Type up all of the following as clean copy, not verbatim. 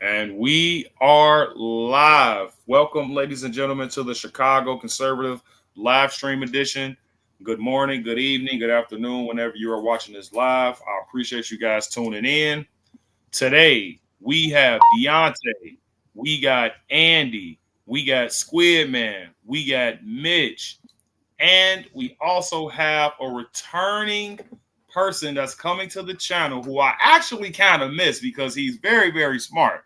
And we are live. Welcome, ladies and gentlemen, to the Chicago Conservative live stream edition. Good morning, good evening, good afternoon, whenever you are watching this live. I appreciate you guys tuning in. Today, we have Deontay, we got Andy, we got Squid Man, we got Mitch, and we also have a returning person that's coming to the channel who I actually kind of miss because he's very, very smart.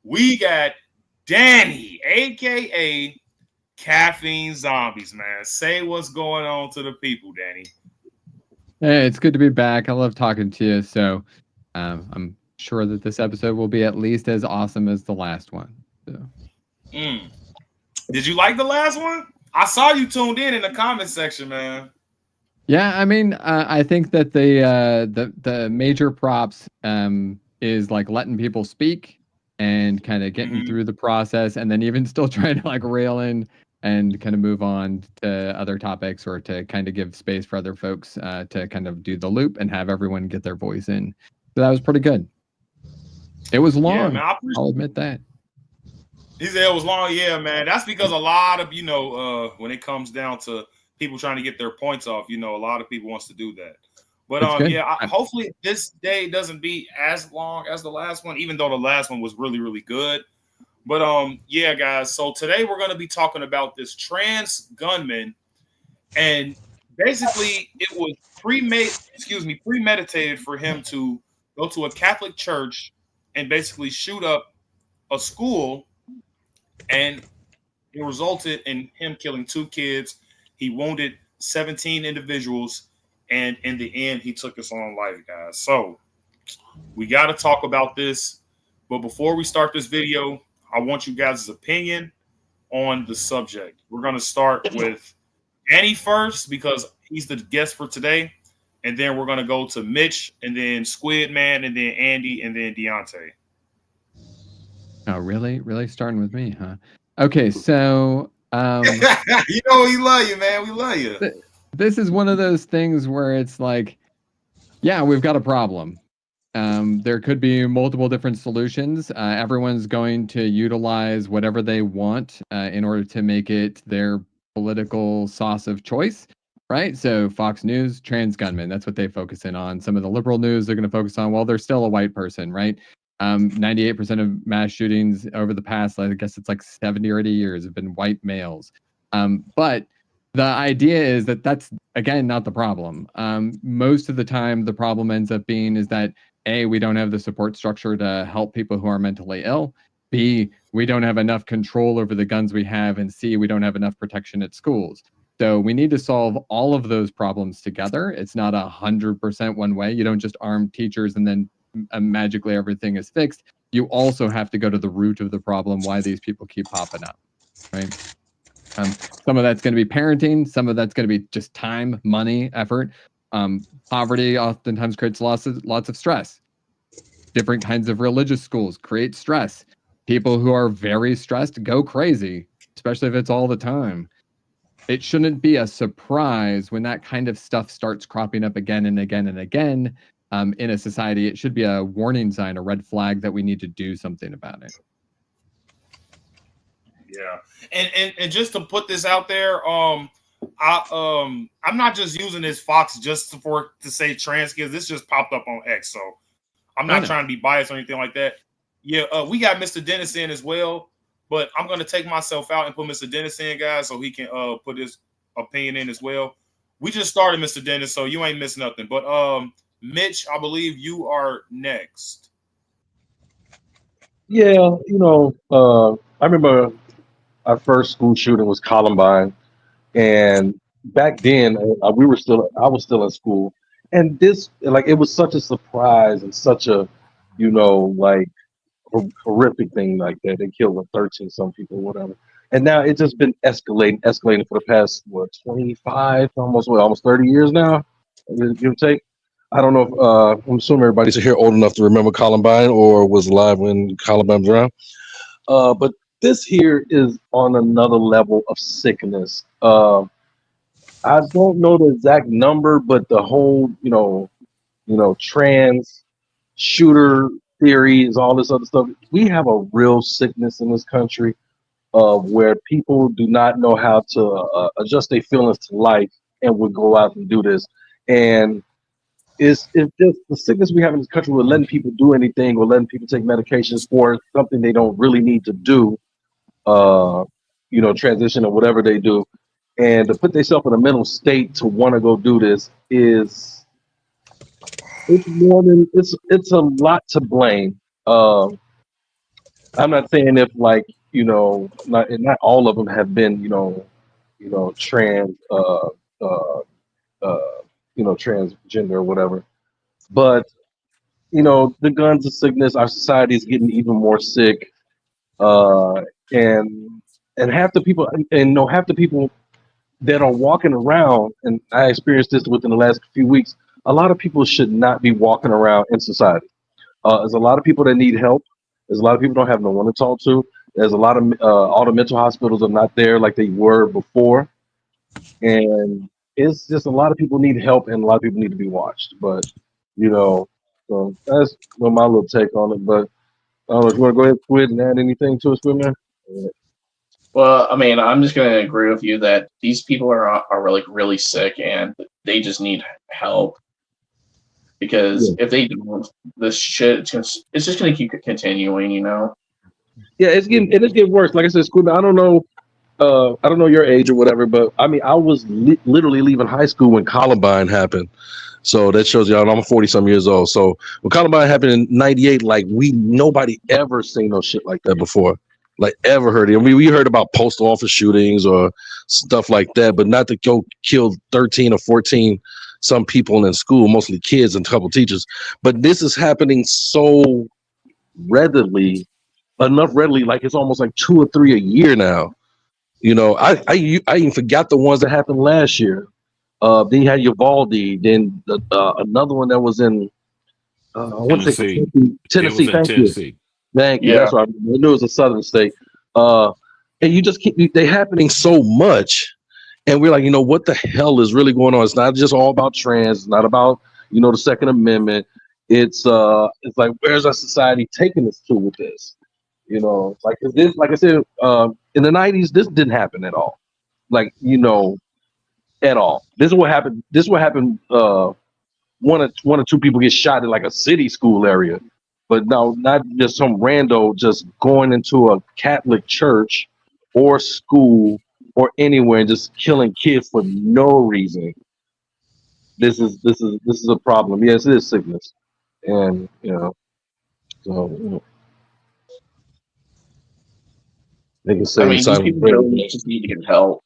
We got Danny, aka Caffeine Zombies, man. Say what's going on to the people, Danny. Hey, it's good to be back. I love talking to you. So I'm sure that this episode will be at least as awesome as the last one. So. Did you like the last one? I saw you tuned in the comment section, man. Yeah, I mean, I think that the major props is like letting people speak and kind of getting through the process, and then even still trying to like rail in and kind of move on to other topics or to kind of give space for other folks to kind of do the loop and have everyone get their voice in. So that was pretty good. It was long. Yeah, man, I'll admit that. He said it was long. Yeah, man. That's because a lot of, when it comes down to people trying to get their points off, a lot of people wants to do that. But hopefully this day doesn't be as long as the last one, even though the last one was really, really good. But yeah, guys. So today we're going to be talking about this trans gunman, and basically it was premeditated for him to go to a Catholic church and basically shoot up a school, and it resulted in him killing 2 kids. He wounded 17 individuals, and in the end, he took his own life, guys. So we got to talk about this. But before we start this video, I want you guys' opinion on the subject. We're going to start with Annie first because he's the guest for today. And then we're going to go to Mitch, and then Squid Man, and then Andy, and then Deontay. Oh, really? Really starting with me, huh? Okay, so we love you, man. We love you. This is one of those things where it's like, yeah, we've got a problem. There could be multiple different solutions. Everyone's going to utilize whatever they want in order to make it their political sauce of choice, right? So Fox News, trans gunman, that's what they focus in on. Some of the liberal news, they're going to focus on, well, they're still a white person, right? 98% of mass shootings over the past, I guess it's like 70 or 80 years, have been white males. But the idea is that that's, again, not the problem. Most of the time, the problem ends up being is that, A, we don't have the support structure to help people who are mentally ill. B, we don't have enough control over the guns we have. And C, we don't have enough protection at schools. So we need to solve all of those problems together. It's not 100% one way. You don't just arm teachers and then magically everything is fixed. You also have to go to the root of the problem, why these people keep popping up, right? Some of that's going to be parenting. Some of that's going to be just time, money, effort. Poverty oftentimes creates lots of stress. Different kinds of religious schools create stress. People who are very stressed go crazy, especially if it's all the time. It shouldn't be a surprise when that kind of stuff starts cropping up again and again and again. In a society, it should be a warning sign, a red flag that we need to do something about it. Yeah, and just to put this out there, I'm not just using this Fox just to say trans kids. This just popped up on X, so I'm not trying to be biased or anything like that. Yeah, we got Mr. Dennis in as well, but I'm gonna take myself out and put Mr. Dennis in, guys, so he can put his opinion in as well. We just started, Mr. Dennis, so you ain't missing nothing. But Mitch, I believe you are next. Yeah, I remember our first school shooting was Columbine, and back then I was still in school, and it was such a surprise and such a, like horrific thing like that. They killed 13 some people, whatever, and now it's just been escalating for the past 25, almost 30 years now, give or take. I don't know if I'm assuming everybody's here old enough to remember Columbine or was alive when Columbine was around. But this here is on another level of sickness. I don't know the exact number, but the whole, trans shooter theories, all this other stuff. We have a real sickness in this country where people do not know how to adjust their feelings to life and would go out and do this. And it's just the sickness we have in this country with letting people do anything or letting people take medications for something they don't really need to do, uh, transition or whatever they do. And to put themselves in a mental state to want to go do this is it's more than it's a lot to blame. Um, I'm not saying if like not all of them have been trans uh, uh, transgender or whatever, but the guns of sickness. Our society is getting even more sick, uh, and half the people half the people that are walking around, and I experienced this within the last few weeks. A lot of people should not be walking around in society. There's a lot of people that need help. There's a lot of people don't have no one to talk to. There's a lot of all the mental hospitals are not there like they were before, and it's just a lot of people need help and a lot of people need to be watched. But you know, so that's my little take on it. But I don't know if you want to go ahead, Squid, and add anything to it, Squid man. Well, I mean, I'm just going to agree with you that these people are really sick and they just need help because Yeah, if they don't, this shit it's just going to keep continuing. yeah, it's getting worse. Like I said, Squid man, I don't know your age or whatever, but I mean, I was literally leaving high school when Columbine happened. So that shows y'all I'm 40 some years old. So when Columbine happened in '98, like nobody ever seen no shit like that before, like ever heard it. I mean, we heard about postal office shootings or stuff like that, but not to go kill 13 or 14 some people in school, mostly kids and a couple teachers. But this is happening so readily, enough readily, like it's almost like 2 or 3 a year now. I even forgot the ones that happened last year. Then you had Uvalde. Then another one that was in I want to say Tennessee. Kentucky, It was Tennessee. in Thank you, Tennessee. thank you. Yeah. That's right. I knew it was a southern state. Uh, and you just keep they happening so much, and we're like, what the hell is really going on? It's not just all about trans. It's not about the Second Amendment. It's like where's our society taking us to with this? Like is this like I said in the '90s, this didn't happen at all. Like at all. This is what happened. This is what happened. One or two people get shot in like a city school area, but no, not just some rando just going into a Catholic church or school or anywhere and just killing kids for no reason. This is a problem. Yes, it is sickness, and so they can I say mean, these Simon. people really just need to get help.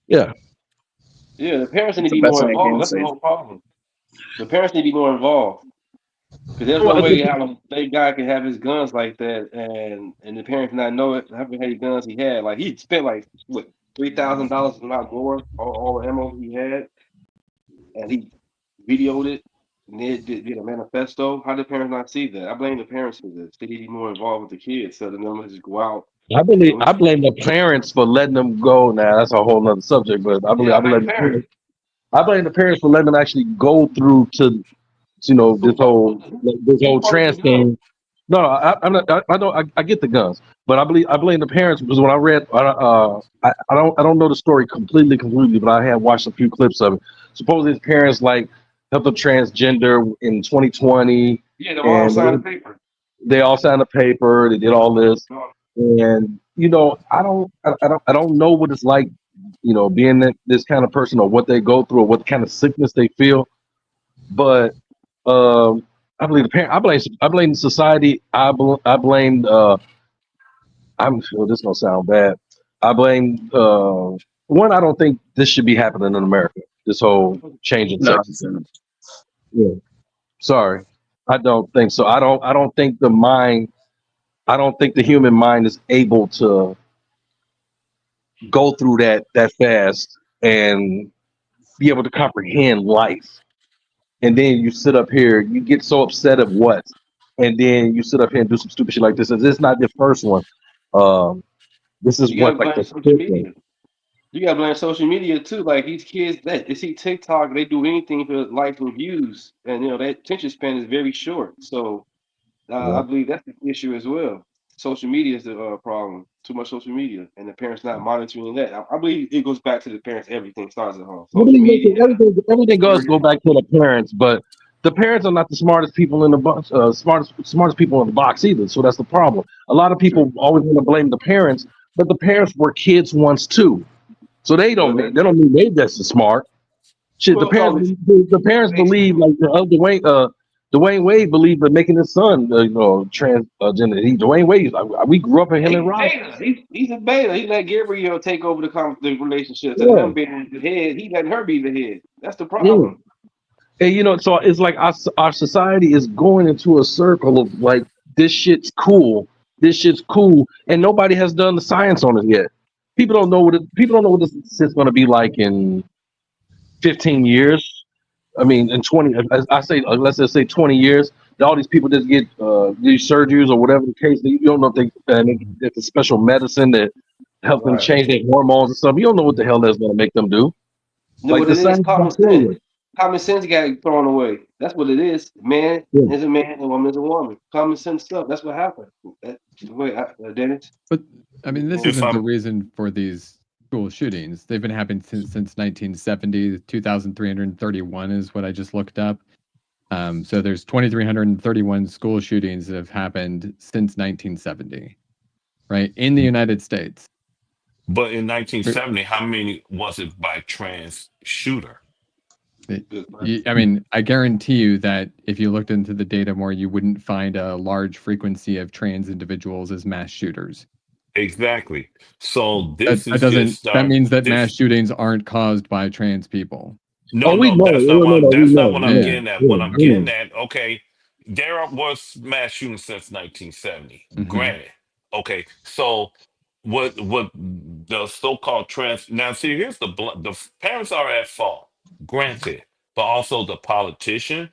Yeah, Yeah, the parents need to That's the be best more thing I involved. can That's the say. whole problem. The parents need to be more involved because there's no well, way how that guy can have his guns like that and the parents not know it. How many guns he had? Like he spent like what $3,000, if not more, all the ammo he had, and he videoed it. And did a manifesto. How did parents not see that? I blame the parents for this. They need to be more involved with the kids so that they don't just go out. I blame the parents for letting them go. Now that's a whole nother subject, but Yeah, I blame the blame parents. I blame the parents for letting them actually go through to So this who whole part trans the gun? thing. No, I'm not. I know I get the guns, but I blame the parents because when I read, I don't know the story completely, but I had watched a few clips of it. Supposedly his parents like helped him transgender in 2020, Yeah, them all and signed the paper. they all signed a paper. They did all this, and I don't know what it's like, being this kind of person or what they go through or what kind of sickness they feel. But I believe the parent. I blame society. I blame. I'm sure this gonna sound bad. I blame. One, I don't think this should be happening in America. This whole change in No, sex. Yeah. Sorry, I don't think so. I don't think the mind. I don't think the human mind is able to go through that fast and be able to comprehend life. And then you sit up here, you get so upset at what, and then you sit up here and do some stupid shit like this. And this is not the first one. Um, this is You gotta what like blame the social fifth one. media. You gotta blame social media too. Like these kids that they see TikTok, they do anything for likes and views, and that attention span is very short. So I believe that's the issue as well. Social media is the problem. Too much social media, and the parents not monitoring that. I believe it goes back to the parents. Everything starts at home. Social media. Everything does go back to the parents, but the parents are not the smartest people in the box, smartest people in the box either. So that's the problem. A lot of True. people always want to blame the parents, but the parents were kids once too. So Well, they, they don't mean they just as smart. Shit, well, no, the parents they, believe like Dwayne Wade believed in making his son transgender. Dwayne Wade, we grew up in him and he's Rob. beta. He's a beta. He let Gabriel take over the relationships and Yeah, him being the head. He letting her be the head. That's the yeah. problem. And so it's like our society is going into a circle of like this shit's cool, and nobody has done the science on it yet. People don't know what this shit's going to be like in 15 years. I mean, in 20, I say let's just say 20 years. All these people just get these surgeries or whatever the case. You don't know if it's a special medicine that help them Right. change their hormones and stuff. You don't know what the hell that's going to make them do. You know Like what the it is? science is Common not there sense. yet. Common sense got thrown away. That's what it is. Man Yeah. is a man, and woman is a woman. Common sense stuff. That's what happened. Wait, Dennis. But I mean, this If isn't the I'm reason for these school shootings. They've been happening since 1970. 2,331 is what I just looked up. So there's 2,331 school shootings that have happened since 1970, right, in the United States. But in There- 1970, how many was it by trans shooter? Good question. I mean, I guarantee you that if you looked into the data more, you wouldn't find a large frequency of trans individuals as mass shooters. Exactly. So That, this that is doesn't. just That means that mass this. shootings aren't caused by trans people. Oh, we know. That's not No, no, what no, we that's not know. what I'm Yeah, Yeah. getting at. yeah, What I'm we know. getting at, okay, there was mass shootings since 1970. Hmm. Granted. Okay, so what the so-called trans now see here's the parents are at fault, granted, but also the politician,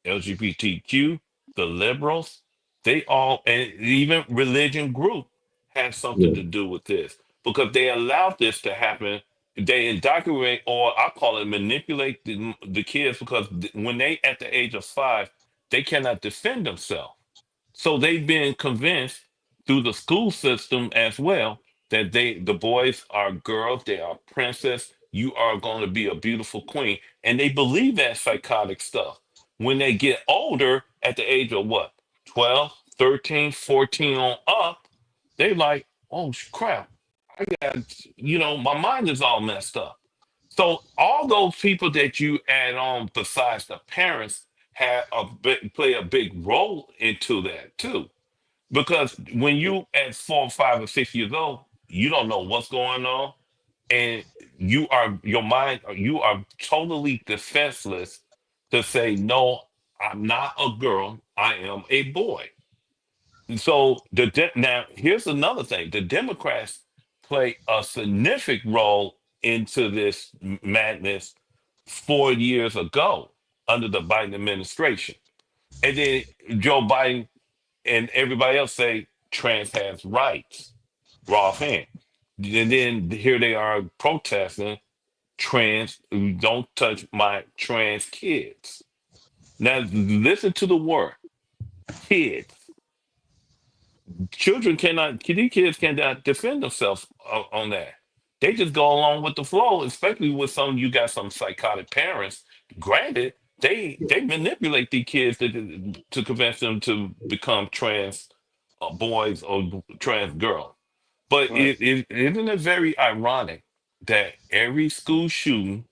LGBTQ, the liberals, they all, and even religion group has something Yeah, to do with this because they allowed this to happen. They indoctrinate, or I call it manipulate the kids because when they at the age of 5, they cannot defend themselves. So they've been convinced through the school system as well that the boys are girls, they are princess, you are going to be a beautiful queen. And they believe that psychotic stuff. When they get older, at the age of what, 12, 13, 14 on up, they like, oh crap, I got, my mind is all messed up. So all those people that you add on besides the parents play a big role into that too. Because when you at 4, 5, or 6 years old, you don't know what's going on, and you are totally defenseless to say no. I'm not a girl. I am a boy. So now here's another thing: the Democrats play a significant role into this madness 4 years ago under the Biden administration, and then Joe Biden and everybody else say trans has rights, raw offhand, and then here they are protesting trans. Don't touch my trans kids. Now listen to the word kids. These kids cannot defend themselves on that. They just go along with the flow, especially with you got some psychotic parents. Granted, they manipulate these kids to convince them to become trans boys or trans girls. But Right. isn't it very ironic that every school shooting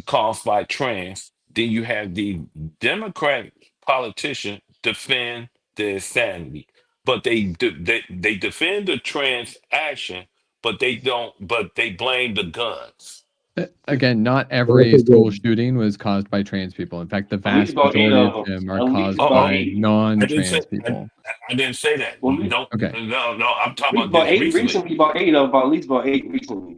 caused by trans, then you have the Democratic politician defend the insanity, but they defend the trans action, but they don't. But they blame the guns. Again, not well, that's every a school good. shooting was caused by trans people. In fact, the At least vast about eight majority of of them. them are At least caused about Uh-oh. by eight. I didn't say non-trans people. I didn't say that. Well, at Don't Okay. no. I'm talking least about about this eight recently. recently. About eight of them. At least about eight recently.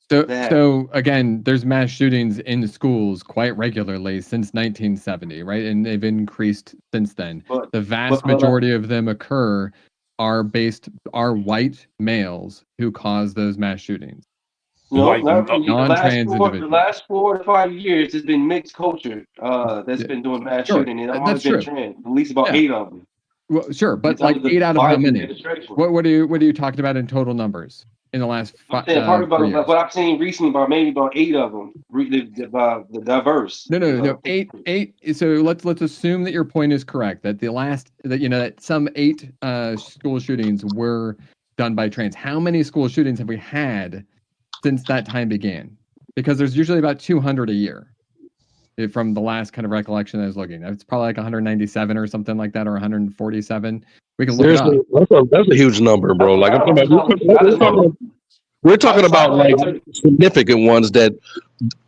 So, That so again, there's mass shootings in schools quite regularly since 1970, right? And they've increased since then. but The but vast but majority of them are white males who cause those mass shootings. No, White, not really. non-trans The individuals. last 4 to 5 years, it's been mixed culture that's Yeah, been doing mass sure, shooting, and all that's have been true. trans. At least about Yeah. 8 of them. Well, sure, but It's under like the 8 out of how Biden many? administration. What are you talking about in total numbers in the last I'm saying part 4 about years? what I've seen recently about maybe about 8 of them. The diverse. No. Eight. So let's assume that your point is correct. That that some 8 school shootings were done by trans. How many school shootings have we had since that time began? Because there's usually about 200 a year. From the last kind of recollection I was looking, it's probably like 197 or something like that, or 147. We can look it up. Seriously, that's a huge number, bro. Like I'm talking about, we're talking about like significant ones that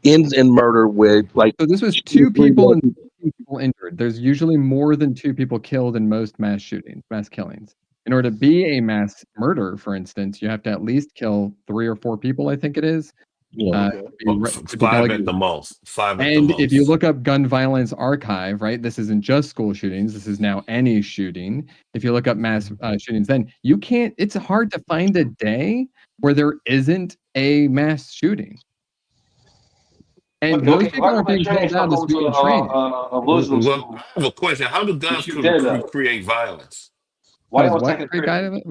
ends in murder with like. So this was 2 people and 2 people injured. There's usually more than 2 people killed in most mass shootings, mass killings. In order to be a mass murder, for instance, you have to at least kill 3 or 4 people, I think it is. Yeah. To be 5 at the most. 5 at the And most. if you look up gun violence archive, right, this isn't just school shootings. This is now any shooting. If you look up mass shootings, then you can't. It's hard to find a day where there isn't a mass shooting. And those people aren't being called out as being trained. Well, I have a question. How do guns create violence? Why Does don't what take a create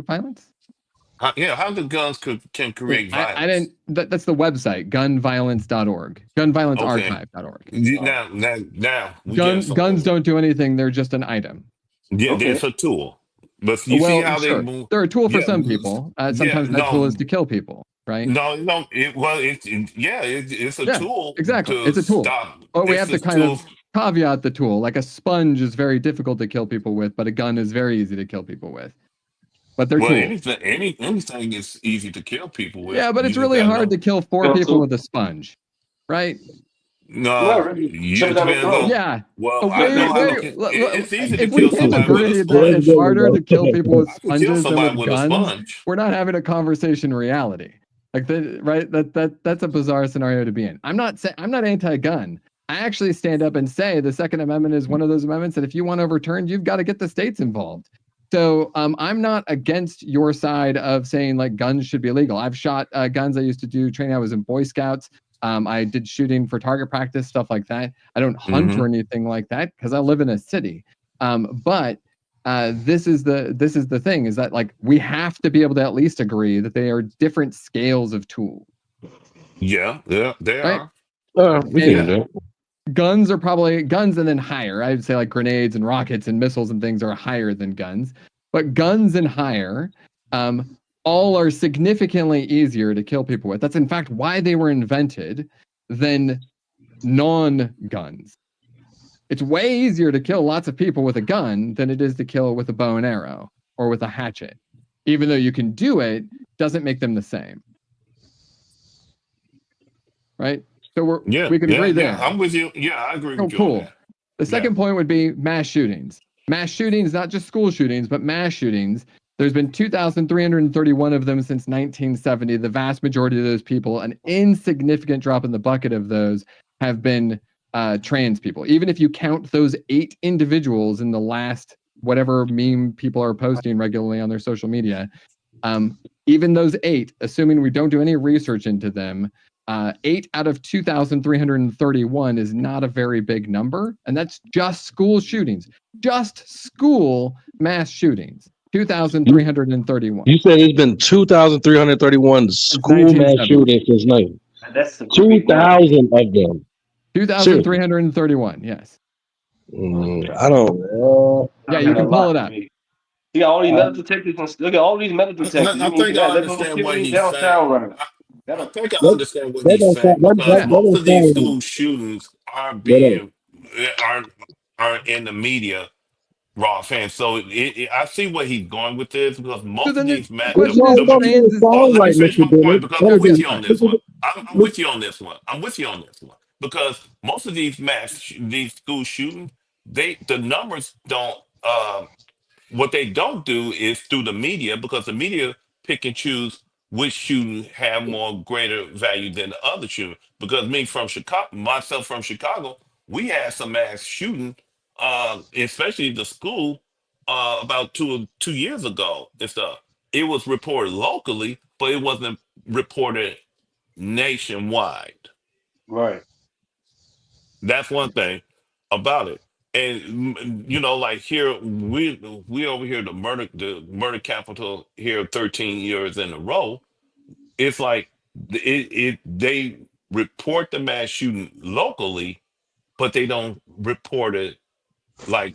violence? How do guns can create violence? I didn't. That's the website, gunviolence.org, gunviolencearchive.org. Now we get something. Guns don't do anything. They're just an item. Yeah, it's a tool. But you see how sure. they move. They're a tool for some people. Sometimes that tool is to kill people, right? No. It's a tool. Exactly, it's a tool. But we have to kind of caveat the tool. Like a sponge is very difficult to kill people with, but a gun is very easy to kill people with. But they're tools. Anything is easy to kill people with. Yeah, but it's really hard to kill 4 people with a sponge, right? No, yeah. Well, it's easy to if we kill can't somebody with a agree that it's sponge. harder to kill people with sponges than somebody with with a guns, sponge. we're not having a conversation reality. Like that's a bizarre scenario to be in. I'm not anti-gun. I actually stand up and say the Second Amendment is one of those amendments that if you want overturned, you've got to get the states involved. So I'm not against your side of saying like guns should be illegal. I've shot guns. I used to do training. I was in Boy Scouts. I did shooting for target practice, stuff like that. I don't hunt or anything like that because I live in a city. But this is the thing, is that like we have to be able to at least agree that they are different scales of tools. Yeah, they right? are. We can do that. Guns are probably guns and then higher. I would say like grenades and rockets and missiles and things are higher than guns. But guns and higher all are significantly easier to kill people with. That's in fact why they were invented than non-guns. It's way easier to kill lots of people with a gun than it is to kill with a bow and arrow or with a hatchet. Even though you can do it, doesn't make them the same. Right? So we can agree there. Yeah, I'm with you. Yeah, I agree with you cool. on that. The second point would be mass shootings. Mass shootings, not just school shootings, but mass shootings. There's been 2,331 of them since 1970. The vast majority of those people, an insignificant drop in the bucket of those, have been trans people. Even if you count those 8 individuals in the last whatever meme people are posting regularly on their social media, even those 8, assuming we don't do any research into them, 8 out of 2,331 is not a very big number, and that's just school shootings, just school mass shootings. 2,331. You said it's been 2,331 school mass shootings since 19. That's 2,000 of them. 2,331. Yes. I don't. Yeah, you can pull it up. You got all these metal detectors. Look at all these metal detectors. I think I understand what he's saying. I think I understand what he's saying, because most of these school shootings are in the media. Raw fans. So I see where he's going with this, because most of these let me finish my point, because I'm with you on this one. I'm with you on this one. Because most of these these school shootings, the numbers don't what they don't do is through the media, because the media pick and choose which shooting have more greater value than the other shooting. Because myself from Chicago, we had some mass shooting, especially the school, about two years ago and stuff. It was reported locally, but it wasn't reported nationwide. Right. That's one thing about it. And like here, we over here, the murder capital here 13 years in a row. It's like they report the mass shooting locally, but they don't report it like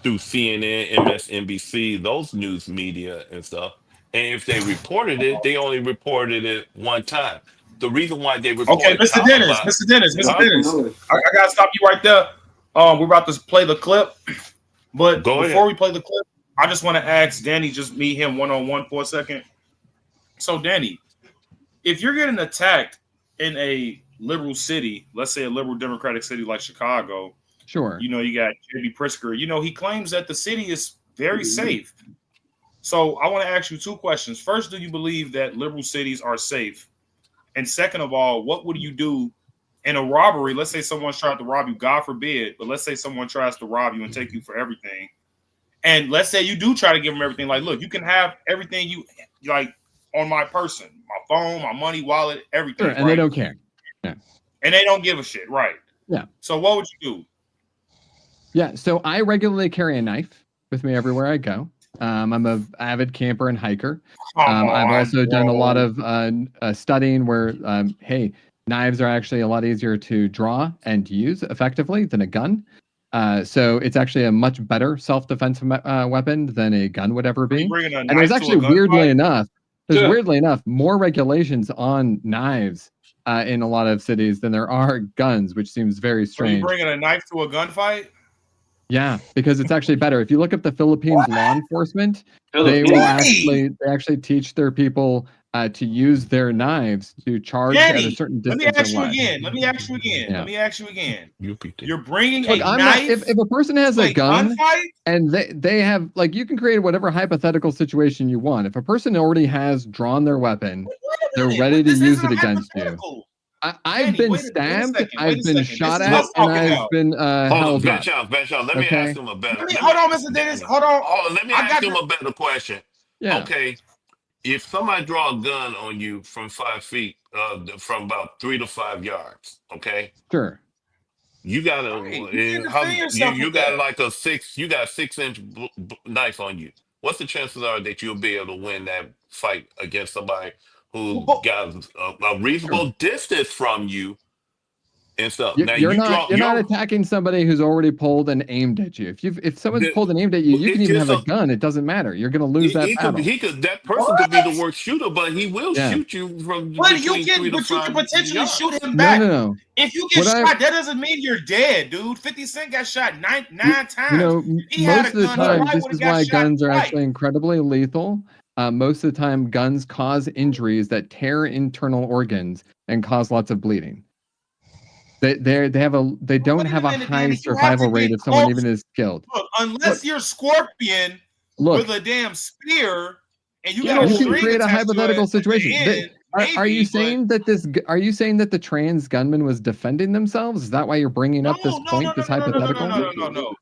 through CNN, MSNBC, those news media and stuff. And if they reported it, they only reported it one time. The reason why they Okay, reported Mr. Dennis, Columbine, Mr. Dennis, Yeah, Mr. huh? make some Dennis. noise. I gotta stop you right there. We're about to play the clip, but Go before ahead. we play the clip, I just want to ask Danny, just meet him one-on-one for a second. So, Danny, if you're getting attacked in a liberal city, let's say a liberal democratic city like Chicago, Sure. you got J.B. Pritzker. He claims that the city is very safe. So I want to ask you two questions. First, do you believe that liberal cities are safe? And second of all, what would you do in a robbery? Let's say someone's trying to rob you, God forbid, but let's say someone tries to rob you and take you for everything. And let's say you do try to give them everything. Like, look, you can have everything you like on my person, my phone, my money, wallet, everything. Sure, and right? they don't care. Yeah. And they don't give a shit, right? Yeah. So what would you do? Yeah. So I regularly carry a knife with me everywhere I go. I'm a avid camper and hiker. I've also done a lot of studying where, hey, knives are actually a lot easier to draw and use effectively than a gun. So it's actually a much better self-defense weapon than a gun would ever be. And there's actually, weirdly enough, more regulations on knives in a lot of cities than there are guns, which seems very strange. Are you bringing a knife to a gunfight? Yeah, because it's actually better. If you look up the Philippines law enforcement, they actually teach their people to use their knives to charge at a certain distance. Let me ask you again. You're bringing a knife. If a person has a gun and they have, like, you can create whatever hypothetical situation you want. If a person already has drawn their weapon, they're ready to use it against you. I've been stabbed, I've been shot at, and I've been held up. Benchon, let me ask him a better. Hold on, Mr. Dennis. Hold on. Let me ask him a better question. Yeah. Okay. If somebody draw a gun on you from 5 feet, from about 3 to 5 yards, okay? Sure. You got you got like a 6-inch knife on you. What's the chances are that you'll be able to win that fight against somebody who got a reasonable distance from you and stuff? You're not attacking somebody who's already pulled and aimed at you. If someone's pulled and aimed at you, you can even have a gun. It doesn't matter. You're going to lose that battle. That person could be the worst shooter, but he will shoot you from. But you can potentially shoot him back. No. If you get shot, that doesn't mean you're dead, dude. 50 Cent got shot nine times. Most of the time, this is why guns are actually incredibly lethal. Most of the time, guns cause injuries that tear internal organs and cause lots of bleeding. They don't have a high survival rate if someone even is killed. Look, unless you're Scorpion with a damn spear, and you can create a hypothetical situation. Are you saying that the trans gunman was defending themselves? Is that why you're bringing up this point? This hypothetical? No.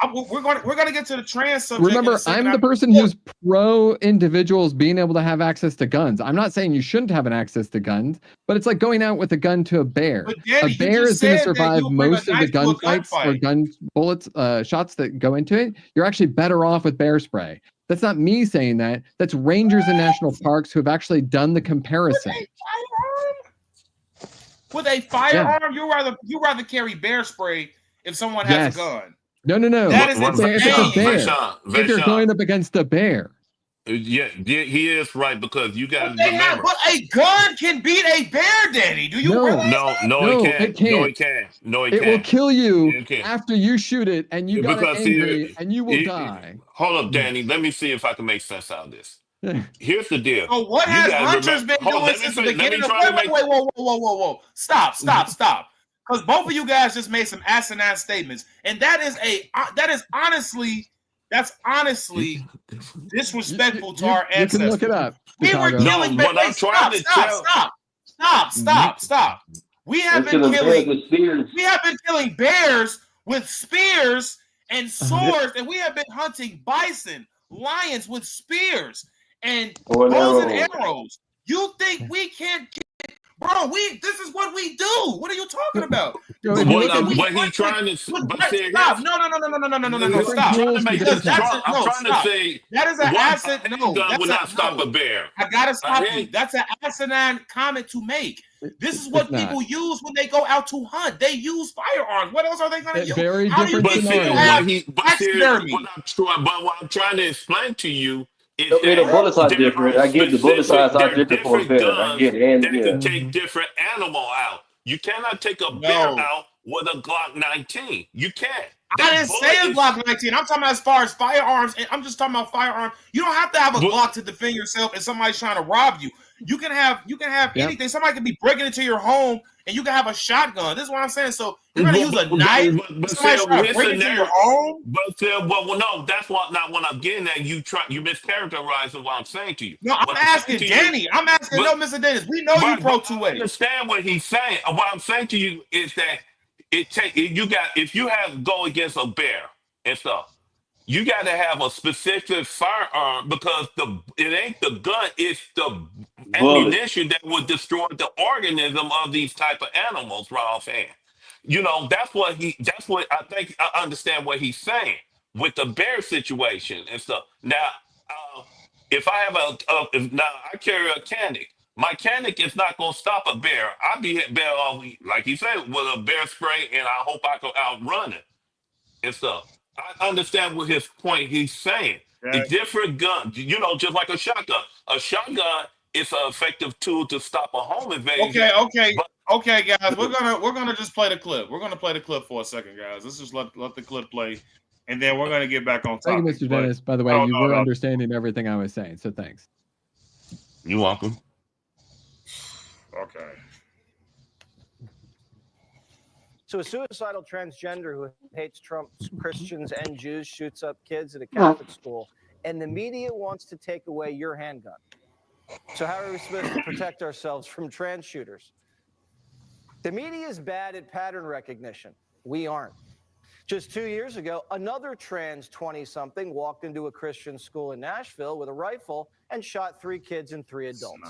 We're gonna get to the trans subject. Remember, I'm the person who's pro individuals being able to have access to guns. I'm not saying you shouldn't have an access to guns, but it's like going out with a gun to a bear. Danny, a bear is going to survive most of the gunfights or gun bullets, shots that go into it. You're actually better off with bear spray. That's not me saying that. That's rangers in national parks who have actually done the comparison. With a firearm, you rather carry bear spray if someone has a gun. No. That is if you're going up against a bear. Yeah, he is right, because you got to remember. But a gun can beat a bear, Danny. Do you realize that? No, it can't. It will kill you after you shoot it, and you got angry, and you will die. Hold up, Danny. Let me see if I can make sense out of this. Here's the deal. So what has Hunter's been doing since the beginning of whoa. Stop. Because both of you guys just made some asinine statements, and that's honestly disrespectful to our ancestors. You can look it up. We were killing bears. Stop. We have been killing bears with spears and swords, and we have been hunting bison, lions with spears and bows and arrows. You think we can't get Bro, this is what we do. What are you talking about? So if you look at What he trying to, but see, Stop. No, I'm stop. trying to make Because this different that's strong. a I'm no, trying to stop. say That is an one acid. a No, handgun that's will a not stop no. a bear. I gotta A stop you. hand, That's an asinine comment to make. This is it's what not. people use when they go out to hunt. They use firearms. What else are they gonna use? Very How do you different think but see people scenarios. have taxidermy? what I'm trying to explain to you is I mean, the that bullets are there different. are I get the bullet size are there are different for a different bear. I guns get it. And that can yeah, take different animal out. You cannot take a bear No. out with a Glock 19. You can't. I That didn't say bullet a is Glock 19. I'm talking about as far as firearms, and I'm just talking about firearms. You don't have to have a but, Glock to defend yourself if somebody's trying to rob you. You can have Yep. anything. Somebody can be breaking into your home, and you can have a shotgun. This is what I'm saying. So you're gonna use a knife. but Somebody's trying to his break into your scenario. home. Well, no, that's not what I'm getting at. You mischaracterizing what I'm saying to you. No, I'm What I'm saying asking to you, Danny. I'm asking but, no, Mr. Dennis. We know you pro but two I way. understand what he's saying. What I'm saying to you is that if you have go against a bear and stuff, you got to have a specific firearm because it ain't the gun, it's the bullet. ammunition that would destroy the organism of these type of animals. Ralph saying, that's what I think I understand what he's saying with the bear situation and stuff. Now, uh, if I have now I carry a canic. My canic is not gonna stop a bear. I be hit bear off, like he said, with a bear spray, and I hope I can outrun it and stuff. I understand what his point he's saying. A Okay. different gun, just like a shotgun. A shotgun is an effective tool to stop a home invasion. But Okay, guys. We're gonna just play the clip. We're gonna play the clip for a second, guys. Let's just let the clip play, and then we're gonna get back on Thank you, topic. Mr. But Dennis. By the way, no, you no, were no. understanding everything I was saying, so thanks. you're welcome. Okay. So a suicidal transgender who hates Trump, Christians, and Jews shoots up kids at a Catholic school, and the media wants to take away your handgun. So how are we supposed to protect ourselves from trans shooters? The media is bad at pattern recognition. We aren't. Just 2 years ago, another trans 20-something walked into a Christian school in Nashville with a rifle and shot 3 kids and 3 adults.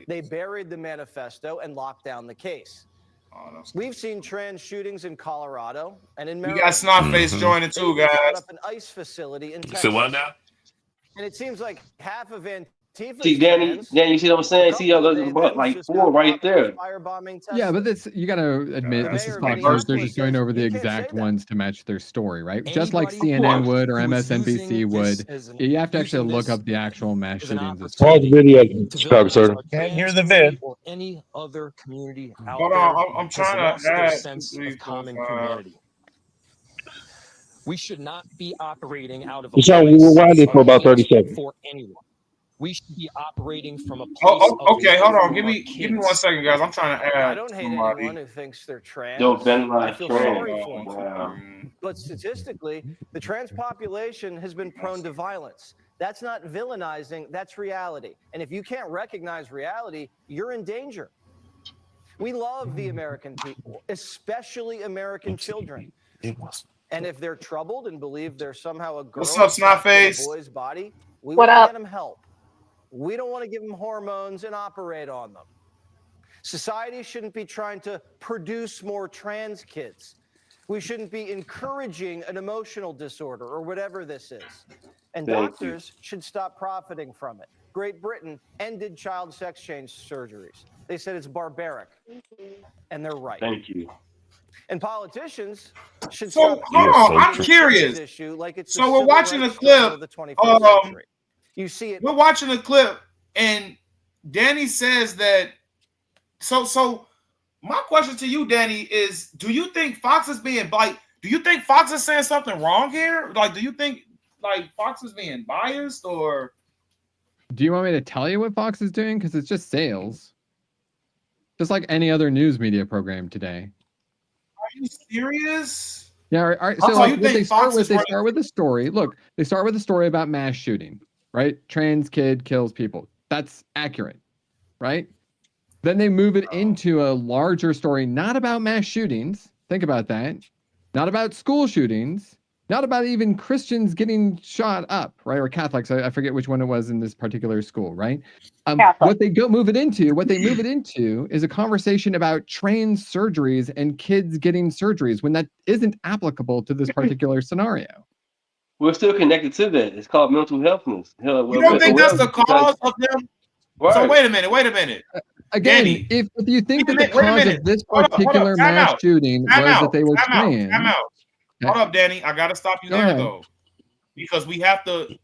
They buried the manifesto and locked down the case. Oh, We've seen trans shootings in Colorado and in we Maryland. got Snotface joining too, They shot guys. up an ICE facility in Texas. So what now? And it seems like half of Antifa's See, Danny, trans, you see what I'm saying? See, couple of there's them about like just 4 got right popped for there. firebombing Yeah, but Tesla. you got to admit, The this is mayor of Fox News. They're Minneapolis just going says over the you can't exact say that. ones to match their story, right? Just like Anybody CNN would or who is MSNBC using would. this as an- You have to actually using look this up the actual mass as an shootings. Pause the opportunity video, to Chicago, villainize sir. our Can't hear trans the community vid. or any other community out Hold there on, I'm has trying lost to their add sense 2, 3, of 4, common 5. humanity. We should not be operating out of a Deshaun, we place rewind it of for about 30 hate seconds. for anyone. We should be operating from a place of Okay, love hold on. for Give our me 1 kids. second, guys. I'm trying to I add don't hate somebody. anyone who thinks they're trans. Don't bend I like feel trans. sorry for them. Wow. But statistically, the trans population has been prone to violence. That's not villainizing, that's reality. And if you can't recognize reality, you're in danger. We love the American people, especially American children. And if they're troubled and believe they're somehow a girl What's up, trapped in a Snotface? boy's body, we What want to up? get them help. We don't want to give them hormones and operate on them. Society shouldn't be trying to produce more trans kids. We shouldn't be encouraging an emotional disorder or whatever this is. And Thank you. doctors should stop profiting from it. Great Britain ended child sex change surgeries. They said it's barbaric, and they're right. Thank you. And politicians should So stop hold Yes, on, so I'm true. curious. this issue like it's So the we're civil watching rights a clip, struggle of the 21st century. You see it. We're watching a clip, and Danny says that. So my question to you, Danny, is: do you think Fox is being do you think Fox is saying something wrong here? Like, do you think Fox is being biased, or Do you want me to tell you what Fox is doing? Because it's just sales. Just like any other news media program today. are you serious? Yeah, all right. So So like you what think they start Fox with, is they running- start with a story. Look, they start with a story about mass shooting, right? Trans kid kills people. That's accurate, right? Then they move it into a larger story, not about mass shootings. Think about that. Not about school shootings, not about even Christians getting shot up, right? Or Catholics. I forget which one it was in this particular school, right? What they move it into is a conversation about trained surgeries and kids getting surgeries when that isn't applicable to this particular scenario. We're still connected to that. It's called mental healthness. You don't think that's the cause of them? Right. So wait a minute. Again, Danny, if you think that the wait a cause minute. of this Hold up. particular Time mass out. shooting was that they were trans. Time out. Hold up, Danny. I gotta stop you Go there ahead. though, because we have to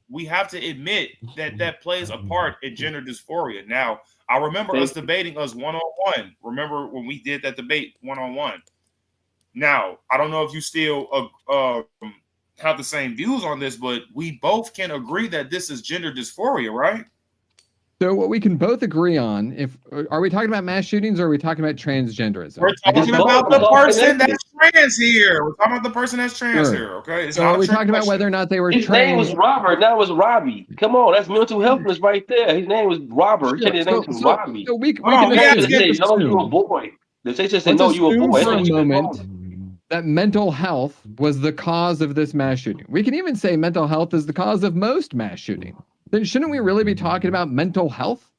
admit that plays a part in gender dysphoria. Now, I remember us debating us one-on-one. Remember when we did that debate one-on-one? Now, I don't know if you still have the same views on this, but we both can agree that this is gender dysphoria, right? So what we can both agree on, are we talking about mass shootings or are we talking about transgenderism? We're talking about the person that's trans here. We're talking about the person that's trans here, okay? So are we talking about whether or not they were His trans? name was Robert, that was Robbie. Come on, that's mental healthness right there. His name was Robert. He said his name was Robbie. So we can say, no, you a boy. They just say, no, you a boy. For a moment that mental health was the cause of this mass shooting. We can even say mental health is the cause of most mass shooting. Then shouldn't we really be talking about mental health?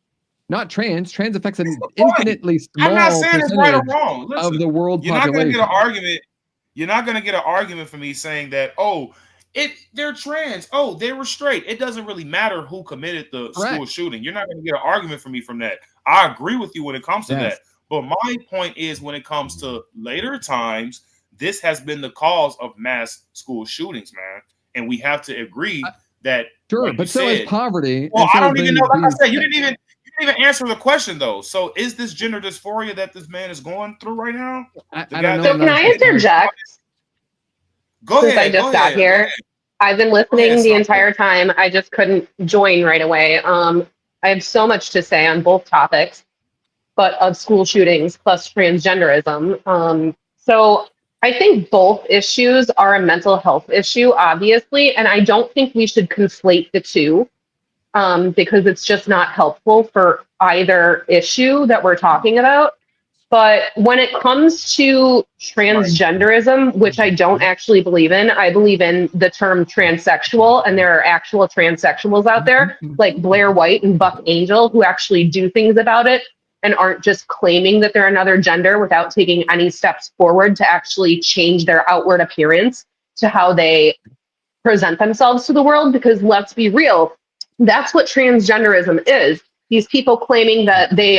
Not trans. Trans affects an infinitely small I'm not saying it's right or percentage wrong. Listen, of the world you're not going to population. get an argument. You're not going to get an argument from me saying that, they're trans. Oh, they were straight. It doesn't really matter who committed the school shooting. You're not going to get an argument from me from that. I agree with you when it comes to that. But my point is, when it comes to later times, this has been the cause of mass school shootings, man. And we have to agree that. Sure, but so is poverty. Well, I don't even know. Like I said, you didn't even answer the question though. So, is this gender dysphoria that this man is going through right now? I don't know. So, can I interject? Go ahead. I just got here. I've been listening the entire time. I just couldn't join right away. I have so much to say on both topics, but of school shootings plus transgenderism. So I think both issues are a mental health issue, obviously, and I don't think we should conflate the two because it's just not helpful for either issue that we're talking about. But when it comes to transgenderism, which I don't actually believe in, I believe in the term transsexual, and there are actual transsexuals out there like Blair White and Buck Angel who actually do things about it and aren't just claiming that they're another gender without taking any steps forward to actually change their outward appearance to how they present themselves to the world. Because let's be real, that's what transgenderism is. These people claiming that they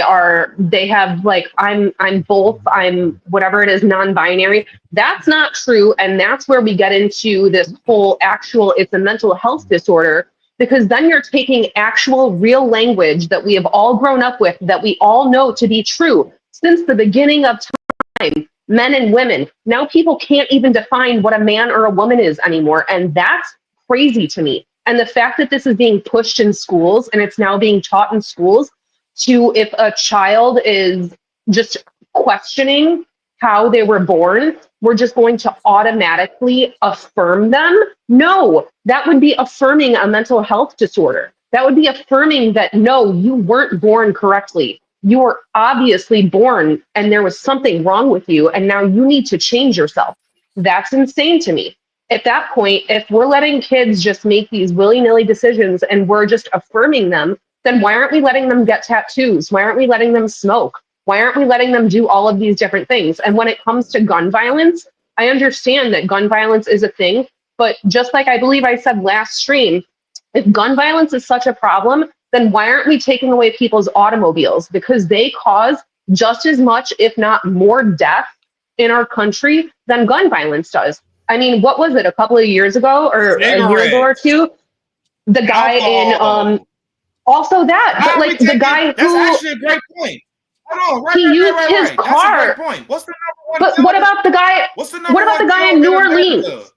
have like, I'm both, I'm whatever it is, non-binary. That's not true. And that's where we get into this whole it's a mental health disorder, because then you're taking actual real language that we have all grown up with, that we all know to be true since the beginning of time, men and women. Now people can't even define what a man or a woman is anymore. And that's crazy to me. And the fact that this is being pushed in schools and it's now being taught in schools to, if a child is just questioning how they were born, we're just going to automatically affirm them. No, that would be affirming a mental health disorder. That would be affirming that, no, you weren't born correctly. You were obviously born and there was something wrong with you. And now you need to change yourself. That's insane to me. At that point, if we're letting kids just make these willy-nilly decisions and we're just affirming them, then why aren't we letting them get tattoos? Why aren't we letting them smoke? Why aren't we letting them do all of these different things? And when it comes to gun violence, I understand that gun violence is a thing, but just like I believe I said last stream, if gun violence is such a problem, then why aren't we taking away people's automobiles? Because they cause just as much, if not more, death in our country than gun violence does. I mean, what was it, a couple of years ago or a year ago or two? The guy in, also that, but like the guy who. That's actually a great point. Hold on, he used his car. That's a great point. What's the number one? But what about the guy? What about the guy in New Orleans?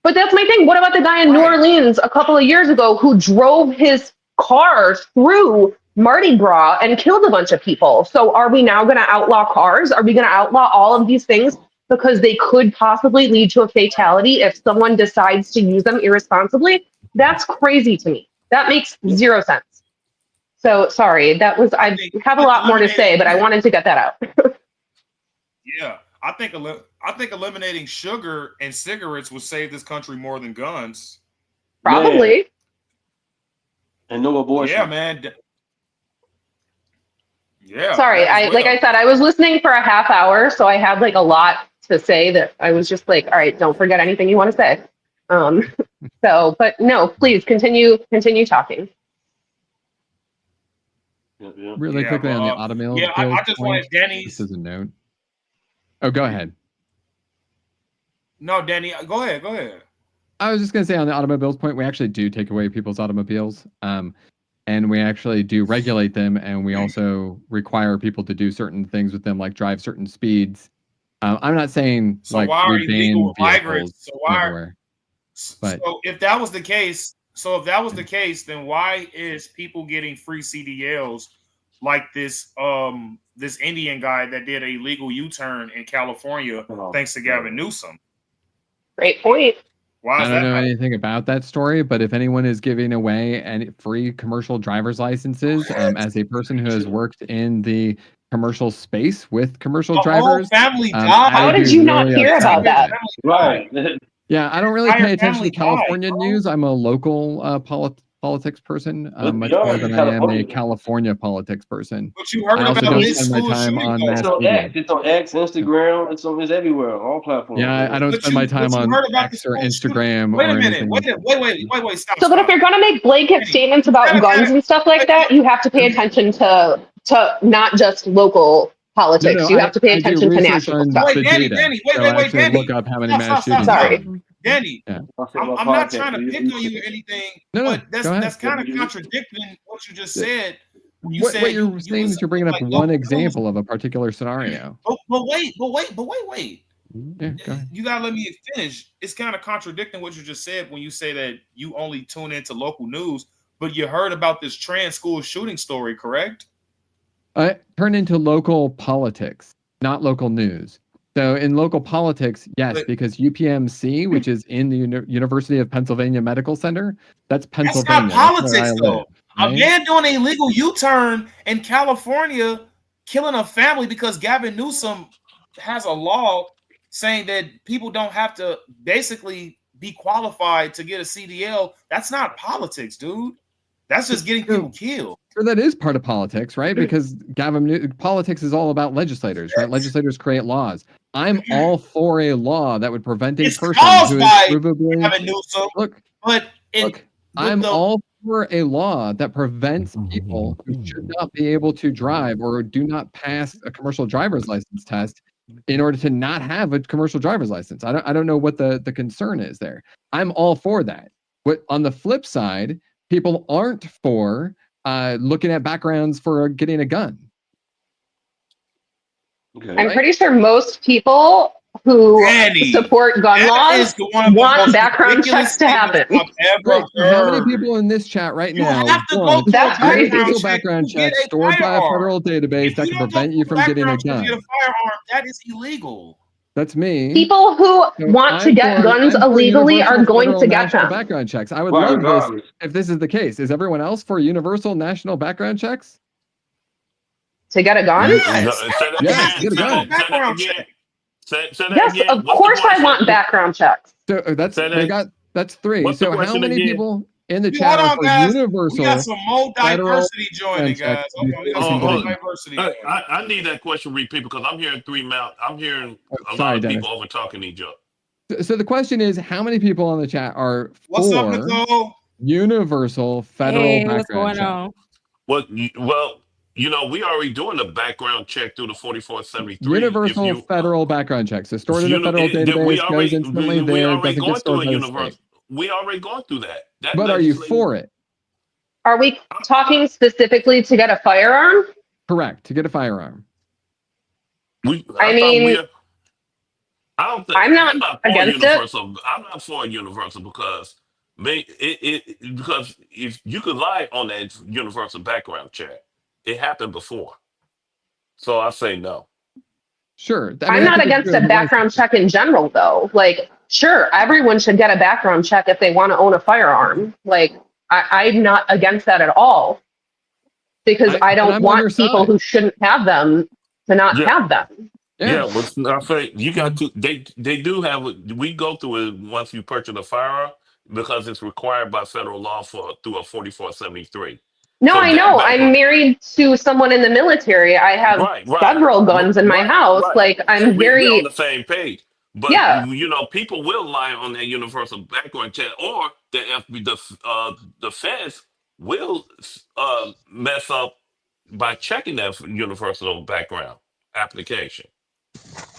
But that's my thing. What about the guy in New Orleans a couple of years ago who drove his car through Mardi Gras and killed a bunch of people? So are we now going to outlaw cars? Are we going to outlaw all of these things because they could possibly lead to a fatality if someone decides to use them irresponsibly? That's crazy to me. That makes zero sense. So sorry, I have a lot more to say, but I wanted to get that out. Yeah, I think eliminating sugar and cigarettes would save this country more than guns. Probably. Man. And no abortion. Yeah, man. Yeah. Sorry, that as like I well. said, I was listening for a half hour, so I had like a lot to say that I was just like, all right, don't forget anything you want to say. But no, please continue talking. Yeah. Really quickly on the automobile Yeah, I just point, wanted Danny's. This is a note. Oh, go ahead. No, Danny, go ahead. I was just going to say on the automobiles point, we actually do take away people's automobiles. And we actually do regulate them, and we also require people to do certain things with them, like drive certain speeds. I'm not saying So like why are we ban illegal vehicles migrants? So why? everywhere. But So if that was the case, then why is people getting free CDLs like this this Indian guy that did a legal U-turn in California thanks to Gavin Newsom? Great point. Why is I don't that know not- anything about that story, but if anyone is giving away any free commercial driver's licenses, as a person who has worked in the commercial space with commercial The whole drivers, family died. How did you not hear about that? Right. Yeah, I don't really Entire pay attention family to California died, bro. news. I'm a local politics person, Let's much be more honest, than I am a California. California politics person. But you heard I also about don't his spend my school time shooting, on though. mass It's on media. X. It's on X, Instagram. It's everywhere, all platforms. Yeah, I don't But spend my you time on heard about the X or school shooting. Instagram Wait a or minute. anything. Wait. Stop. So, but if you're gonna make blanket Danny, statements about gotta- guns and stuff like that, you have to pay attention to not just local politics. No, You have to pay I do attention to research national on stuff. the Danny, data. wait, So I actually Danny. look up how many Stop. mass shootings Sorry. there are. Danny, Yeah. I'm not trying to pick on you or anything, No, but go ahead. that's kind of contradicting what you just said. When you What said you're saying is you're bringing up one example of a particular scenario. But wait. Yeah, go ahead. You gotta let me finish. It's kind of contradicting what you just said when you say that you only tune into local news, but you heard about this trans school shooting story, correct? Turn into local politics, not local news. So in local politics, yes, because UPMC, which is in the University of Pennsylvania Medical Center, that's Pennsylvania. That's not politics, that's where I live, though. right? A man doing a legal U-turn in California, killing a family because Gavin Newsom has a law saying that people don't have to basically be qualified to get a CDL. That's not politics, dude. That's just getting people killed. So that is part of politics, right? Because politics is all about legislators, right? Legislators create laws. I'm all for a law that would prevent a person who is provably Gavin Newsom. I'm all for a law that prevents people who should not be able to drive or do not pass a commercial driver's license test in order to not have a commercial driver's license. I don't know what the concern is there. I'm all for that. But on the flip side, people aren't for looking at backgrounds for getting a gun. Okay. I'm pretty sure most people who support gun laws want background checks to happen. Right. How many people in this chat right now want a universal background check stored by a federal database that can prevent you from getting a gun? That is illegal. That's me. People who want to get guns illegally are going to get them. Background checks. I would love this if this is the case. Is everyone else for universal national background checks? To get a gun? Yes, get a gun. Yes, of course I want background checks. So that's three. What's the So how question many again? people in the chat are for universal? We got some more diversity joining, check guys. We got some more diversity. I need that question repeated because I'm hearing a lot of people over talking each other. So the question is, how many people on the chat are What's up, for Nicole? universal federal background check? Well, we already doing the background check through the 4473. Universal federal background check. So stored in a federal database, goes instantly there, doesn't get stored by the state. We already going through that. But are you for it? Are we talking specifically to get a firearm? Correct, to get a firearm. I'm not against it. I'm not for a universal because because if you could lie on that universal background check, it happened before. So I say no. Sure. I'm not against a background check in general, though. Like, sure, everyone should get a background check if they want to own a firearm. Like, I'm not against that at all. Because I don't want people who shouldn't have them to not have them. Yeah. Yeah, but I say you got to. They do have. We go through it once you purchase a firearm because it's required by federal law for through a 4473. No, So I that know. I'm background, married to someone in the military. I have right, several guns in my house. right. Like, So I'm we're on very, the same page. But yeah. people will lie on that universal background check, or the feds will mess up by checking that universal background application.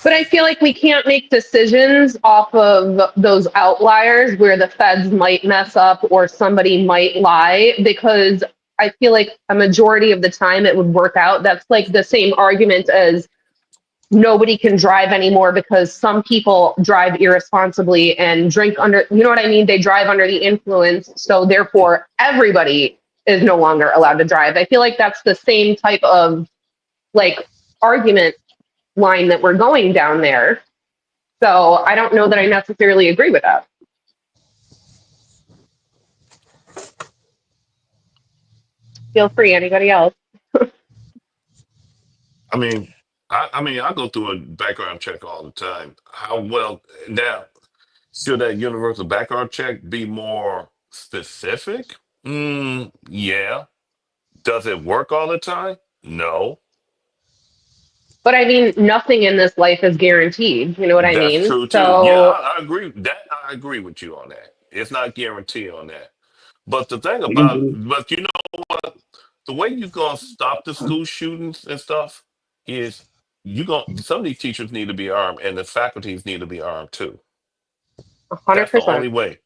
But I feel like we can't make decisions off of those outliers where the feds might mess up or somebody might lie, because I feel like a majority of the time it would work out. That's like the same argument as nobody can drive anymore because some people drive irresponsibly and drink under, you know what I mean? They drive under the influence. So therefore, everybody is no longer allowed to drive. I feel like that's the same type of like argument line that we're going down there. So I don't know that I necessarily agree with that. Feel free, anybody else? I mean, I go through a background check all the time. How well now should that universal background check be more specific? Yeah. Does it work all the time? No. But I mean, nothing in this life is guaranteed. You know what I That's mean? true too. Yeah, So I agree. I agree with you on that. It's not guaranteed on that. But the thing about, Mhm. but the way you gonna stop the school shootings and stuff is some of these teachers need to be armed and the faculties need to be armed too. That's the 100%. only way.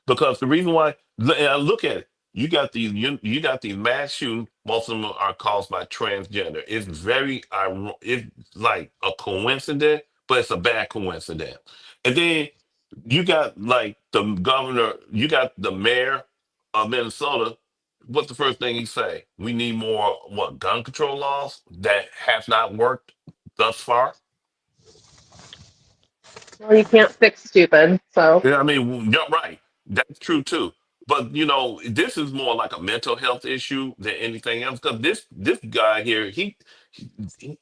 Because the reason why, look at it. You got these mass shootings. Most of them are caused by transgender. It's it's like a coincidence, but it's a bad coincidence. And then you got like the governor, you got the mayor of Minnesota. What's the first thing he say? We need more gun control laws that have not worked thus far. Well, you can't fix stupid. So Yeah, I mean, you're right. That's true too. But this is more like a mental health issue than anything else. Because this guy here,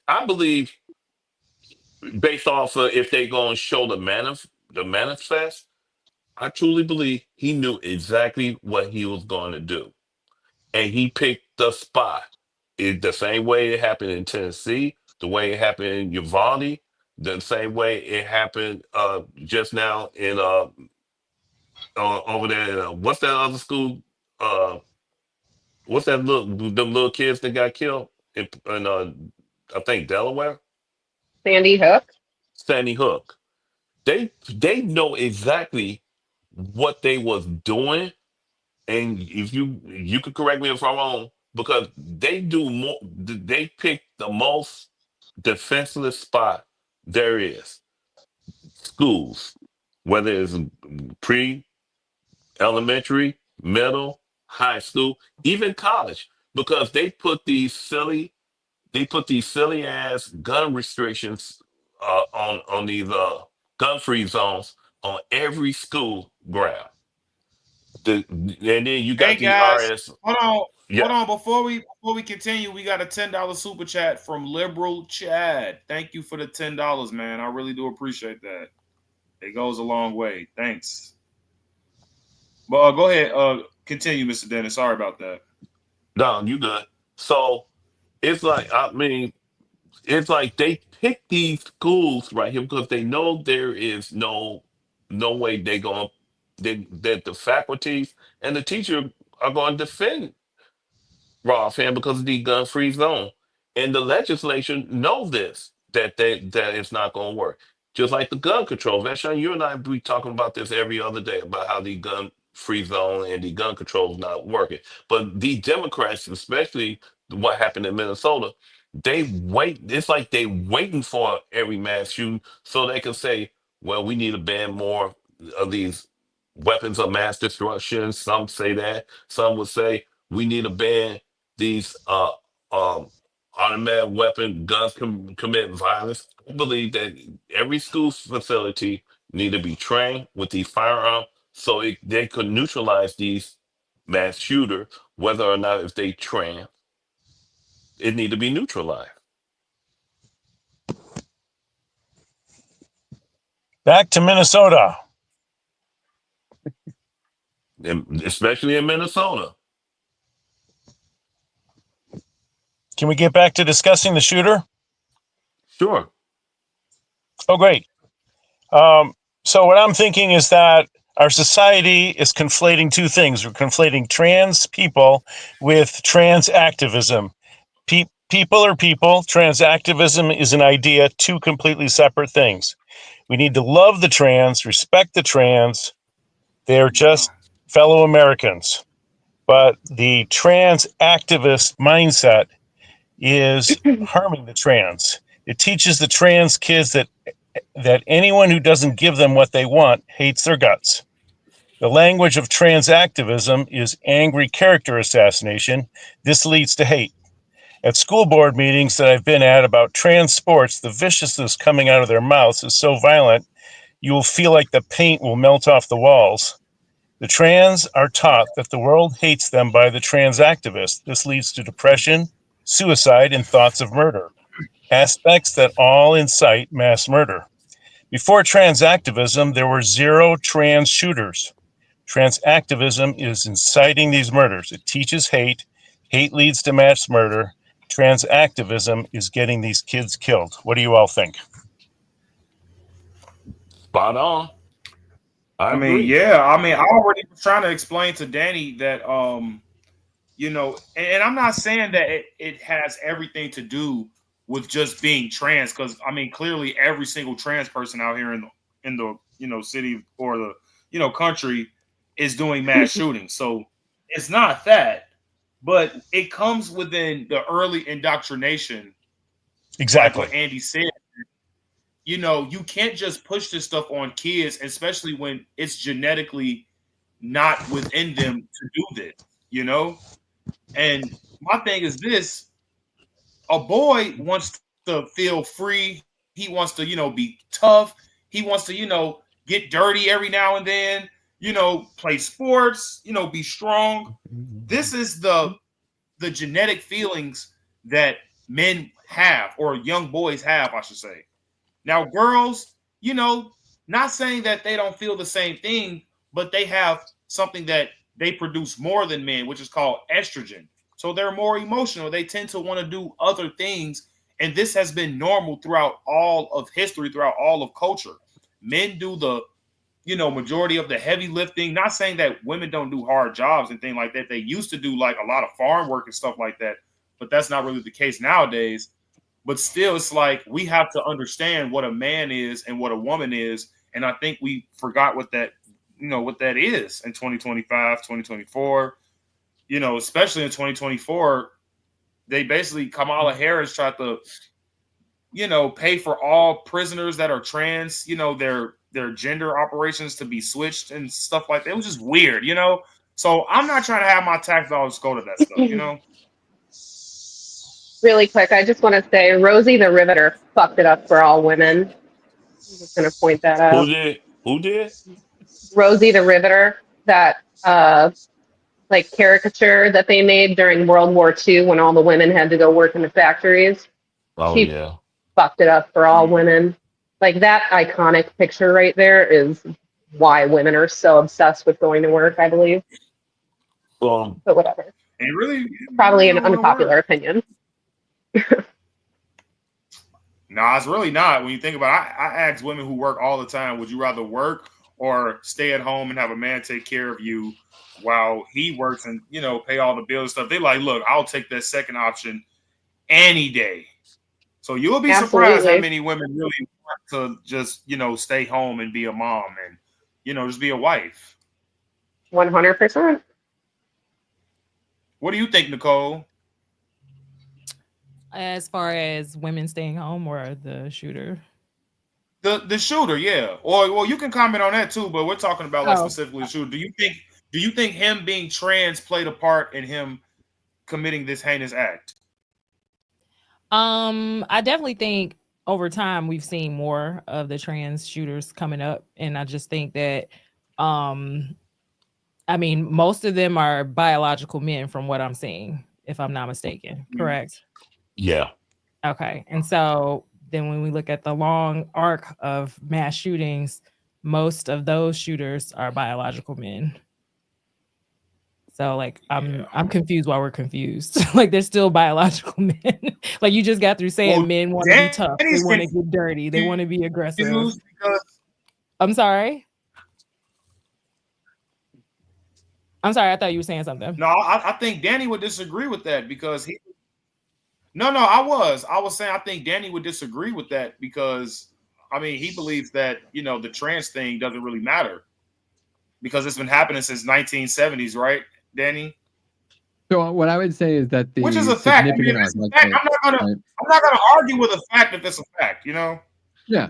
I believe, based off of if they going to show the manifest, I truly believe he knew exactly what he was going to do, and he picked the spot. The same way it happened in Tennessee, the way it happened in Uvalde, the same way it happened just now in over there. What's that other school? Uh, what's that them little kids that got killed in I think Delaware, Sandy Hook. Sandy Hook. They know exactly what they was doing, and if you could correct me if I'm wrong, because they do more. They pick the most defenseless spot there is. Schools, whether it's pre elementary, middle, high school, even college, because they put these silly ass gun restrictions on these gun free zones on every school ground. And then you Hey got the guys, RS. hold Yeah, on. Before we continue, we got a $10 super chat from Liberal Chad. Thank you for the $10, man. I really do appreciate that. It goes a long way. Thanks. But go ahead. Continue, Mr. Dennis. Sorry about that. no, you good. So it's like it's like they pick these schools right here because they know there is no way that the faculties and the teacher are going to defend Raw fan because of the gun free zone. And the legislation know this that it's not going to work. Just like the gun control. Vashon, you and I be talking about this every other day about how the gun free zone and the gun control is not working. But the Democrats, especially what happened in Minnesota, they wait. It's like they waiting for every mass shooting so they can say, "Well, we need to ban more of these weapons of mass destruction." Some say that. Some would say we need to ban these um automatic weapon guns commit violence. I believe that every school facility need to be trained with these firearms so they could neutralize these mass shooter, whether or not if they train, it need to be neutralized. Back to Minnesota. Especially in Minnesota. Can we get back to discussing the shooter? Sure. Oh, great. So what I'm thinking is that our society is conflating two things. We're conflating trans people with trans activism. People are people. Trans activism is an idea, two completely separate things. We need to love the trans, respect the trans. They're just fellow Americans. But the trans activist mindset is harming the trans. It teaches the trans kids that anyone who doesn't give them what they want hates their guts. The language of trans activism is angry character assassination. This leads to hate. At school board meetings that I've been at about trans sports, the viciousness coming out of their mouths is so violent, you will feel like the paint will melt off the walls. The trans are taught that the world hates them by the trans activists. This leads to depression, suicide, and thoughts of murder, aspects that all incite mass murder. Before trans activism, there were 0 trans shooters. Trans activism is inciting these murders. It teaches hate. Hate leads to mass murder. Trans activism is getting these kids killed. What do you all think? Spot on. I I mean, agree. yeah. I mean, I already was trying to explain to Danny that, and I'm not saying that it has everything to do with just being trans, because I mean, clearly every single trans person out here in the city or the country is doing mass shootings. So it's not that, but it comes within the early indoctrination, like Exactly. what Andy said. You can't just push this stuff on kids, especially when it's genetically not within them to do this. And my thing is this: a boy wants to feel free. He wants to, be tough. He wants to, get dirty every now and then, play sports, be strong. This is the genetic feelings that men have, or young boys have, I should say. Now, girls, not saying that they don't feel the same thing, but they have something that they produce more than men, which is called estrogen. So they're more emotional. They tend to want to do other things. And this has been normal throughout all of history, throughout all of culture. Men do the, majority of the heavy lifting. Not saying that women don't do hard jobs and things like that. They used to do like a lot of farm work and stuff like that, but that's not really the case nowadays. But still, it's like we have to understand what a man is and what a woman is. And I think we forgot what that is in 2025, 2024, especially in 2024. They basically, Kamala Harris tried to, pay for all prisoners that are trans, their gender operations to be switched and stuff like that. It was just weird. So I'm not trying to have my tax dollars go to that stuff. Really quick, I just want to say Rosie the Riveter fucked it up for all women. I'm just going to point that Who out. did? Who did? Rosie the Riveter, that like caricature that they made during World War II when all the women had to go work in the factories. Oh She yeah. fucked it up for all women. Like that iconic picture right there is why women are so obsessed with going to work, I believe. Well, But whatever. And really, Probably an don't wanna unpopular work. opinion. No, it's really not. When you think about it, I ask women who work all the time, would you rather work or stay at home and have a man take care of you while he works and, pay all the bills and stuff? They're like, look, I'll take that second option any day. So you'll be surprised how Absolutely. many women really want to just, stay home and be a mom and, just be a wife. 100%. What do you think, Nicole? As far as women staying home or the shooter? The shooter, yeah. Or well, you can comment on that too, but we're talking about like Oh, specifically the shooter. Do you think him being trans played a part in him committing this heinous act? I definitely think over time we've seen more of the trans shooters coming up, and I just think that, I mean, most of them are biological men from what I'm seeing, if I'm not mistaken. Correct? yeah. Okay. And so then when we look at the long arc of mass shootings, most of those shooters are biological men. So like I'm confused why we're confused. Like they're still biological men. Like you just got through saying men want to be tough, they want to get dirty, they want to be aggressive. I'm sorry. I thought you were saying something. No, I think Danny would disagree with that because he. No, I was saying I think Danny would disagree with that because I mean he believes that the trans thing doesn't really matter because it's been happening since 1970s, right, Danny? So what I would say is that the Which is a fact. I mean, arc, I'm not gonna argue with a fact if it's a fact, Yeah.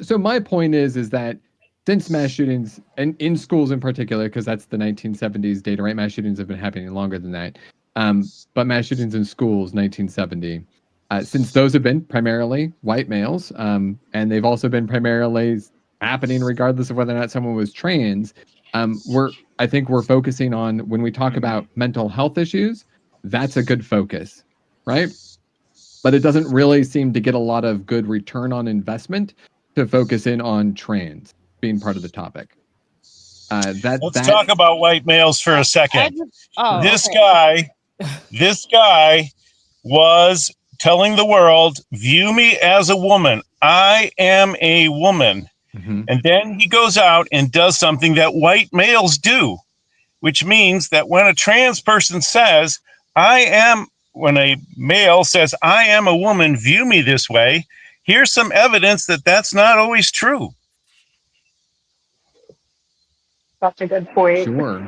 So my point is that since mass shootings, and in schools in particular, because that's the 1970s data, right? Mass shootings have been happening longer than that. But mass shootings in schools, 1970. Since those have been primarily white males, and they've also been primarily happening regardless of whether or not someone was trans, I think we're focusing on, when we talk about mental health issues, that's a good focus, right? But it doesn't really seem to get a lot of good return on investment to focus in on trans being part of the topic. Let's talk about white males for a second. This okay. guy was telling the world, view me as a woman. I am a woman. Mm-hmm. And then he goes out and does something that white males do, which means that when a trans person says, when a male says, I am a woman, view me this way, here's some evidence that that's not always true. That's a good point. Sure.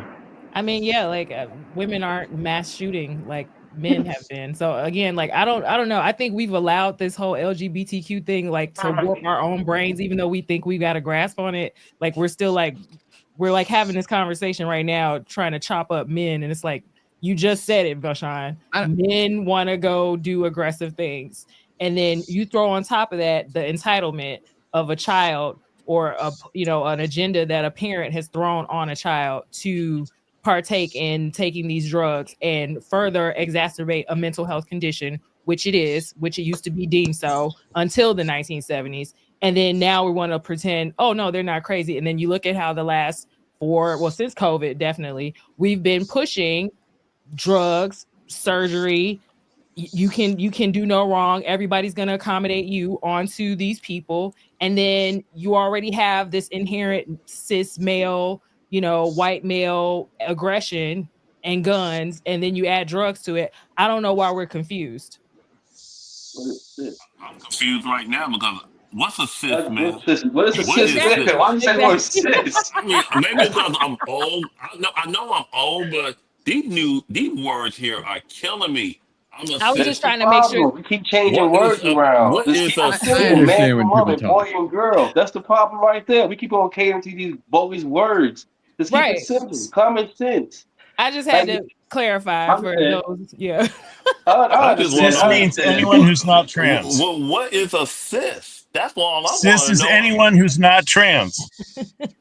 I mean, yeah, like women aren't mass shooting like men have been. So again, like I don't know. I think we've allowed this whole LGBTQ thing like to warp our own brains, even though we think we've got a grasp on it. Like we're still like having this conversation right now, trying to chop up men, and it's like you just said it, Bashan. Men want to go do aggressive things, and then you throw on top of that the entitlement of a child or an agenda that a parent has thrown on a child to partake in taking these drugs and further exacerbate a mental health condition, which it used to be deemed so until the 1970s. And then now we want to pretend, oh no, they're not crazy. And then you look at how the last since COVID, definitely, we've been pushing drugs, surgery. You can do no wrong. Everybody's going to accommodate you onto these people. And then you already have this inherent cis male, white male aggression and guns. And then you add drugs to it. I don't know why we're confused. I'm confused right now because what's a cis man? What is a cis man? Why do you say the word cis? I mean, maybe because I'm old. I know I'm old, but these words here are killing me. I was just trying to make sure. We keep changing words around. Just keep it simple, man and woman, boy and girl. That's the problem right there. We keep on catering to these bogus words. Just keep it simple, common sense. I just had to clarify for those. Yeah. Cis means anyone who's not trans. Well, what is a cis? That's all I want to know. Cis is anyone who's not trans.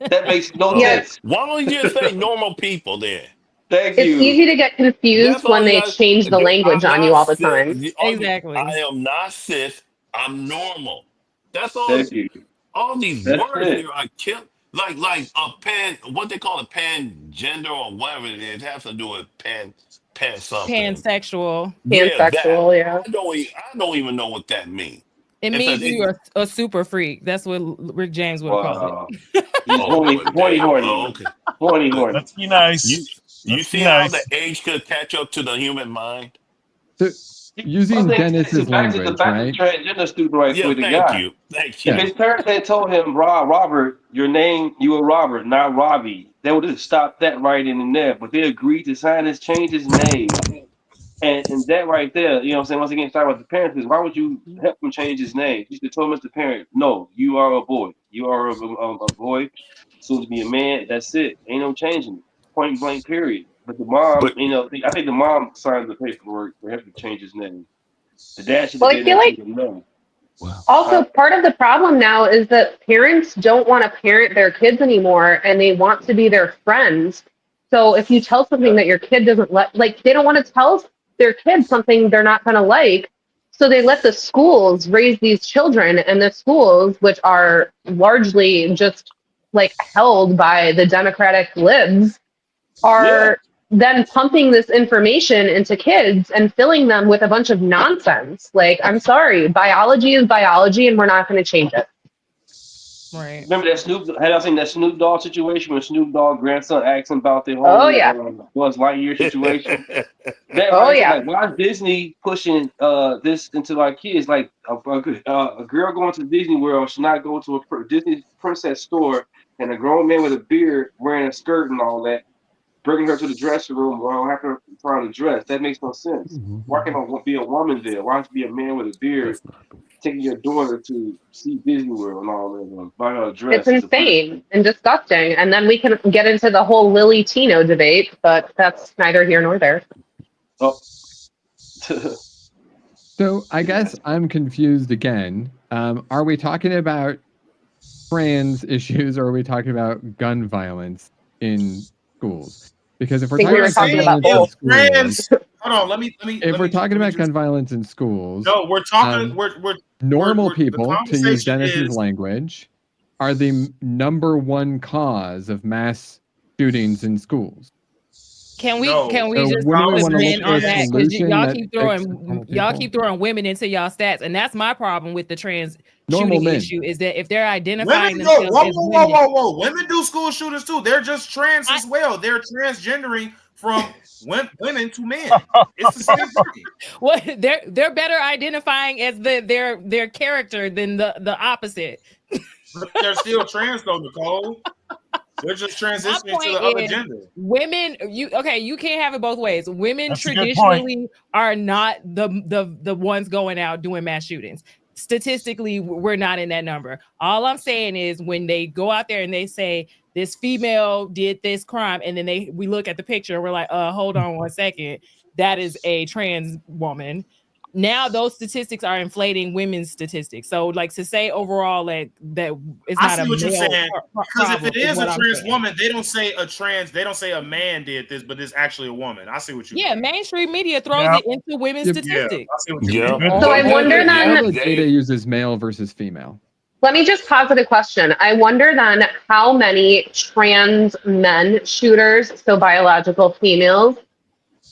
That makes no sense. Why don't you just say normal people then? Thank you. It's easy to get confused when they change the language on you all the time. Exactly. I am not cis. I'm normal. That's all. Thank you. All these words here are killed. Like a what they call a pan-gender or whatever it is. It has to do with pan something. Pansexual. Pansexual, yeah. I don't even know what that means. It means you're a super freak. That's what Rick James would have called it. Horny. Let's be nice. You see how the age could catch up to the human mind? So, using Dennis's language, right? Transgender student right yeah, the thank guy. you. Thank you. If his parents had told him, Robert, your name, you are Robert, not Robbie, they would have stopped that right in and there. But they agreed to change his name. And that right there, you know what I'm saying? Once again, start with the parents, is why would you help him change his name? You should have told Mr. Parent, no, you are a boy. You are a boy, soon to be a man. That's it. Ain't no changing it. Point blank, period. But the mom, I think the mom signed the paperwork for him to change his name. The dad should have I feel like also part of the problem now is that parents don't want to parent their kids anymore, and they want to be their friends. So if you tell something that your kid doesn't like they don't want to tell their kid something they're not going to like. So they let the schools raise these children, and the schools, which are largely just like held by the Democratic libs, Yeah. are then pumping this information into kids and filling them with a bunch of nonsense. Like, I'm sorry, biology is biology, and we're not going to change it. Right. Remember that had I seen that Snoop Dogg situation when Snoop Dogg grandson asked him about the Oh whole yeah, Buzz Lightyear situation? That oh right there, yeah. like why is Disney pushing this into like kids? Like a girl going to Disney World should not go to a Disney princess store, and a grown man with a beard wearing a skirt and all that, bringing her to the dressing room while having her trying to dress. That makes no sense. Why can't it be a woman there? Why has it be a man with a beard taking your daughter to see Disney World and all that, buy her a It's dress as a princess? insane and disgusting. And then we can get into the whole Lily Tino debate, but that's neither here nor there. Oh. So I guess I'm confused again. Are we talking about trans issues or are we talking about gun violence in schools? Because if we're I think talking we were about gun talking about violence in both. schools, Hold on, let me if we're talking about just gun violence in schools, no. We're talking. normal The people, to use conversation Dennis's is language, are the number one cause of mass shootings in schools. Can we no. can we So just wouldn't we put want to look men for on a that? Because solution that fixes normal y'all people? keep throwing women into y'all stats, and that's my problem with the trans Normal shooting men. issue is that if they're Women identifying go. themselves Whoa, as whoa, whoa, women, whoa, whoa! Women do school shooters too. They're just trans I- as well. They're transgendering from women to men. It's the same thing. what they're better identifying as their character than the opposite. But they're still trans though, Nicole. They're just My transitioning to point the other is gender. women you can't have it both ways. Women That's a good point. traditionally are not the ones going out doing mass shootings. Statistically, we're not in that number. All I'm saying is when they go out there and they say this female did this crime, and then we look at the picture and we're like, hold on one second, that is a trans woman. Now those statistics are inflating women's statistics. So like to say overall that it's I not a see what you're male saying. Because if problem it is is a what I'm trans saying. woman, they don't say a man did this, but it's actually a woman. I see what you Yeah, mean. mainstream media throws Yeah. it into women's Yeah, statistics. I see what you Yeah. mean. So I all wonder then, the data uses male versus female. let me just posit a question. I wonder then how many trans men shooters, so biological females,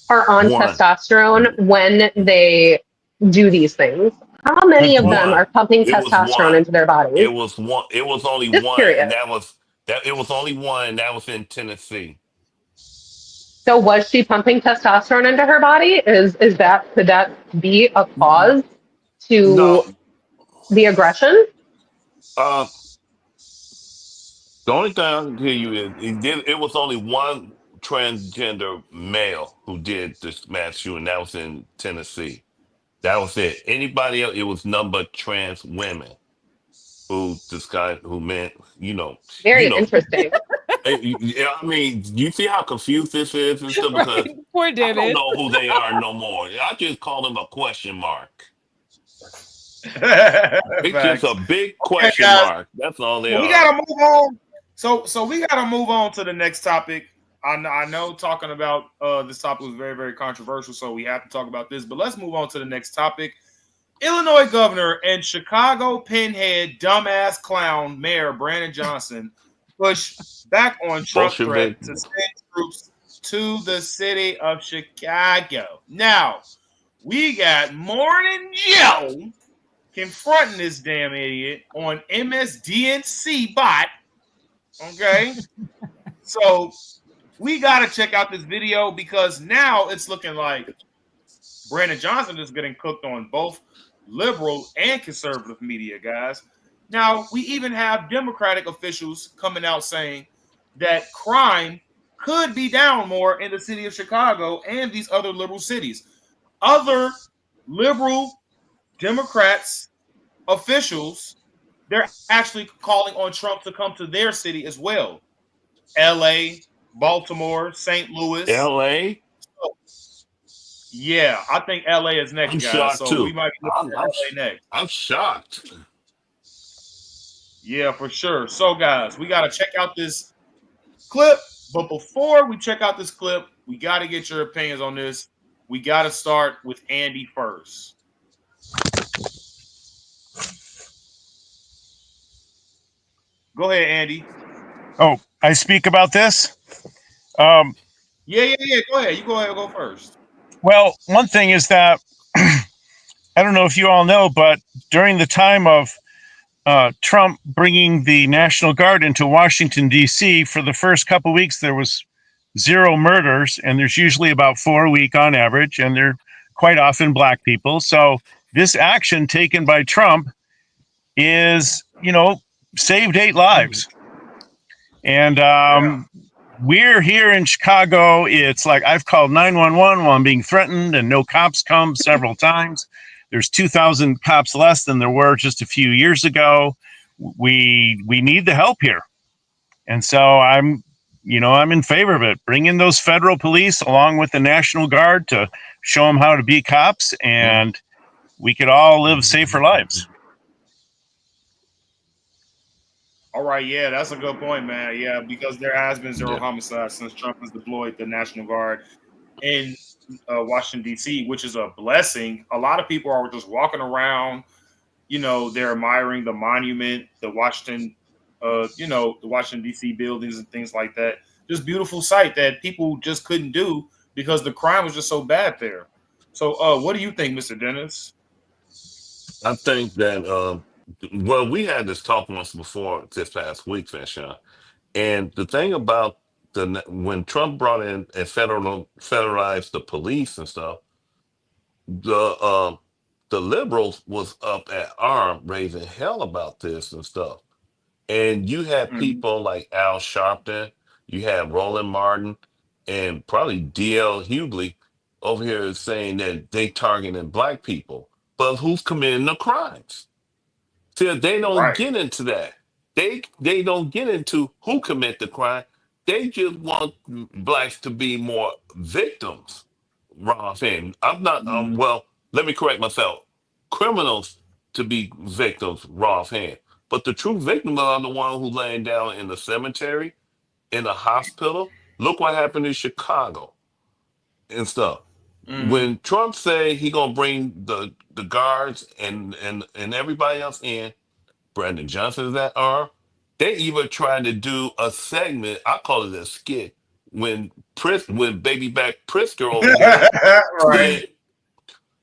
are on One. testosterone when they do these things. How many Good of point. them One. are pumping It was testosterone one. into their bodies? It was one. It was only Just one, and curious. it was only one, and that was in Tennessee. So was she pumping testosterone into her body? Could that be a cause No. to the aggression? Uh, the only thing I can tell you is it was only one transgender male who did this mass shooting. That was in Tennessee. That was it. Anybody else? It was number trans women who disguised who meant you Very know. interesting. I mean, you see how confused this is and stuff because Right. Poor I don't Dennis. know who they are no more. I just call them a question mark. It's just Facts. a big Okay, question guys. mark. That's all they Well, we are. gotta move on. So we gotta move on to the next topic. I know talking about this topic was very, very controversial, so we have to talk about this. But let's move on to the next topic. Illinois governor and Chicago pinhead dumbass clown mayor Brandon Johnson pushed back on Trump threat Bolshevik. to send troops to the city of Chicago. Now, we got Morning Joe confronting this damn idiot on MSDNC bot. Okay. So we got to check out this video because now it's looking like Brandon Johnson is getting cooked on both liberal and conservative media, guys. Now, we even have Democratic officials coming out saying that crime could be down more in the city of Chicago and these other liberal cities. Other liberal Democrats officials, they're actually calling on Trump to come to their city as well. LA, Baltimore, St. Louis. LA? So, yeah, I think LA is next, I'm guys. shocked So we too. might be looking I'm, at I'm, LA next. I'm shocked. Yeah, for sure. So, guys, we got to check out this clip. But before we check out this clip, we got to get your opinions on this. We got to start with Andy first. Go ahead, Andy. Oh, I speak about this. Um, Yeah. Go ahead. You go ahead and go first. well, one thing is that I don't know if you all know, but during the time of Trump bringing the National Guard into Washington, D.C., for the first couple of weeks, there was zero murders, and there's usually about 4 a week on average, and they're quite often black people. So this action taken by Trump is, saved 8 lives. And Yeah. we're here in Chicago. It's like I've called 911 while I'm being threatened, and no cops come several times. There's 2,000 cops less than there were just a few years ago. We need the help here, and so I'm in favor of it. Bring in those federal police along with the National Guard to show them how to be cops, and we could all live safer lives. All right. Yeah, that's a good point, man. Yeah, because there has been zero Yeah. homicides since Trump has deployed the National Guard in Washington D.C., which is a blessing. A lot of people are just walking around. They're admiring the monument, the Washington, the Washington D.C. buildings and things like that. Just beautiful sight that people just couldn't do because the crime was just so bad there. So, what do you think, Mr. Dennis? I think that well, we had this talk once before this past week, Fashion. And the thing about when Trump brought in and federalized the police and stuff, the liberals was up at arm raising hell about this and stuff. And you had Mm, people like Al Sharpton, you had Roland Martin, and probably D.L. Hughley over here saying that they targeting black people. But who's committing the crimes? See, they don't right. get into that. They don't get into who commit the crime. They just want blacks to be more victims. Wrong thing. I'm not. Mm, Well, let me correct myself. Criminals to be victims. Wrong hand. But the true victims are the one who laying down in the cemetery, in the hospital. Look what happened in Chicago and stuff. mm, When Trump said he gonna bring the guards and everybody else in, Brandon Johnson is that arm. They even tried to do a segment. I call it a skit when baby back Prisker over here right. said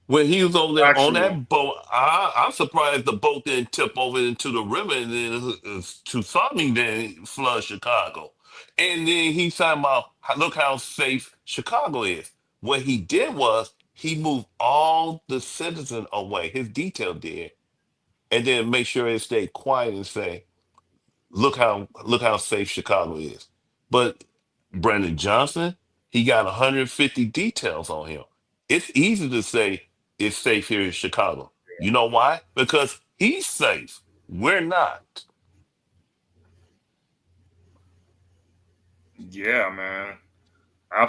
when he was over there on Factual. that boat. I'm surprised the boat didn't tip over into the river and then to something then flood Chicago. And then he's talking about look how safe Chicago is. What he did was he moved all the citizens away. His detail did, and then make sure it stayed quiet and say, look how safe Chicago is. But Brandon Johnson, he got 150 details on him. It's easy to say it's safe here in Chicago. You know why? Because he's safe. We're not. Yeah, man.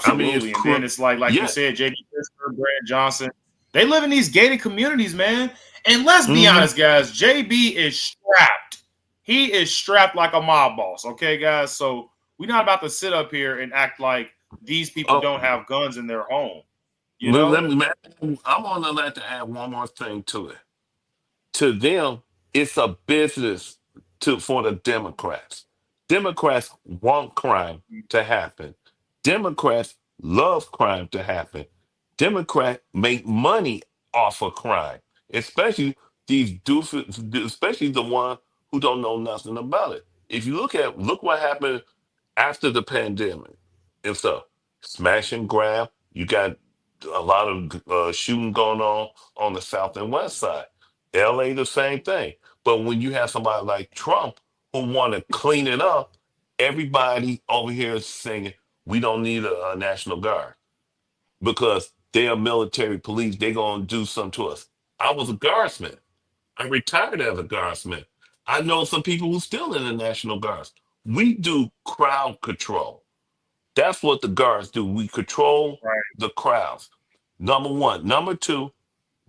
I mean, it's Absolutely. And then crook. it's like you Yeah. said, JD Pritzker, Brad Johnson, they live in these gated communities, man. And let's be Hmm. honest, guys, JB is strapped. He is strapped like a mob boss. Okay, guys. So we're not about to sit up here and act like these people Oh, don't have guns in their home. You let know? me. I'm gonna like to add one more thing to it. To them, it's a business for the Democrats. Democrats want crime to happen. Democrats love crime to happen. Democrats make money off of crime, especially these doofus, especially the one who don't know nothing about it. If you look what happened after the pandemic and stuff, smash and grab. You got a lot of shooting going on the south and west side. LA, the same thing. But when you have somebody like Trump who want to clean it up, everybody over here is saying we don't need a National Guard because they are military police. They're going to do something to us. I was a guardsman. I retired as a guardsman. I know some people who still in the National Guards. We do crowd control. That's what the guards do. We control Right. the crowds. Number one. Number two,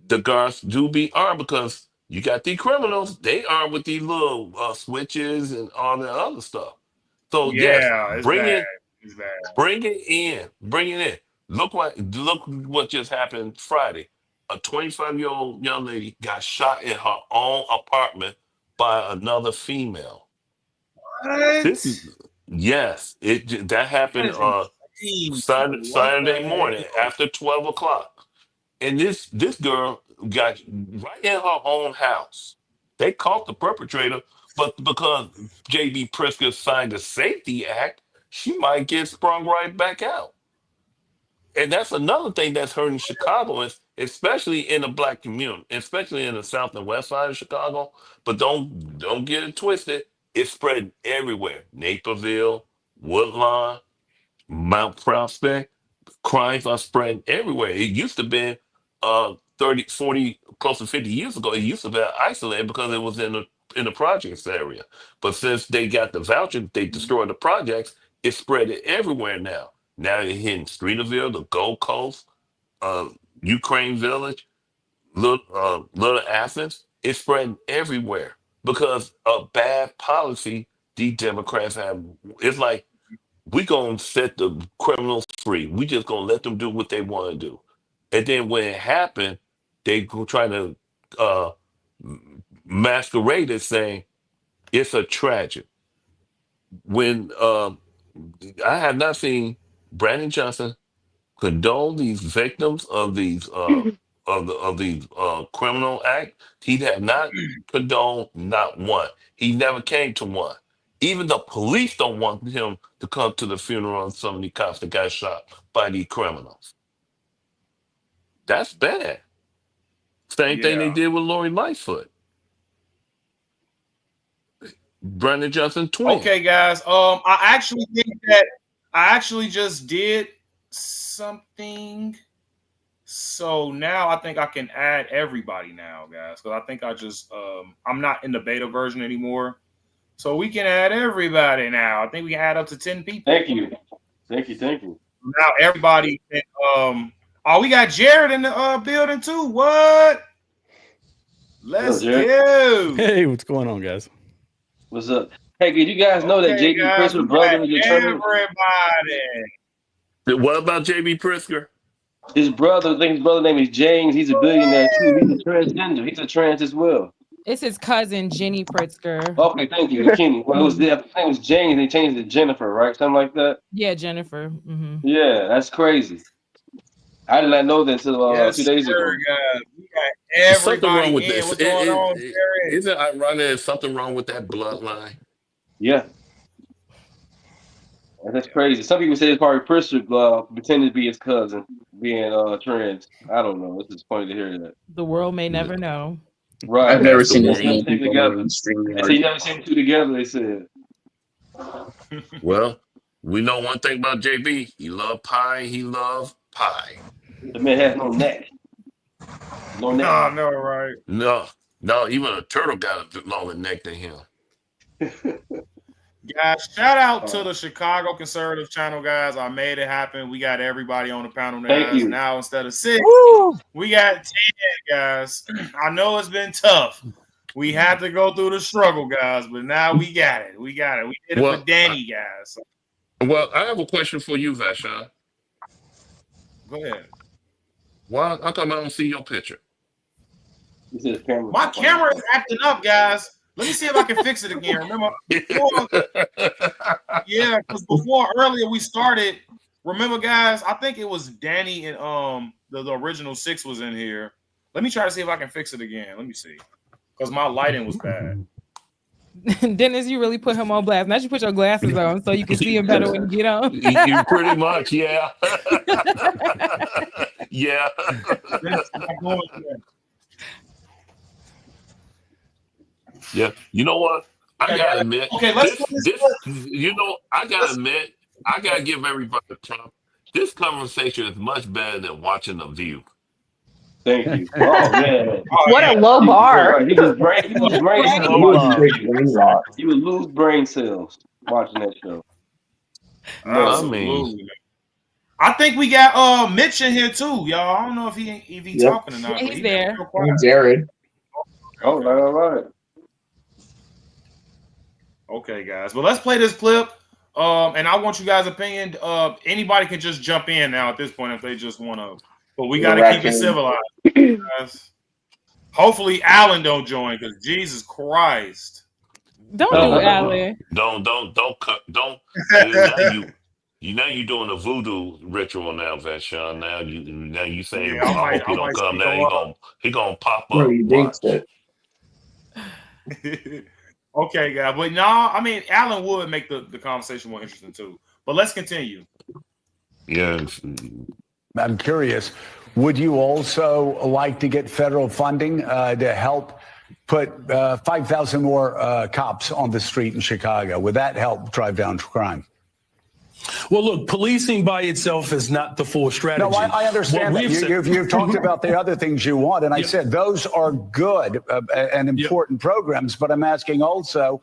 the guards do be armed because you got these criminals, they armed with these little switches and all that other stuff. So yes, Yeah, it's bad. It's bad. bring it in. Look what just happened Friday. A 25-year-old young lady got shot in her own apartment by another female. This is yes. That That happened is insane. What the Saturday morning hell? after 12 o'clock, and this girl got right in her own house. They caught the perpetrator, but because J.B. Pritzker signed a safety act, she might get sprung right back out. And that's another thing that's hurting Chicagoans, especially in the black community, especially in the south and west side of Chicago. But don't get it twisted. It's spreading everywhere. Naperville, Woodlawn, Mount Prospect. Crimes are spreading everywhere. It used to be 30, 40, close to 50 years ago, it used to be isolated because it was in the projects area. But since they got the voucher, they destroyed the projects, it's spread it everywhere now. Now you're hitting Streeterville, the Gold Coast, uh, Ukraine Village, Little Athens. It's spreading everywhere because of bad policy these Democrats have. It's like we gonna set the criminals free. We just gonna let them do what they want to do. And then when it happened, they go try to uh, masquerade as saying it's a tragedy. When I have not seen Brandon Johnson condone these victims of these these criminal act. He had not condoned not one. He never came to one. Even the police don't want him to come to the funeral of some of the cops that got shot by these criminals. That's bad. Same thing they Yeah. did with Lori Lightfoot, Brandon Johnson twin. Okay, guys. I actually think that I actually just did something. So now I think I can add everybody now, guys, because I think I just I'm not in the beta version anymore. So we can add everybody now. I think we can add up to 10 people. Thank you. Thank you. Thank you. Now everybody can, oh, we got Jared in the building too. What? Let's Jared? go. Hey, what's going on, guys? What's up? Hey, did you guys know that Okay, JB guys, Pritzker's we brother got is determined? everybody. What about J.B. Pritzker? His brother, I think his brother name is James. He's a billionaire too. He's a transgender. He's a trans as well. It's his cousin, Jenny Pritzker. Okay, thank you. Kenny. Well, it was his name was James. They changed it to Jennifer, right? Something like that. Yeah, Jennifer. Yeah, that's crazy. I did not know that until Yes, 2 days ago. sir, guys. We got There's something wrong everybody with in. this. What's going on, It- Jared? Isn't it ironic there's something wrong with that bloodline? Yeah. That's crazy. Some people say it's probably Pritzker pretending to be his cousin, being trans. I don't know. It's just funny to hear that. The world may never know. Right. I've never That's the seen this world. many Seen people together. on streaming. They say you never seen the two together. They said. Well, we know one thing about JB. He loved pie. He loved pie. The man has no neck. No neck. Oh, no, right. No, even a turtle got a longer neck than him. Guys, shout out to the Chicago Conservative channel, guys. I made it happen. We got everybody on the panel now. Thank you. Now instead of 6, Woo! we got 10, guys. I know it's been tough. We had to go through the struggle, guys, but now we got it. We got it. We did it Well, for Danny, guys. Well, I have a question for you, Vashon. Go ahead. Why? How come I don't see your picture? My camera is acting up, guys. Let me see if I can fix it again. Remember, before, yeah, because before earlier we started. Remember, guys, I think it was Danny and the original 6 was in here. Let me try to see if I can fix it again. Let me see, because my lighting was bad. Dennis, you really put him on blast. Now you put your glasses on so you can see him better when you get on. You pretty much, yeah. Yeah. Yeah. You know what? I gotta admit. Okay, let's I gotta admit, I gotta give everybody a Trump. This conversation is much better than watching The View. Thank you. Oh man. What a low bar. He was brain cells. He would lose brain cells watching that show. Absolutely. I think we got Mitch in here too, y'all. I don't know if he talking or not. He's there. Jared. All right. Okay, guys. Well, let's play this clip. And I want you guys' opinion. Anybody can just jump in now at this point if they just want to. But we got to keep it civilized, guys. Hopefully, Alan don't join because Jesus Christ. Don't do Alan. Don't. Now you doing a voodoo ritual now, Vashon. Now you saying Yeah, I hope he I don't might come. speak Now on he gonna pop Bro, up. he thinks Watch. it. Okay, guys. But no, I mean, Alan would make the conversation more interesting too. But let's continue. Yeah. I'm curious, would you also like to get federal funding to help put 5,000 more cops on the street in Chicago? Would that help drive down crime? Well, look, policing by itself is not the full strategy. No, I understand that. You've talked about the other things you want, and I said those are good and important programs, but I'm asking also,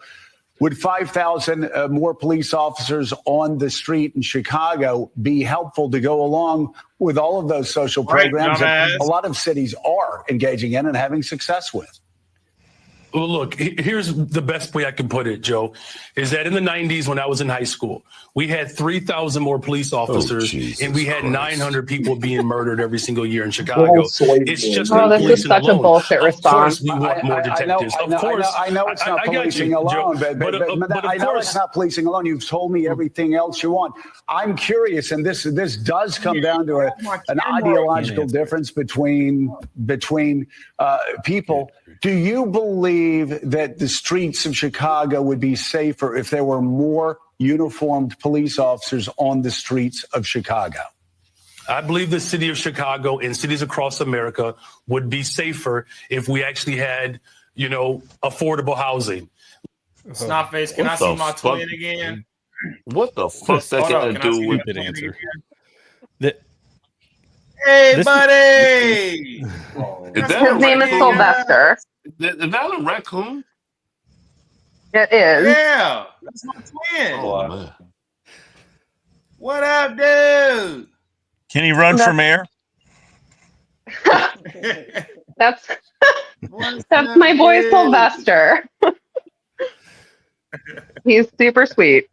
would 5,000 more police officers on the street in Chicago be helpful to go along with all of those social programs that a lot of cities are engaging in and having success with? Well, look, here's the best way I can put it, Joe, is that in the 90s when I was in high school, we had 3,000 more police officers and we had 900 people being murdered every single year in Chicago. It's just this is such a bullshit response. Of course, we want more detectives. I know it's not policing alone, but I know it's not policing alone. You've told me everything else you want. I'm curious, and this does come down to an ideological difference between people. Do you believe that the streets of Chicago would be safer if there were more uniformed police officers on the streets of Chicago? I believe the city of Chicago and cities across America would be safer if we actually had, affordable housing. Snotface, can I see my twin again? What the fuck that got to do with the answer? Hey, buddy! His name is Sylvester. Is that a raccoon? It is. Yeah, that's my twin. Oh, man. What up, dude? Can he run for mayor? That's my boy Sylvester. He's super sweet.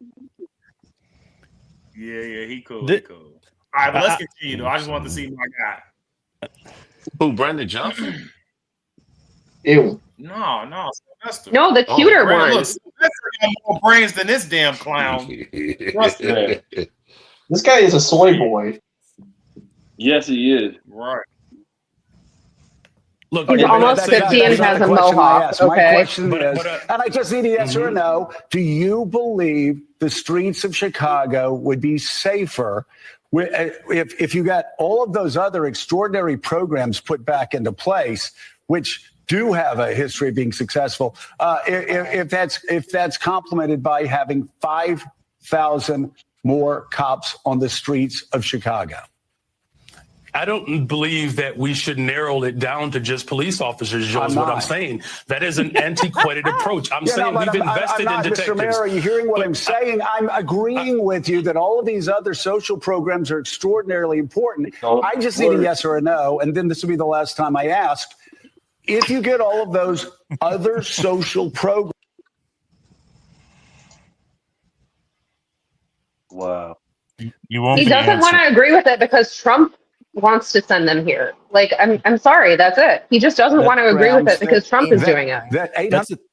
Yeah, he cool. He cool. All right, but let's continue. Though. I just want to see my guy. Who, Brandon Johnson? Ew. No, Sylvester. No, the cuter one. Look, Sylvester got more brains than this damn clown. Trust me. This guy is a soy boy. Yes, he is. Right. Look, he's almost 50 and has a mohawk. My question is, and I just need a yes or a no, do you believe the streets of Chicago would be safer if you got all of those other extraordinary programs put back into place, which do have a history of being successful, if that's complemented by having 5,000 more cops on the streets of Chicago? I don't believe that we should narrow it down to just police officers, Joe, is what I'm saying. That is an antiquated approach. I'm saying we've invested in detectives. Mr. Mayor, are you hearing what I'm saying? I'm agreeing with you that all of these other social programs are extraordinarily important. I just need a yes or a no, and then this will be the last time I ask. If you get all of those other social programs. Wow. You won't. He doesn't want to agree with it because Trump wants to send them here. Like, I'm sorry, that's it. He just doesn't want to agree with it because Trump is doing it. That's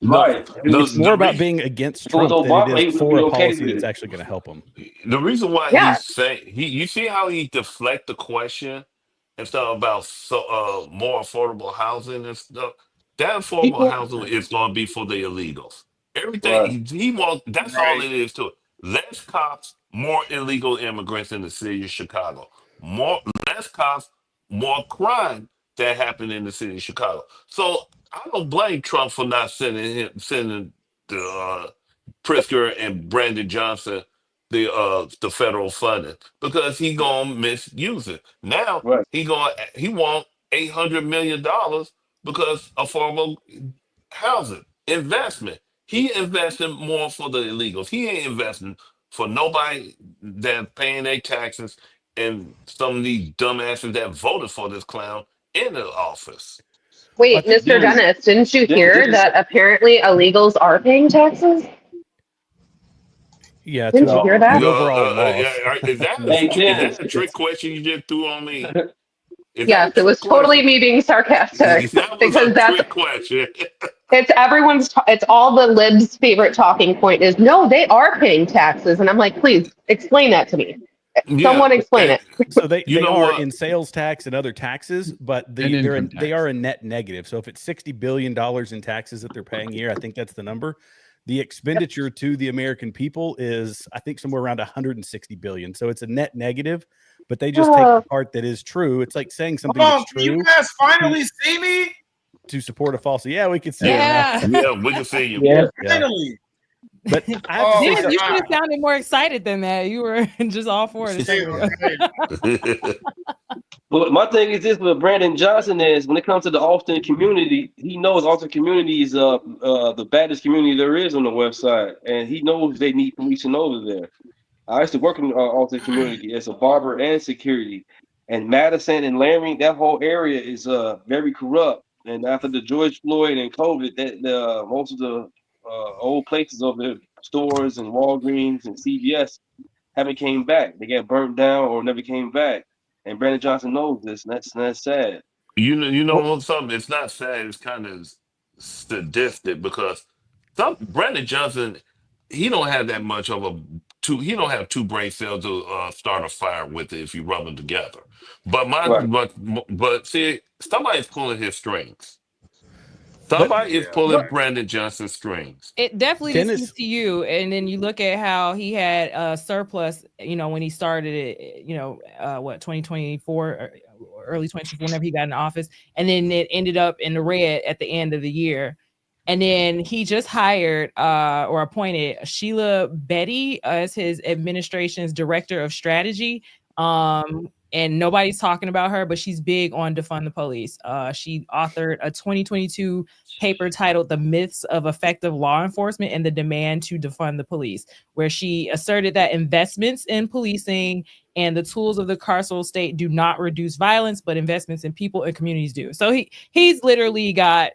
right. It's more about being against Trump than it is for a policy that's actually going to help him. The reason why he's saying you see how he deflect the question and stuff about more affordable housing and stuff. That affordable housing is going to be for the illegals. Everything he wants. That's all it is to it. Less cops, more illegal immigrants in the city of Chicago. Less cops, more crime that happened in the city of Chicago. So I don't blame Trump for not sending the Pritzker and Brandon Johnson the federal funding because he gonna misuse it. Now he want $800 million because affordable housing investment. He investing more for the illegals. He ain't investing for nobody that's paying their taxes and some of these dumbasses that voted for this clown in the office. Wait, Mr. Dennis, didn't you hear that apparently illegals are paying taxes? Yeah, didn't you hear that? Is that a trick question you just threw on me? Yes, it was totally me being sarcastic That was because a that's trick question. it's everyone's it's all the libs' favorite talking point is no, they are paying taxes, and I'm like, please explain that to me. Yeah, Someone explain it. So they you know are what? in sales tax and other taxes, but And income they tax. are a net negative. So if it's $60 billion in taxes that they're paying a year, I think that's the number. The expenditure to the American people is, I think, somewhere around 160 billion. So it's a net negative, but they just take the part that is true. It's like saying something Hold on, that's can you true guys finally see me? to support a false. Yeah, we can see it Yeah. now. Yeah, we can see you. Yeah. Finally. But I have to say, Oh, Dennis, you God. should have sounded more excited than that. You were just all for it a second ago. But my thing is this with Brandon Johnson is when it comes to the Austin community, he knows Austin community is the baddest community there is on the west side, and he knows they need policing over there. I used to work in the Austin community as a barber and security, and Madison and Laramie, that whole area is very corrupt. And after the George Floyd and COVID, that most of the old places over there, stores and Walgreens and CVS, haven't came back. They got burnt down or never came back. And Brandon Johnson knows this, and that's sad. You know something? It's not sad. It's kind of sadistic because Brandon Johnson, he don't have that much of a two. He don't have two brain cells to start a fire with it if you rub them together. But Right. but see, somebody's pulling his strings. but Somebody is pulling But Brandon Johnson's strings. it definitely Dennis- just to you, and then you look at how he had a surplus, when he started it, 2024 or early 2024, whenever he got in office, and then it ended up in the red at the end of the year. And then he just hired or appointed Sheila Betty as his administration's director of strategy. And nobody's talking about her, but she's big on defund the police. She authored a 2022 paper titled The Myths of Effective Law Enforcement and the Demand to Defund the Police, where she asserted that investments in policing and the tools of the carceral state do not reduce violence, but investments in people and communities do. So he's literally got,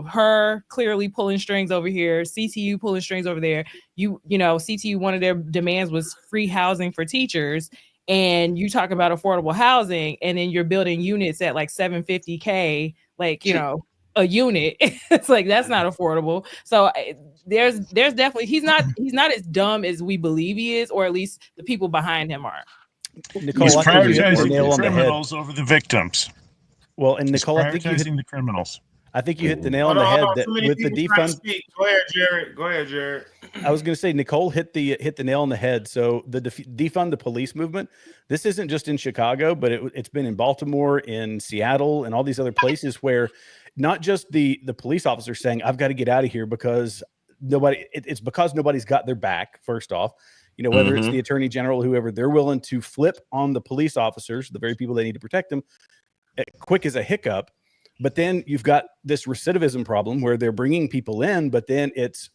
her clearly pulling strings over here, CTU pulling strings over there. CTU, one of their demands was free housing for teachers. And you talk about affordable housing, and then you're building units at like $750K, a unit. It's like that's not affordable. So there's definitely he's not as dumb as we believe he is, or at least the people behind him are. Nicole, He's I think you hit the prioritizing nail the on the head. criminals over the victims. Well, and He's Nicole, I think you hit prioritizing the criminals. I think you hit the nail Hold on the on, head hold on. that Too many with the people trying to defund. speak. Go ahead, Jared. Go ahead, Jared. I was going to say Nicole hit the nail on the head. So the defund the police movement. This isn't just in Chicago, but it's been in Baltimore, in Seattle, and all these other places where not just the police officers saying I've got to get out of here because it's because nobody's got their back. First off, whether it's the attorney general, whoever, they're willing to flip on the police officers, the very people they need to protect them, quick as a hiccup. But then you've got this recidivism problem where they're bringing people in, but then it's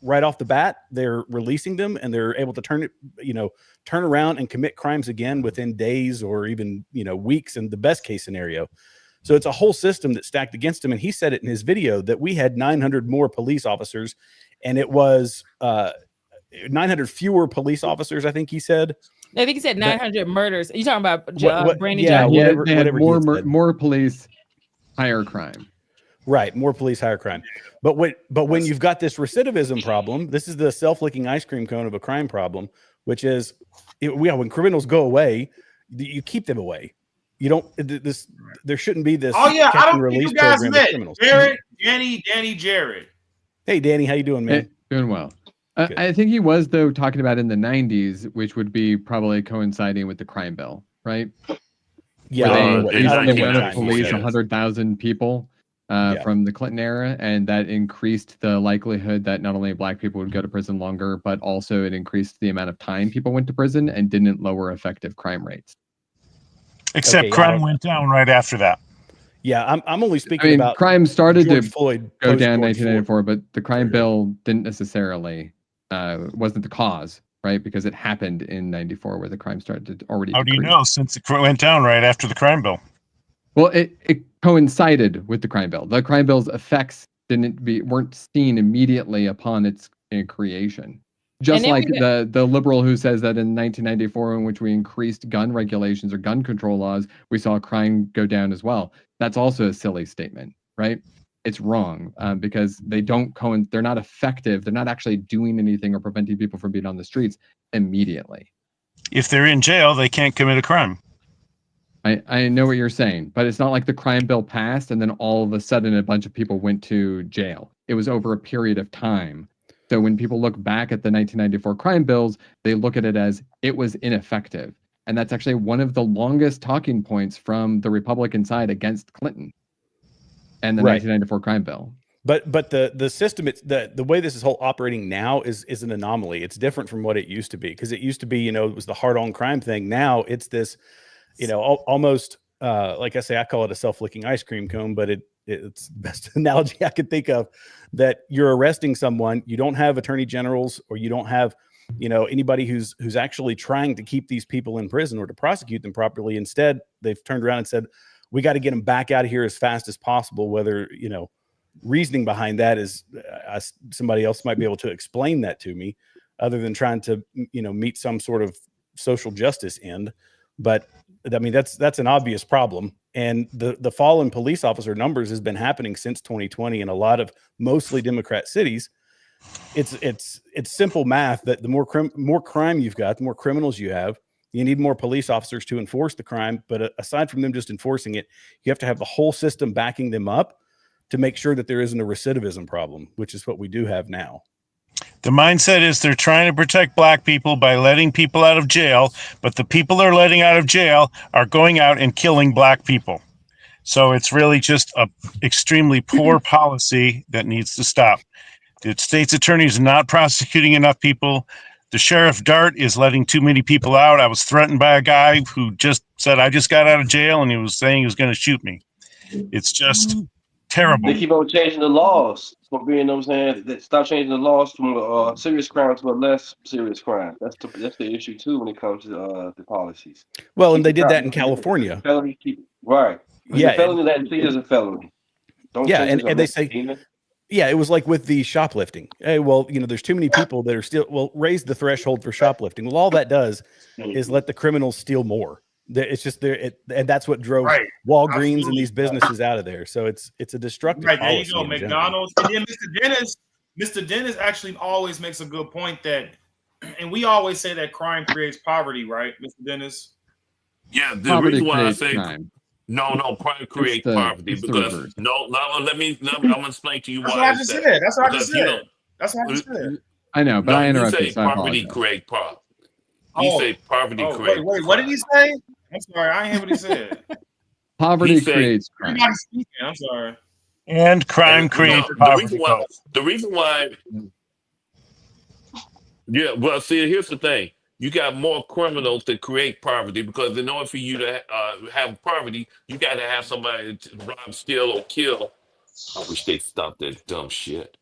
right off the bat, they're releasing them and they're able to turn around and commit crimes again within days or even, weeks in the best case scenario. So it's a whole system that's stacked against him. And he said it in his video that we had 900 more police officers, and it was 900 fewer police officers, I think he said. I think he said 900 murders. Are you talking about Brandon Yeah, Johnson? they had more police, higher crime. Right, more police, higher crime. But when you've got this recidivism problem, this is the self-licking ice cream cone of a crime problem, which is, when criminals go away, you keep them away. You don't. There shouldn't be this. Oh yeah, I don't think release you guys program met. of criminals. Jared, Danny, Jared. Hey, Danny, how you doing, man? Hey, doing well. I think he was though talking about in the 90s, which would be probably coinciding with the crime bill, right? Yeah, they went to police 100,000 people from the Clinton era, and that increased the likelihood that not only Black people would go to prison longer, but also it increased the amount of time people went to prison and didn't lower effective crime rates. Except crime went down right after that. Yeah, I'm only speaking about crime started George to Floyd go down in post George 1994, but the crime bill didn't necessarily wasn't the cause, right? Because it happened in 94 where the crime started to already How do you decrease. know, since it went down right after the crime bill? Well, it coincided with the crime bill. The crime bill's effects weren't seen immediately upon its creation. Just like the liberal who says that in 1994, in which we increased gun regulations or gun control laws, we saw crime go down as well. That's also a silly statement, right? It's wrong because they don't they're not effective. They're not actually doing anything or preventing people from being on the streets immediately. If they're in jail, they can't commit a crime. I know what you're saying, but it's not like the crime bill passed and then all of a sudden a bunch of people went to jail. It was over a period of time. So when people look back at the 1994 crime bills, they look at it as it was ineffective. And that's actually one of the longest talking points from the Republican side against Clinton and the 1994 crime bill. But the system, it's the way this is whole operating now is an anomaly. It's different from what it used to be, because it used to be, it was the hard on crime thing. Now it's this, almost like I say, I call it a self-licking ice cream cone, but it's the best analogy I could think of, that you're arresting someone, you don't have attorney generals, or you don't have, anybody who's actually trying to keep these people in prison or to prosecute them properly. Instead, they've turned around and said, we got to get them back out of here as fast as possible. Whether, reasoning behind that is somebody else might be able to explain that to me, other than trying to, meet some sort of social justice end. But I mean, that's an obvious problem. And the fall in police officer numbers has been happening since 2020 in a lot of mostly Democrat cities. It's simple math that the more crime you've got, the more criminals you have, you need more police officers to enforce the crime. But aside from them just enforcing it, you have to have the whole system backing them up to make sure that there isn't a recidivism problem, which is what we do have now. The mindset is they're trying to protect black people by letting people out of jail, but the people they're letting out of jail are going out and killing black people. So it's really just a extremely poor policy that needs to stop. The state's attorney is not prosecuting enough people. The sheriff Dart is letting too many people out. I was threatened by a guy who just said, I just got out of jail, and he was saying he was going to shoot me. It's just terrible. They keep on changing the laws for being, they stop changing the laws from a serious crime to a less serious crime. That's the issue too when it comes to the policies. Well, and they did that in California. Felony, right? Yeah, a felony that is a felony. Don't change it and they say, yeah, it was like with the shoplifting. Hey, well, there's too many people that are still, raise the threshold for shoplifting. Well, all that does is let the criminals steal more. It's just there, and that's what drove Walgreens and these businesses out of there. So it's a destructive policy. There you go, McDonald's. And then Mr. Dennis actually always makes a good point that, and we always say that crime creates poverty, right, Mr. Dennis? Yeah, the Poverty reason why I creates say crime. No, crime creates poverty because I'm gonna explain to you why. That's what I just said. I know, but I interrupted. You say poverty create poverty. You say poverty creates. Wait, what did he say? I'm sorry, I didn't hear what he said. Poverty creates crime. I'm sorry. And crime creates poverty. The reason why. Yeah, well, see, here's the thing. You got more criminals that create poverty, because in order for you to have poverty, you got to have somebody to rob, steal, or kill. I wish they'd stop that dumb shit.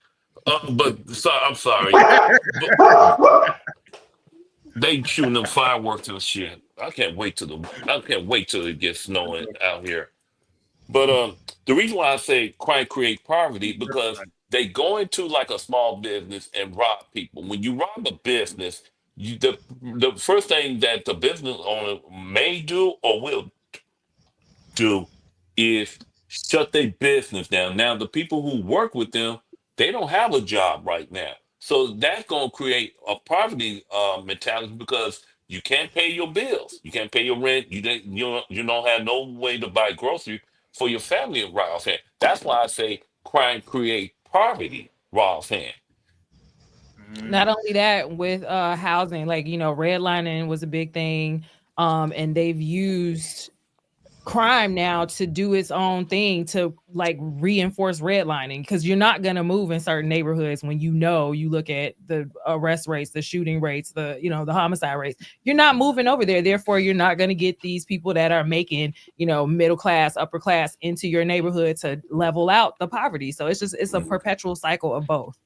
I'm sorry. They shooting them fireworks and shit. I can't wait till it gets snowing out here. But the reason why I say crime creates poverty, because they go into like a small business and rob people. When you rob a business, the first thing that the business owner may do or will do is shut their business down. Now, the people who work with them, they don't have a job right now. So that's going to create a poverty mentality, because you can't pay your bills. You can't pay your rent. You don't have no way to buy groceries for your family right offhand. That's why I say crime creates poverty right offhand. Not only that, with housing, like, redlining was a big thing, and they've used crime now to do its own thing to like reinforce redlining, because you're not going to move in certain neighborhoods when you look at the arrest rates, the shooting rates, the homicide rates. You're not moving over there, therefore you're not going to get these people that are making middle class, upper class into your neighborhood to level out the poverty. So it's a perpetual cycle of both.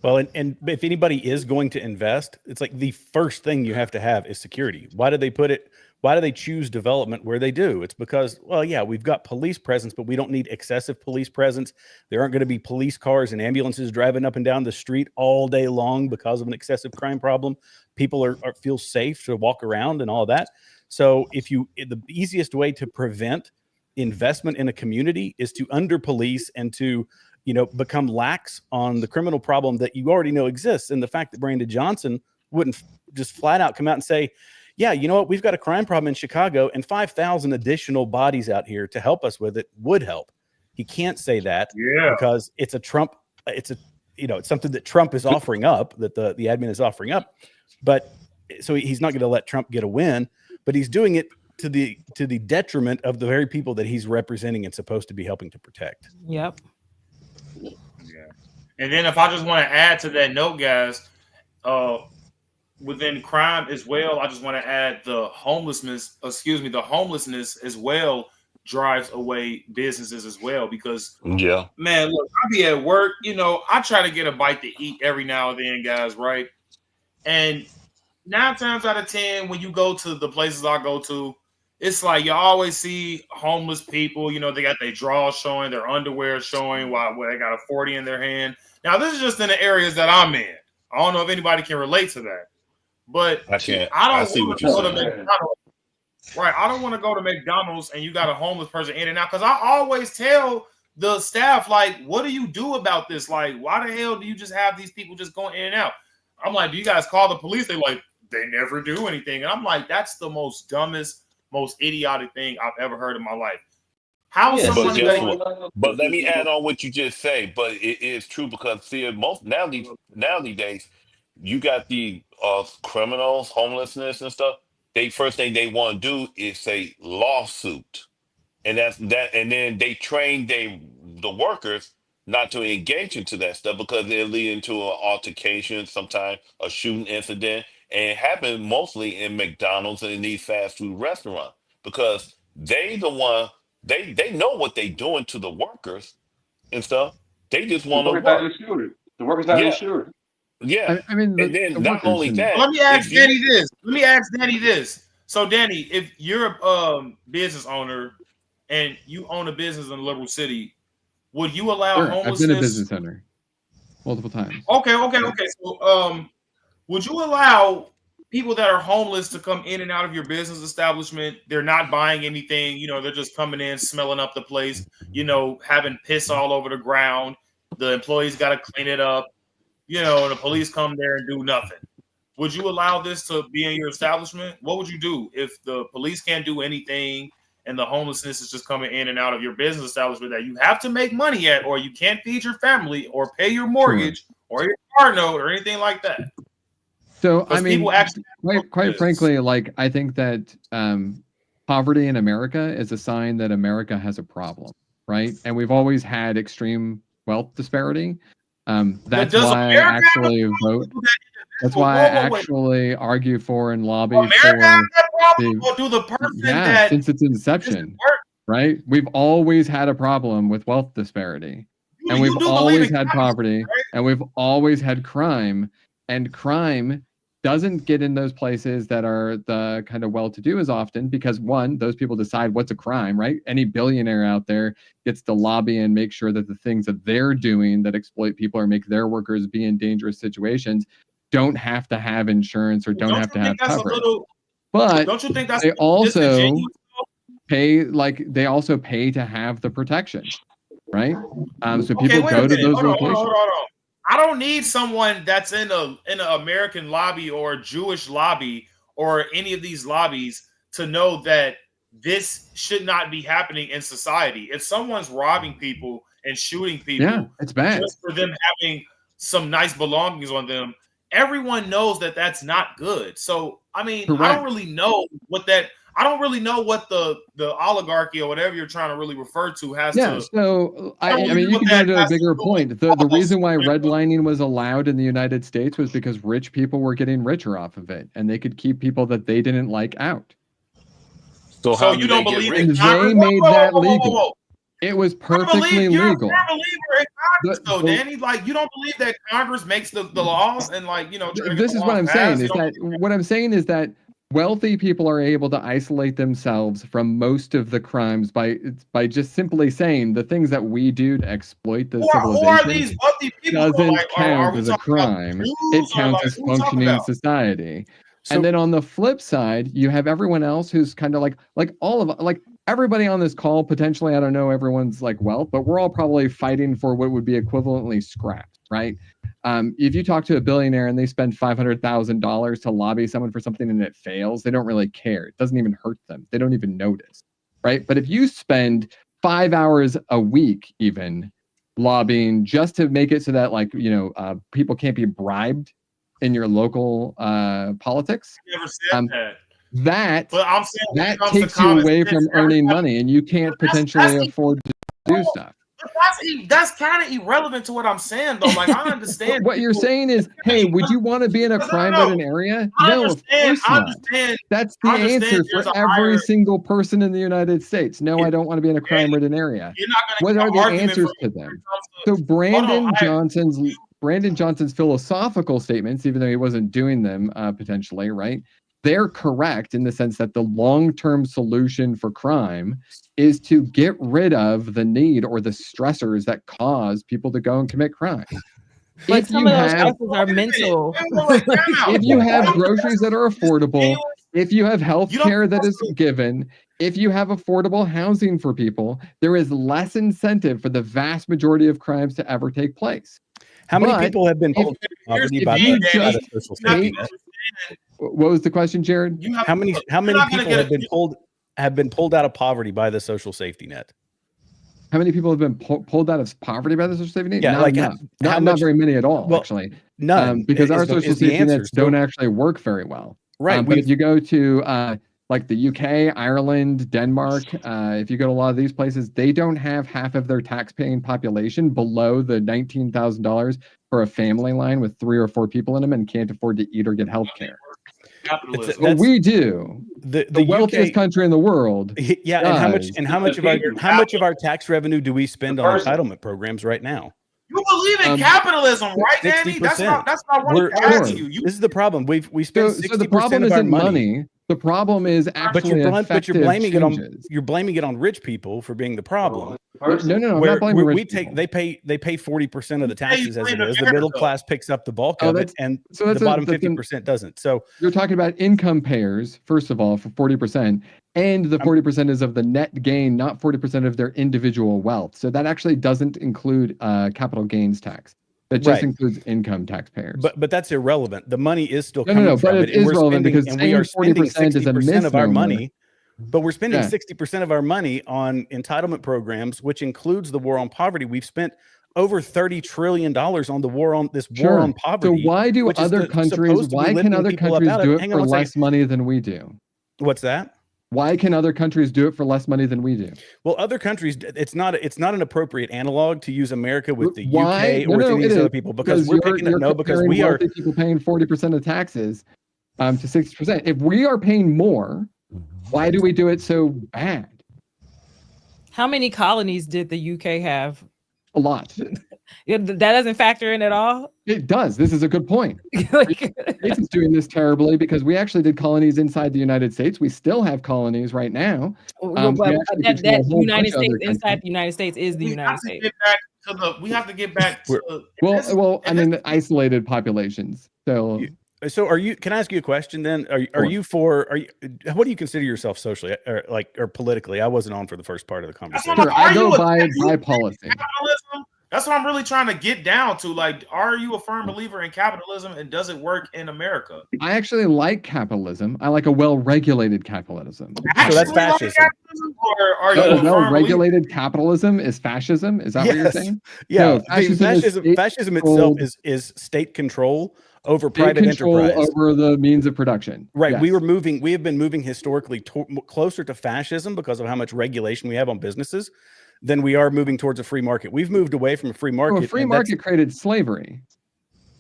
Well, and if anybody is going to invest, it's like the first thing you have to have is security. Why did they put it Why do they choose development where they do? It's because, well, yeah, we've got police presence, but we don't need excessive police presence. There aren't going to be police cars and ambulances driving up and down the street all day long because of an excessive crime problem. People feel safe to walk around and all that. So the easiest way to prevent investment in a community is to under police and to, become lax on the criminal problem that you already know exists. And the fact that Brandon Johnson wouldn't just flat out come out and say, yeah, you know what, we've got a crime problem in Chicago and 5,000 additional bodies out here to help us with it would help. He can't say that because it's something that Trump is offering up, that the admin is offering up. But so he's not going to let Trump get a win, but he's doing it to the detriment of the very people that he's representing and supposed to be helping to protect. Yep. Yeah. And then if I just want to add to that note, guys, within crime as well, I just want to add the homelessness as well drives away businesses as well. Because man, look, I be at work, I try to get a bite to eat every now and then, guys, right? And 9 times out of 10, when you go to the places I go to, it's like you always see homeless people, they got their drawers showing, their underwear showing while they got a 40 in their hand. Now, this is just in the areas that I'm in. I don't know if anybody can relate to that. But I don't want to go to McDonald's. Right. I don't want to go to McDonald's and you got a homeless person in and out. Because I always tell the staff, like, what do you do about this? Like, why the hell do you just have these people just going in and out? I'm like, do you guys call the police? They're like, they never do anything. And I'm like, that's the most dumbest, most idiotic thing I've ever heard in my life. How is somebody but let me add on what you just say. But it is true because see, most nowadays, you got the criminals, homelessness and stuff. First thing they want to do is say lawsuit, and and then they train the workers not to engage into that stuff because they're leading to an altercation, sometimes a shooting incident, and it happens mostly in McDonald's and in these fast food restaurants because they know what they doing to the workers and stuff. They just want to work. The worker's not insured. Yeah. I mean, and then not only that. Let me ask Danny this. So, Danny, if you're a business owner and you own a business in a liberal city, would you allow homelessness? I've been a business owner multiple times. Okay. So, would you allow people that are homeless to come in and out of your business establishment? They're not buying anything. They're just coming in, smelling up the place, having piss all over the ground. The employees got to clean it up. And the police come there and do nothing. Would you allow this to be in your establishment? What would you do if the police can't do anything and the homelessness is just coming in and out of your business establishment that you have to make money at, or you can't feed your family or pay your mortgage or your car note or anything like that? So, I mean, quite frankly, like, I think that poverty in America is a sign that America has a problem, right? And we've always had extreme wealth disparity. That's why I actually vote. That's why I actually argue for and lobby for since its inception, right? We've always had a problem with wealth disparity, and we've always had poverty, and we've always had crime, and crime doesn't get in those places that are the kind of well-to-do as often because, one, those people decide what's a crime, right? Any billionaire out there gets to lobby and make sure that the things that they're doing that exploit people or make their workers be in dangerous situations don't have to have insurance or don't have to have coverage. But don't you think that's they also pay, they also pay to have the protection, right? So people go to those locations. Hold on. I don't need someone that's in an American lobby or a Jewish lobby or any of these lobbies to know that this should not be happening in society. If someone's robbing people and shooting people, it's bad. Just for them having some nice belongings on them, everyone knows that that's not good. So, I mean, correct. I don't really know what the oligarchy or whatever you're trying to really refer to has to. So I mean, you can go to a bigger point. The reason why redlining was allowed in the United States was because rich people were getting richer off of it, and they could keep people that they didn't like out. So how you don't believe and they made that legal? It was perfectly legal. You're a believer in Congress, though, Danny. Like, you don't believe that Congress makes the laws and, like, this is what I'm saying. What I'm saying is that wealthy people are able to isolate themselves from most of the crimes by just simply saying the things that we do to exploit the Who are these civilization wealthy people? Though? doesn't Like, are count we as a talking about crime. Jews It or counts like as who we talking functioning about? society. So, And then on the flip side, you have everyone else who's kind of like all of like everybody on this call potentially, I don't know everyone's like wealth, but we're all probably fighting for what would be equivalently scrapped, right? If you talk to a billionaire and they spend $500,000 to lobby someone for something and it fails, they don't really care. It doesn't even hurt them. They don't even notice, right? But if you spend 5 hours a week even lobbying just to make it so that people can't be bribed in your local politics, Never said that. that But I'm saying when it that comes to takes you common away sense, from earning money, and you can't potentially afford to do stuff. But that's kind of irrelevant to what I'm saying, though. Like, I understand. What you're saying is, hey, would you want to be in a crime-ridden area? No, of course not. That's the answer for every single person in the United States. No, I don't want to be in a crime-ridden area. What are the answers to them? So Brandon Johnson's philosophical statements, even though he wasn't doing them potentially, right? They're correct in the sense that the long-term solution for crime is to get rid of the need or the stressors that cause people to go and commit crimes. But some of those stressors are mental. If you have groceries that are affordable, if you have health care that is given, if you have affordable housing for people, there is less incentive for the vast majority of crimes to ever take place. How many people have been pulled out of poverty by the social safety net? What was the question, Jared? How many people have been pulled out of poverty by the social safety net? How many people have been pulled out of poverty by the social safety net? Yeah, not very many at all, actually. None, because our social safety nets don't actually work very well. Right. But if you go to like the UK, Ireland, Denmark, if you go to a lot of these places, they don't have half of their tax-paying population below the $19,000 for a family line with 3 or 4 people in them and can't afford to eat or get health care. What we do, the wealthiest country in the world. Yeah, and how much of our tax revenue do we spend on entitlement programs right now? You believe in capitalism, right, Danny? That's not what I'm asking you. This is the problem. We spend 60% so the problem of our isn't money. The problem is actually but you're blaming it on rich people for being the problem. No, I'm not blaming rich people. They pay 40% of the taxes as it is. The middle class picks up the bulk of it, and the bottom 50% doesn't. So you're talking about income payers, first of all, for 40%, and the 40% is of the net gain, not 40% of their individual wealth. So that actually doesn't include capital gains tax. That just includes income taxpayers. But that's irrelevant. The money is still coming from but it is relevant because we are spending 40% is a 60% of our misnomer. money. But we're spending 60% of our money on entitlement programs, which includes the war on poverty. We've spent over $30 trillion on the war on war on poverty. So why do other countries? Why can other countries do it for less money than we do? What's that? Why can other countries do it for less money than we do? Well, other countries, it's not an appropriate analog to use America with the UK or with any of these other people because we're picking up because we are people paying 40% of taxes to 60%. If we are paying more, why do we do it so bad? How many colonies did the UK have? A lot. That doesn't factor in at all. It does. This is a good point. States is doing this terribly because we actually did colonies inside the United States. We still have colonies right now. That United States inside the United States is the United States. We have to get back to well, I mean, isolated populations. So are you? Can I ask you a question then? Are you for? What do you consider yourself socially or politically? I wasn't on for the first part of the conversation. I go by policy. That's what I'm really trying to get down to. Like, are you a firm believer in capitalism, and does it work in America? I actually like capitalism. I like a well-regulated capitalism. So that's fascism. Or are you a well-regulated capitalism is fascism? Is that what you're saying? Yeah, no, fascism itself is state control over private enterprise, over the means of production. Right. Yes. We have been moving historically closer to fascism because of how much regulation we have on businesses than we are moving towards a free market. We've moved away from a free market. Well, a free market created slavery.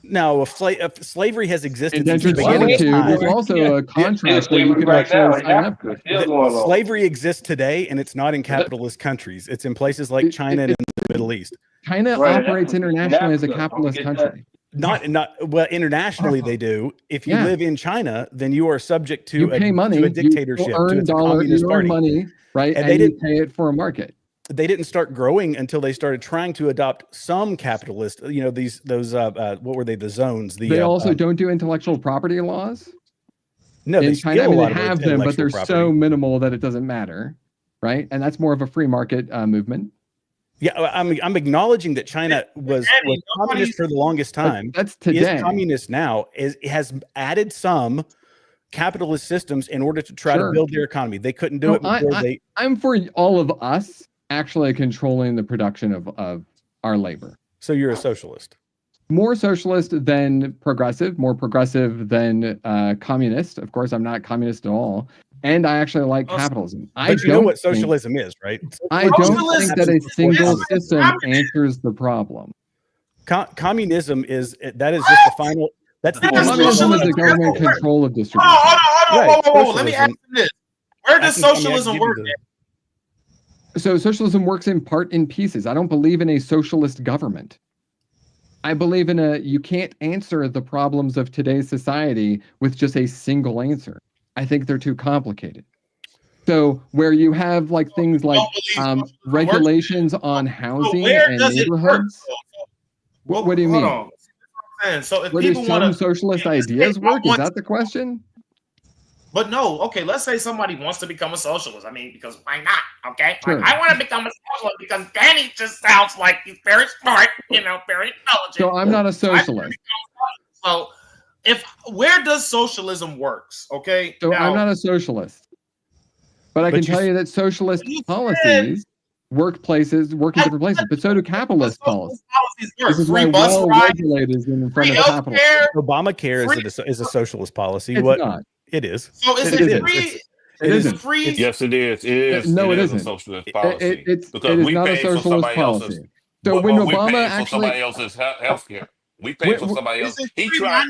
No, slavery has existed since the beginning of time. There's also a contract where you can actually sign up for it. Slavery exists today, and it's not in capitalist countries. It's in places like China and in the Middle East. China operates internationally as a capitalist country. Not well, internationally they do. If you live in China, then you are subject to you pay money, to a dictatorship, you earn to a communist you earn party. money, right? And And you pay it for a market. They didn't start growing until they started trying to adopt some capitalist, those what were they, the zones? They also don't do intellectual property laws. No, in they China, steal a lot they of have them, but intellectual they're property. so minimal that it doesn't matter, right? And that's more of a free market movement. Yeah, I'm acknowledging that China was communist for the longest time. That's today. Is communist now. It has added some capitalist systems in order to try to build their economy. They couldn't do it before I'm for all of us actually controlling the production of our labor. So you're a socialist. More socialist than progressive, more progressive than communist. Of course, I'm not communist at all. And I actually like capitalism. But you know what socialism is, right? I don't think that a single system answers the problem. Communism is just the final. That's the communism is the government control of distribution. Hold on. Let me ask you this: where does socialism work? So socialism works in part in pieces. I don't believe in a socialist government. I believe in you can't answer the problems of today's society with just a single answer. I think they're too complicated. So where you have like things like regulations on housing and neighborhoods. What do you mean? Hold on. So if where do people some want socialist ideas work? Is that the question? But no, okay, let's say somebody wants to become a socialist. I mean, because why not? Okay. Sure. Like, I want to become a socialist because Danny just sounds like he's very smart, very intelligent. So I'm not a socialist. So where does socialism works? Okay. So now, I'm not a socialist. But I can tell you that socialist policies work in different places, but so do capitalist policies. This is why well-regulated in front of capitalism. Obamacare is a socialist policy. It's not. It is. So is it free? It isn't. Free? Yes, it is. It is. No, it is isn't. a socialist policy. It because is we not a pay for socialist somebody policy. else's. So when we Obama pay for actually, somebody else's health care, we pay for somebody else. He tried.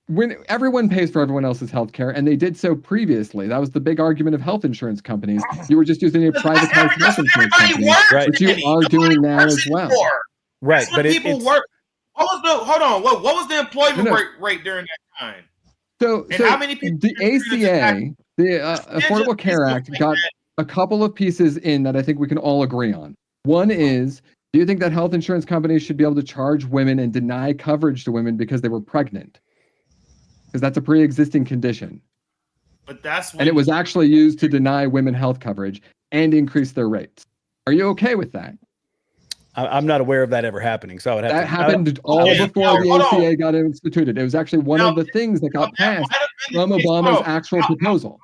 When everyone pays for everyone else's health care, and they did so previously, that was the big argument of health insurance companies. You were just using a privatized health insurance company, which you are doing now as well. Right, but people work. What was the employment rate during that time? So how many people? The ACA, the Affordable Care Act, got a couple of pieces in that I think we can all agree on. One is, do you think that health insurance companies should be able to charge women and deny coverage to women because they were pregnant? Because that's a pre-existing condition. But and it was actually used to deny women health coverage and increase their rates. Are you okay with that? I'm not aware of that ever happening. So that happened all before the ACA got instituted. It was actually one of the things that got passed from Obama's actual proposal.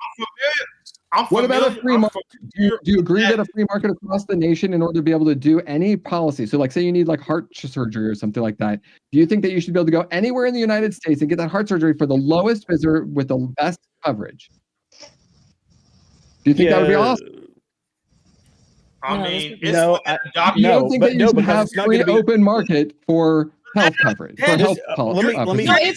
What about a free market? Do you agree that a free market across the nation, in order to be able to do any policy, so like say you need like heart surgery or something like that, do you think that you should be able to go anywhere in the United States and get that heart surgery for the lowest visit with the best coverage? Do you think that would be awesome? I mean, you don't think that you should have free open market for health coverage, for health policy?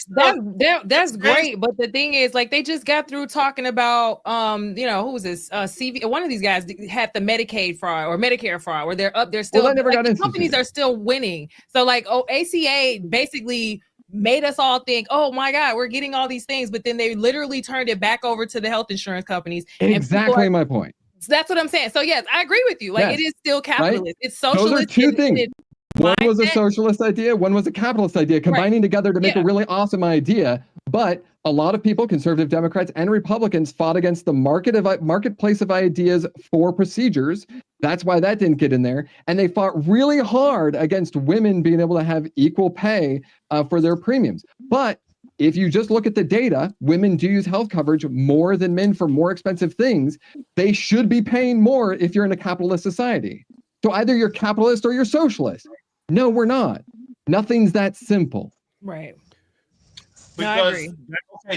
That's great, but the thing is, like, they just got through talking about, who was this? CV. One of these guys had the Medicaid fraud or Medicare fraud, where they're still. Well, that never got the companies are still winning. So, like, ACA basically made us all think, oh my God, we're getting all these things, but then they literally turned it back over to the health insurance companies. Exactly my point. That's what I'm saying. So yes, I agree with you. Like, it is still capitalist. Right? It's socialist. Those are two things. One was a socialist idea, one was a capitalist idea, combining together to make a really awesome idea. But a lot of people, conservative Democrats and Republicans, fought against the marketplace of ideas for procedures. That's why that didn't get in there. And they fought really hard against women being able to have equal pay for their premiums. But if you just look at the data, women do use health coverage more than men for more expensive things. They should be paying more if you're in a capitalist society. So either you're capitalist or you're socialist. No, we're not. Nothing's that simple. Right. Because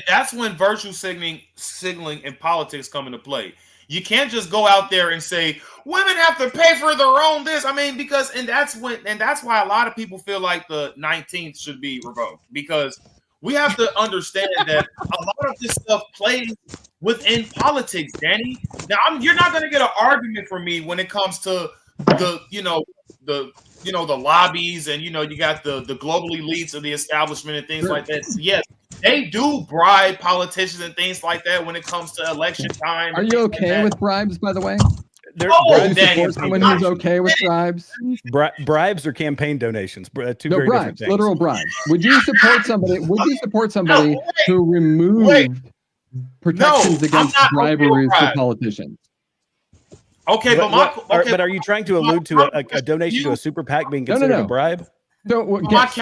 that's when virtue signaling in politics come into play. You can't just go out there and say women have to pay for their own this. I mean, that's why a lot of people feel like the 19th should be revoked, because we have to understand that a lot of this stuff plays within politics, Danny. Now, you're not going to get an argument from me when it comes to the the lobbies, and you got the global elites of the establishment and things like that. So yes, they do bribe politicians and things like that when it comes to election time. Are you okay with bribes, by the way? Oh, Do you support someone who's okay with bribes? Bribes or campaign donations? Two No, very different bribes, things. literal bribes. Would you support somebody? Would you support somebody who removed protections against briberies to politicians? Okay, but are you trying to allude to a donation to a super PAC being considered a bribe? So gifts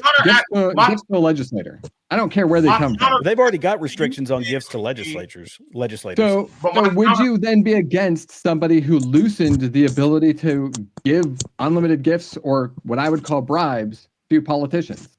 to a legislator. I don't care where they come from. They've already got restrictions on gifts to legislators. So would you then be against somebody who loosened the ability to give unlimited gifts, or what I would call bribes, to politicians?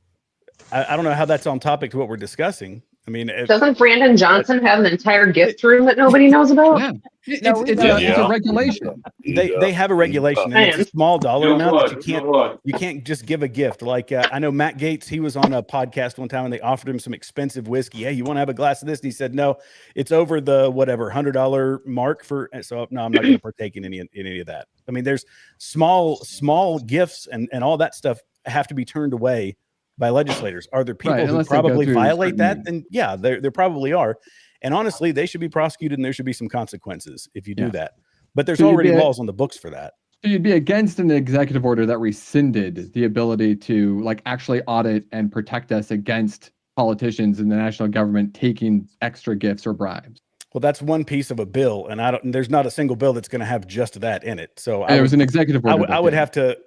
I don't know how that's on topic to what we're discussing. I mean, doesn't Brandon Johnson have an entire gift room that nobody knows about? Yeah. It's a regulation. They have a regulation, and it's a small dollar amount that you can't just give a gift. Like I know Matt Gaetz, he was on a podcast one time and they offered him some expensive whiskey. Hey, you want to have a glass of this? And he said, no, it's over the whatever $100 mark for. So no, I'm not going to partake in any of that. I mean, there's small gifts and all that stuff have to be turned away by legislators. Are there people who probably violate that? Then yeah, there probably are. And honestly, they should be prosecuted and there should be some consequences if you do that. But there's already laws on the books for that. So you'd be against an executive order that rescinded the ability to actually audit and protect us against politicians and the national government taking extra gifts or bribes. Well, that's one piece of a bill, and there's not a single bill that's going to have just that in it. So it was an executive order. I would have to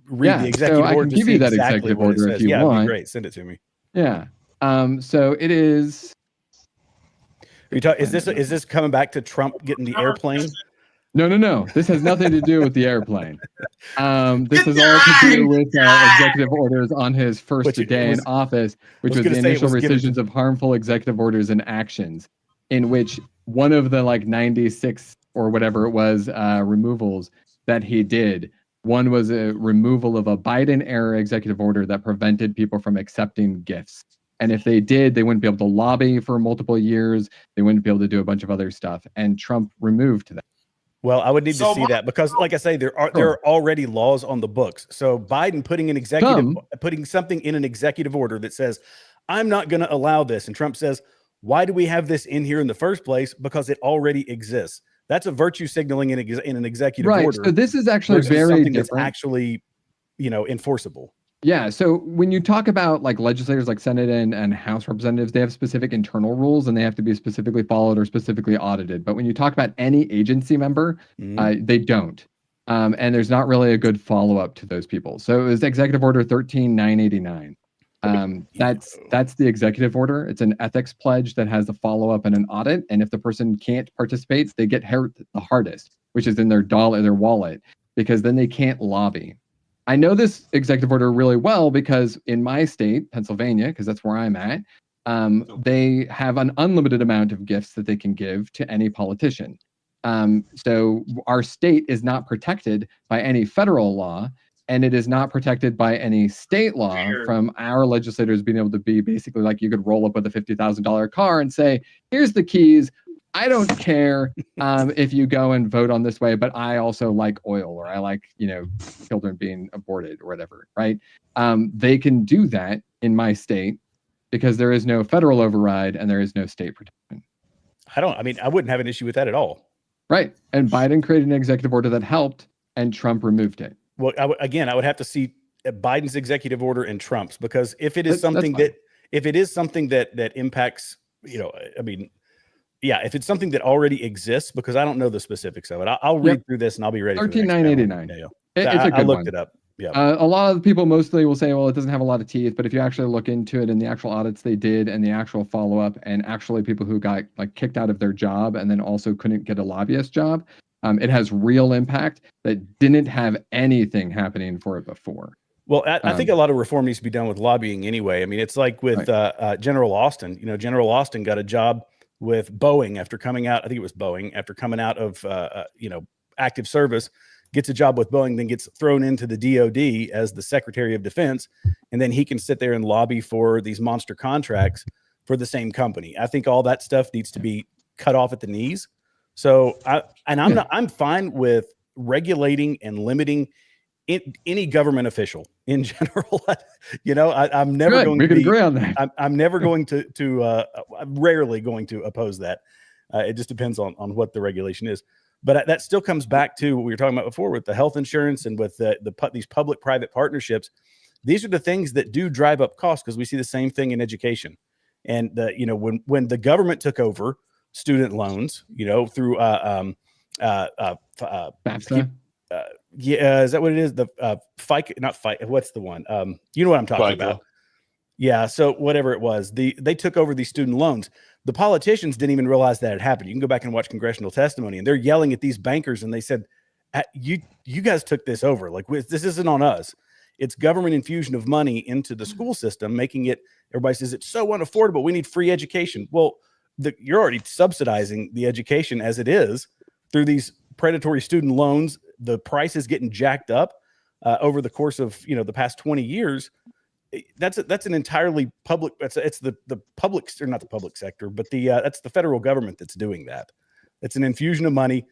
read the executive order. I can give you that executive order if you want. It'd be great. Send it to me. Yeah. So it is. Is this coming back to Trump getting the airplane? No. This has nothing to do with the airplane. This is all to do with executive orders on his first day in office, which was the initial rescissions of harmful executive orders and actions, in which one of the 96 or whatever it was removals that he did. One was a removal of a Biden-era executive order that prevented people from accepting gifts. And if they did, they wouldn't be able to lobby for multiple years. They wouldn't be able to do a bunch of other stuff. And Trump removed that. Well, I would need to see that because, like I say, there are already laws on the books. So Biden putting something in an executive order that says, I'm not going to allow this. And Trump says, why do we have this in here in the first place? Because it already exists. That's a virtue signaling in an executive order. So this is actually very different. That's actually, enforceable. Yeah. So when you talk about legislators like Senate and House representatives, they have specific internal rules and they have to be specifically followed or specifically audited. But when you talk about any agency member, they don't. And there's not really a good follow-up to those people. So it was Executive Order 13989. That's the executive order. It's an ethics pledge that has a follow-up and an audit. And if the person can't participate, they get hurt the hardest, which is in their wallet, because then they can't lobby. I know this executive order really well because in my state, Pennsylvania, because that's where I'm at, they have an unlimited amount of gifts that they can give to any politician. So our state is not protected by any federal law, and it is not protected by any state law from our legislators being able to be basically you could roll up with a $50,000 car and say, here's the keys. I don't care if you go and vote on this way, but I also like oil, or I like, children being aborted or whatever, right? They can do that in my state because there is no federal override and there is no state protection. I wouldn't have an issue with that at all. Right. And Biden created an executive order that helped and Trump removed it. Well, I would have to see Biden's executive order and Trump's, because if it is something that impacts, if it's something that already exists, because I don't know the specifics of it. I'll read through this and I'll be ready. 13989. It's a good I looked one. it up. Yeah. A lot of people mostly will say, well, it doesn't have a lot of teeth, but if you actually look into it and the actual audits they did and the actual follow-up and actually people who got kicked out of their job and then also couldn't get a lobbyist job, it has real impact that didn't have anything happening for it before. Well, I think a lot of reform needs to be done with lobbying anyway. I mean, it's like with General Austin. General Austin got a job with Boeing after coming out. I think it was Boeing after coming out of active service, gets a job with Boeing, then gets thrown into the DOD as the Secretary of Defense, and then he can sit there and lobby for these monster contracts for the same company. I think all that stuff needs to be cut off at the knees. So I'm fine with regulating and limiting any government official in general. You know, I'm never Good. going We to can be, agree on that. I'm never going to I'm rarely going to oppose that. It just depends on what the regulation is. But that still comes back to what we were talking about before with the health insurance and with these public-private partnerships. These are the things that do drive up costs, because we see the same thing in education. And you know, when the government took over student loans, you know, through FAFSA. Yeah, is that what it is? The FICA, not FICA. What's the one? You know what I'm talking about? Yeah. So whatever it was, they took over these student loans. The politicians didn't even realize that had happened. You can go back and watch congressional testimony, and they're yelling at these bankers, and they said, "You guys took this over. Like, this isn't on us. It's government infusion of money into the school system, making it." Everybody says it's so unaffordable. We need free education. Well, you're already subsidizing the education as it is through these predatory student loans. The price is getting jacked up over the course of, you know, the past 20 years. That's an entirely public. It's the public, or not the public sector, but that's the federal government that's doing that. It's an infusion of money.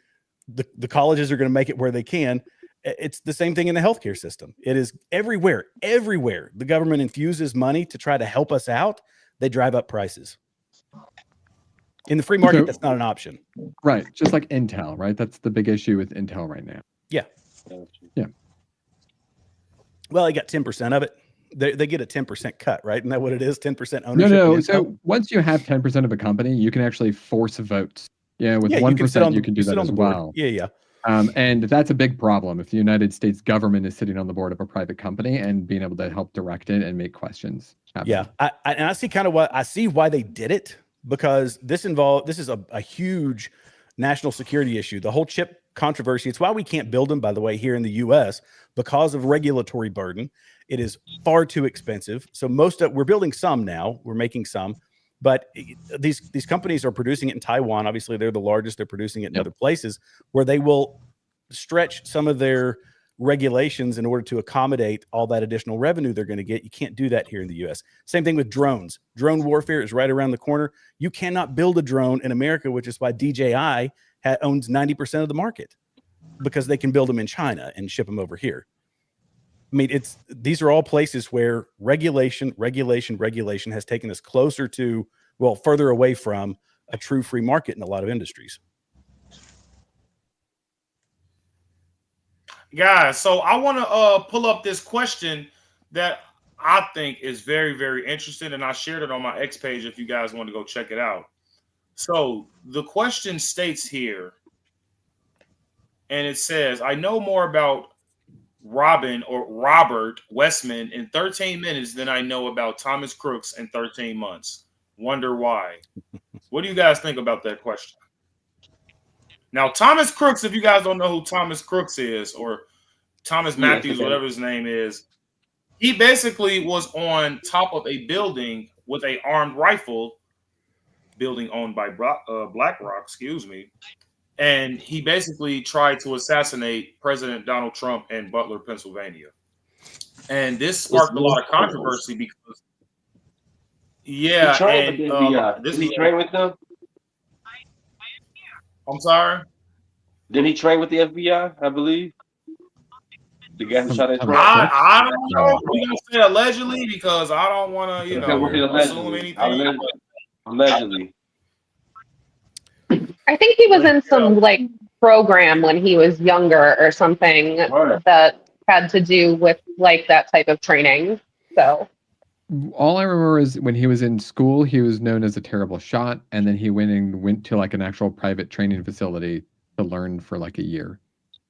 The colleges are going to make it where they can. It's the same thing in the healthcare system. It is everywhere. Everywhere the government infuses money to try to help us out, they drive up prices. In the free market, that's not an option. Right. Just like Intel, right? That's the big issue with Intel right now. Yeah. Yeah. Well, they got 10% of it. They get a 10% cut, right? Isn't that what it is? 10% ownership. No. So once you have 10% of a company, you can actually force votes. Yeah, with 1%, you can do that as well. Yeah. And that's a big problem if the United States government is sitting on the board of a private company and being able to help direct it and make questions happen. Yeah, I see kind of why they did it, because this is a huge national security issue. The whole chip controversy. It's why we can't build them, by the way, here in the U.S. because of regulatory burden. It is far too expensive. So we're building some now. We're making some. But these companies are producing it in Taiwan. Obviously, they're the largest. They're producing it in other places where they will stretch some of their regulations in order to accommodate all that additional revenue they're going to get. You can't do that here in the U.S. Same thing with drones. Drone warfare is right around the corner. You cannot build a drone in America, which is why DJI owns 90% of the market, because they can build them in China and ship them over here. I mean, these are all places where regulation has taken us closer to, well, further away from a true free market in a lot of industries. Guys, so I want to pull up this question that I think is very, very interesting, and I shared it on my X page if you guys want to go check it out. So the question states here, and it says, I know more about Robert Westman in 13 minutes than I know about Thomas Crooks in 13 months. Wonder why. What do you guys think about that question? Now, Thomas Crooks, if you guys don't know who Thomas Crooks is, or Thomas Matthews, whatever his name is, he basically was on top of a building with an armed rifle, building owned by BlackRock, and he basically tried to assassinate President Donald Trump in Butler, Pennsylvania. And this sparked a lot of controversy because, yeah, he trained with the FBI. Did he train with them? I'm sorry? Did he train with the FBI, I believe? The guy who shot at Trump? I don't know. We're going to say allegedly because I don't want to, assume anything. Allegedly. I think he was in some program when he was younger or something that had to do with that type of training. So all I remember is when he was in school, he was known as a terrible shot, and then he went to an actual private training facility to learn for a year.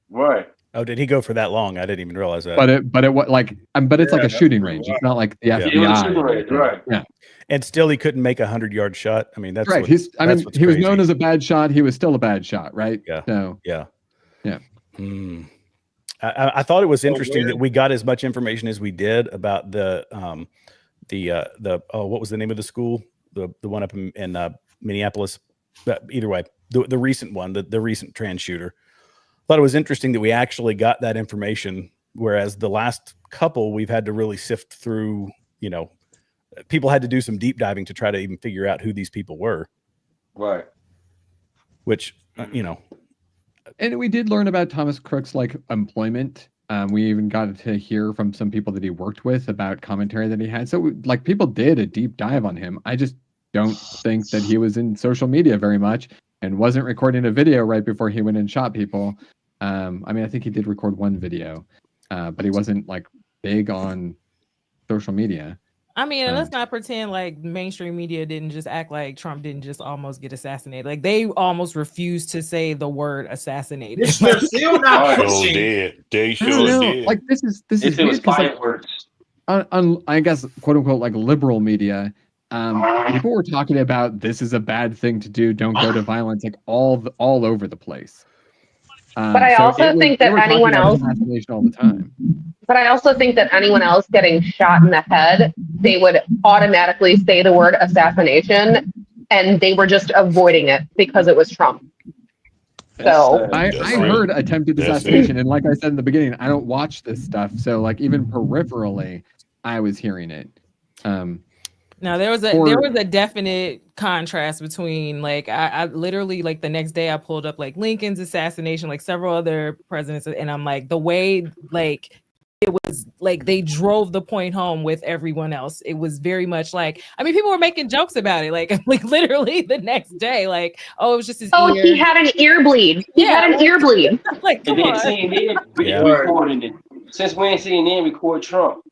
Right. Oh, did he go for that long? I didn't even realize that. But it's like a shooting range. It's not like the FBI. It was a shooting range, right? Yeah. And still, he couldn't make a 100-yard shot. I mean, that's right. He was known as a bad shot. He was still a bad shot, right? Yeah. So yeah. Hmm. I thought it was interesting that we got as much information as we did about the what was the name of the school? The one up in Minneapolis. But either way, the recent one, the recent trans shooter. Thought it was interesting that we actually got that information, whereas the last couple we've had to really sift through. People had to do some deep diving to try to even figure out who these people were. Right. Which And we did learn about Thomas Crook's like employment. We even got to hear from some people that he worked with about commentary that he had. So like people did a deep dive on him. I just don't think that he was in social media very much and wasn't recording a video right before he went and shot people. I mean, I think he did record one video, but he wasn't like big on social media. I mean, and let's not pretend like mainstream media didn't just act like Trump didn't just almost get assassinated. Like they almost refused to say the word assassinated. They're still not Sure pushing. did. They I sure don't know. did. Like this is If it weird was 'cause, like, fireworks. on I guess quote unquote like liberal media, people were talking about this is a bad thing to do. Don't go to violence, like all over the place. But I So also think that anyone else, assassination all the time. but I also think that anyone else getting shot in the head, they would automatically say the word assassination, and they were just avoiding it because it was Trump. So I heard attempted That's assassination, and like I said in the beginning, I don't watch this stuff, so like even peripherally, I was hearing it. No, there was a definite contrast between like I literally like the next day I pulled up like Lincoln's assassination, like several other presidents, and I'm like the way like it was like they drove the point home with everyone else. It was very much like, I mean, people were making jokes about it, like literally the next day, like, oh, it was just his ear. he had an ear bleed. He had an ear bleed. Like, And come then on. CNN recording it. Since when CNN record Trump?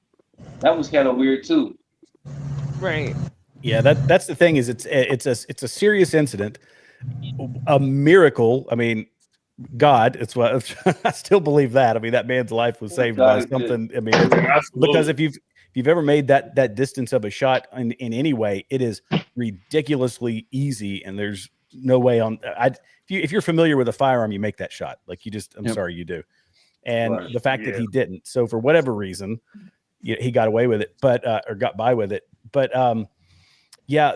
That was kind of weird too. Right. Yeah, that's the thing is it's a serious incident, a miracle. I mean, God, it's what I still believe that. I mean, that man's life was saved by something. I mean, because if you've ever made that distance of a shot in any way, it is ridiculously easy, and there's no way on. If you're familiar with a firearm, you make that shot. Like you just, I'm sorry, you do. And the fact that he didn't, so for whatever reason, he got away with it, but or got by with it, but yeah,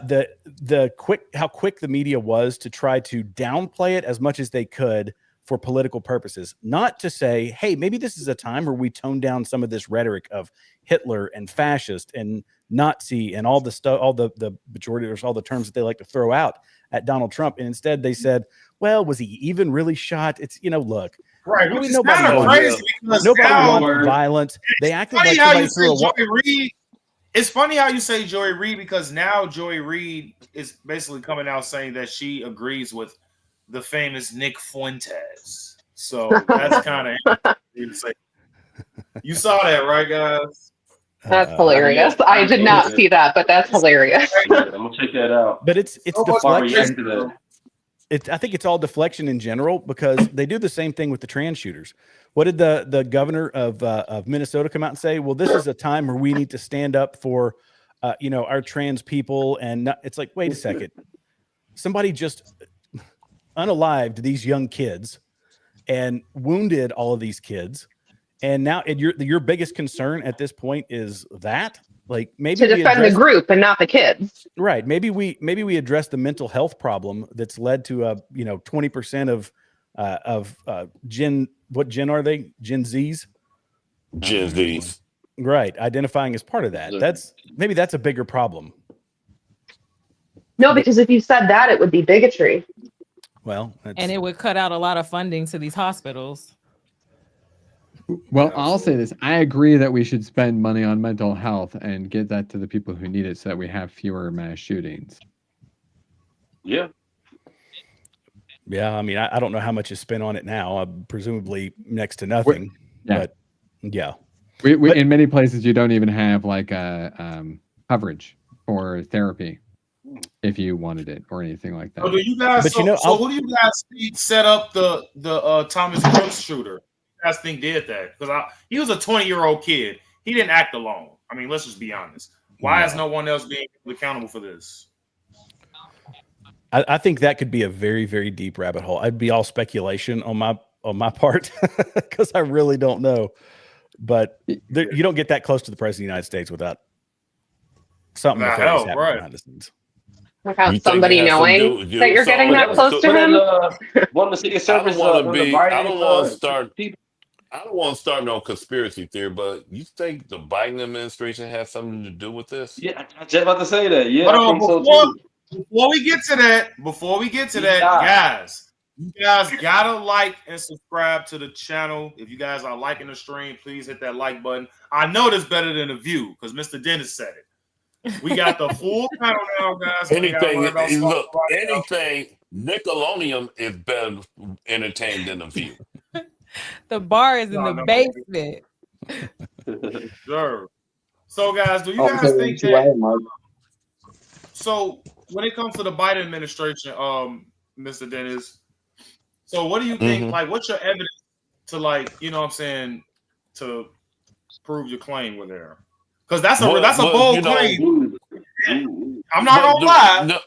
how quick the media was to try to downplay it as much as they could for political purposes, not to say, hey, maybe this is a time where we tone down some of this rhetoric of Hitler and fascist and Nazi and all the stuff, all the majority of all the terms that they like to throw out at Donald Trump. And instead they said, well, was he even really shot? It's, look, right. Really, Which is kind of crazy because nobody now, wants violence. They acted like how somebody you threw say a Joy Reid. It's funny how you say Joy Reid because now Joy Reid is basically coming out saying that she agrees with the famous Nick Fuentes. So that's kind of interesting. You saw that, right, guys? That's hilarious. I did not see that, but that's hilarious. I'm gonna check that out. But it's deflection. I think it's all deflection in general because they do the same thing with the trans shooters. What did the governor of Minnesota come out and say? Well, this is a time where we need to stand up for, our trans people. And it's like, wait a second, somebody just unalived these young kids and wounded all of these kids, and now your biggest concern at this point is that. Like maybe to defend the group and not the kids. Right. Maybe we address the mental health problem that's led to 20% of Gen. What Gen are they? Gen Zs. Gen Zs. Right. Identifying as part of that. That's a bigger problem. No, because if you said that, it would be bigotry. Well, and it would cut out a lot of funding to these hospitals. Well, I'll say this. I agree that we should spend money on mental health and get that to the people who need it so that we have fewer mass shootings. Yeah. Yeah. I mean, I don't know how much is spent on it now. Presumably next to nothing. But yeah. We in many places, you don't even have like coverage for therapy if you wanted it or anything like that. So do you guys? So who do you guys think set up the Thomas Crooks shooter? Guys think did that because he was a 20-year-old kid. He didn't act alone. I mean, let's just be honest. Why is no one else being accountable for this? I think that could be a very, very deep rabbit hole. I'd be all speculation on my part because I really don't know. But you don't get that close to the president of the United States without something nefarious happening behind the scenes. Without somebody knowing that you're getting that close to him. One of the Secret Service. I don't want to start no conspiracy theory, but you think the Biden administration has something to do with this? Yeah, I was just about to say that. Yeah, Before we get to that, guys, You guys gotta like and subscribe to the channel. If you guys are liking the stream, please hit that like button. I know this better than a view because Mr. Dennis said it. We got the full panel now, guys. So you gotta worry about Look, somebody else. anything Nickelodeon is better entertained than The View. The bar is in the No. basement. Sure. So, guys, do you guys think that? So, when it comes to the Biden administration, Mr. Dennis, so what do you think? Like, what's your evidence to, like, you know what I'm saying, to prove your claim with there? Because that's a bold claim. I'm not gonna lie. No,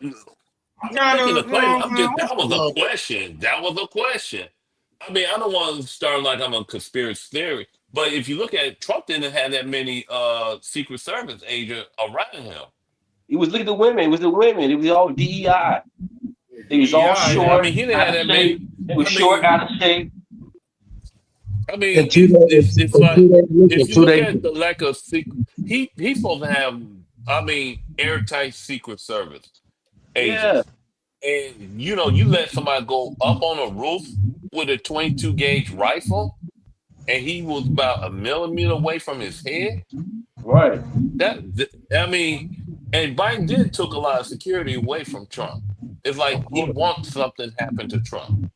I'm not making a claim. That was a question. That was a question. I mean, I don't want to start like I'm a conspiracy theory, but if you look at it, Trump didn't have that many Secret Service agents around him. He was looking at the women. It was the women. It was all DEI. It was all short. I mean, he didn't have that many. It was short, out of shape. I mean, it's like if you look at the lack of secret, he's supposed to have, I mean, airtight Secret Service agents. Yeah. And you know, you let somebody go up on a roof with a 22 gauge rifle, and he was about a millimeter away from his head. Right. I mean, and Biden did took a lot of security away from Trump. It's like he wants something to happen to Trump.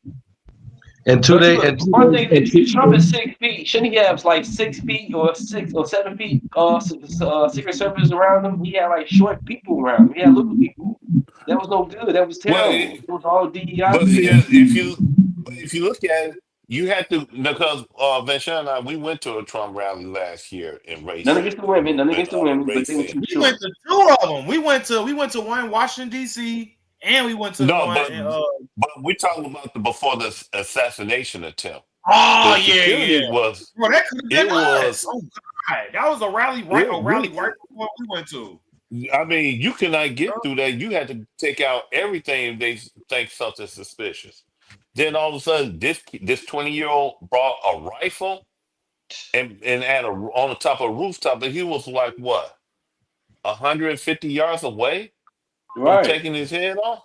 And Trump is 6 feet. Shouldn't he have like 6 feet or 6 or 7 feet Secret Service around him? He had like short people around him. He had little people. That was no good. That was terrible. It was all DEI. But if you look at it, you had to, because Vincent and I, we went to a Trump rally last year in Racine. None against the women, but they were too short. We went to 2 of them. We went to one in Washington D.C. and we went to but we're talking about before the assassination attempt. Oh the security was. Bro, that could have been us. Oh God, that was a rally right before we went to. I mean, you cannot get through that. You had to take out everything if they think something suspicious. Then all of a sudden, this 20-year-old brought a rifle and on the top of a rooftop, and he was like what, 150 yards away from taking his head off.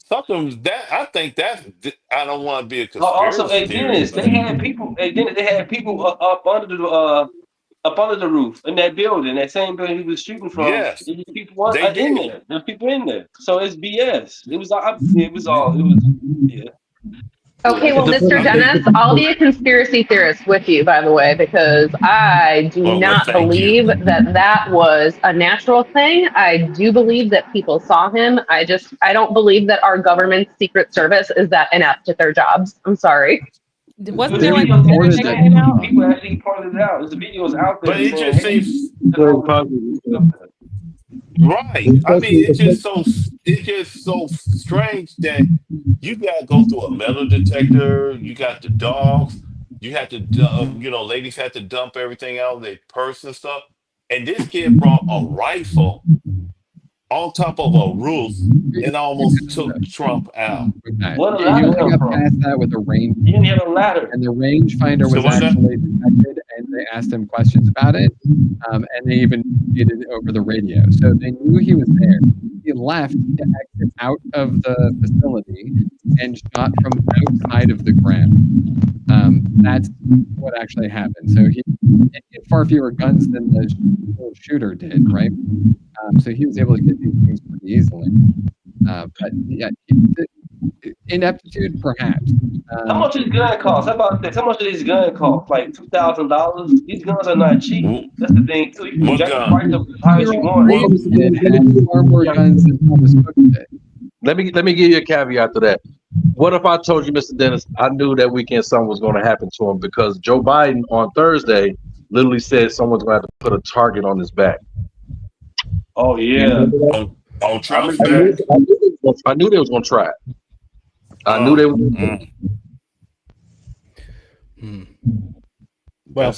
Something that I think I don't want to be a conspiracy also, Dennis, they had people. Dennis, they had people up under the roof in that building, that same building he was shooting from. Yes, people in there. There's people in there. So it's BS. It was yeah. Okay, well, Mr. Dennis, I'll be a conspiracy theorist with you, by the way, because I do not believe that was a natural thing. I do believe that people saw him. I don't believe that our government's Secret Service is that inept at their jobs. I'm sorry. Wasn't there like a people actually pointed it out? There's videos out there. But it just seems right. I mean, it's just so strange that you got to go through a metal detector. You got the dogs. You have to, ladies had to dump everything out of their purse and stuff. And this kid brought a rifle on top of a roof and almost took Trump out. What you only got past that with a range. You didn't have a ladder. And the rangefinder was actually detected, and they asked him questions about it. And they even did it over the radio. So they knew he was there. He left to exit out of the facility and shot from outside of the ground. That's what actually happened. So he had far fewer guns than the shooter did, right? So he was able to get these things pretty easily. But yeah, ineptitude, perhaps. How much does gun cost? How about this? How much do these guns cost? Like $2,000? These guns are not cheap. That's the thing, too. You can jack the price up as high as you want. Far more guns than Thomas Cook did. Let me give you a caveat to that. What if I told you, Mr. Dennis, I knew that weekend something was going to happen to him because Joe Biden on Thursday literally said someone's going to have to put a target on his back. Oh, yeah. On Trump's back? I knew they was going to try it. I knew they were. Well,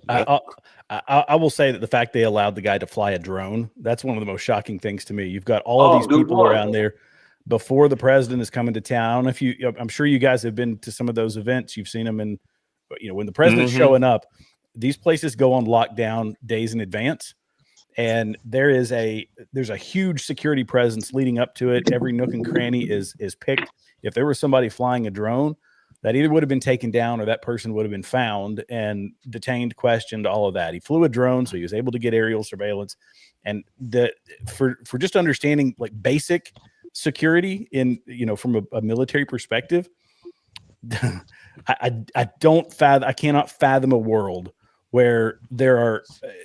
I will say that the fact they allowed the guy to fly a drone, that's one of the most shocking things to me. You've got all of these people around there before the president is coming to town. I'm sure you guys have been to some of those events. You've seen them when the president's showing up, these places go on lockdown days in advance. And there's a huge security presence leading up to it. Every nook and cranny is picked if there was somebody flying a drone, that either would have been taken down or that person would have been found and detained, questioned, all of that. He flew a drone, so he was able to get aerial surveillance. And for just understanding like basic security in, from a military perspective, I cannot fathom a world where there are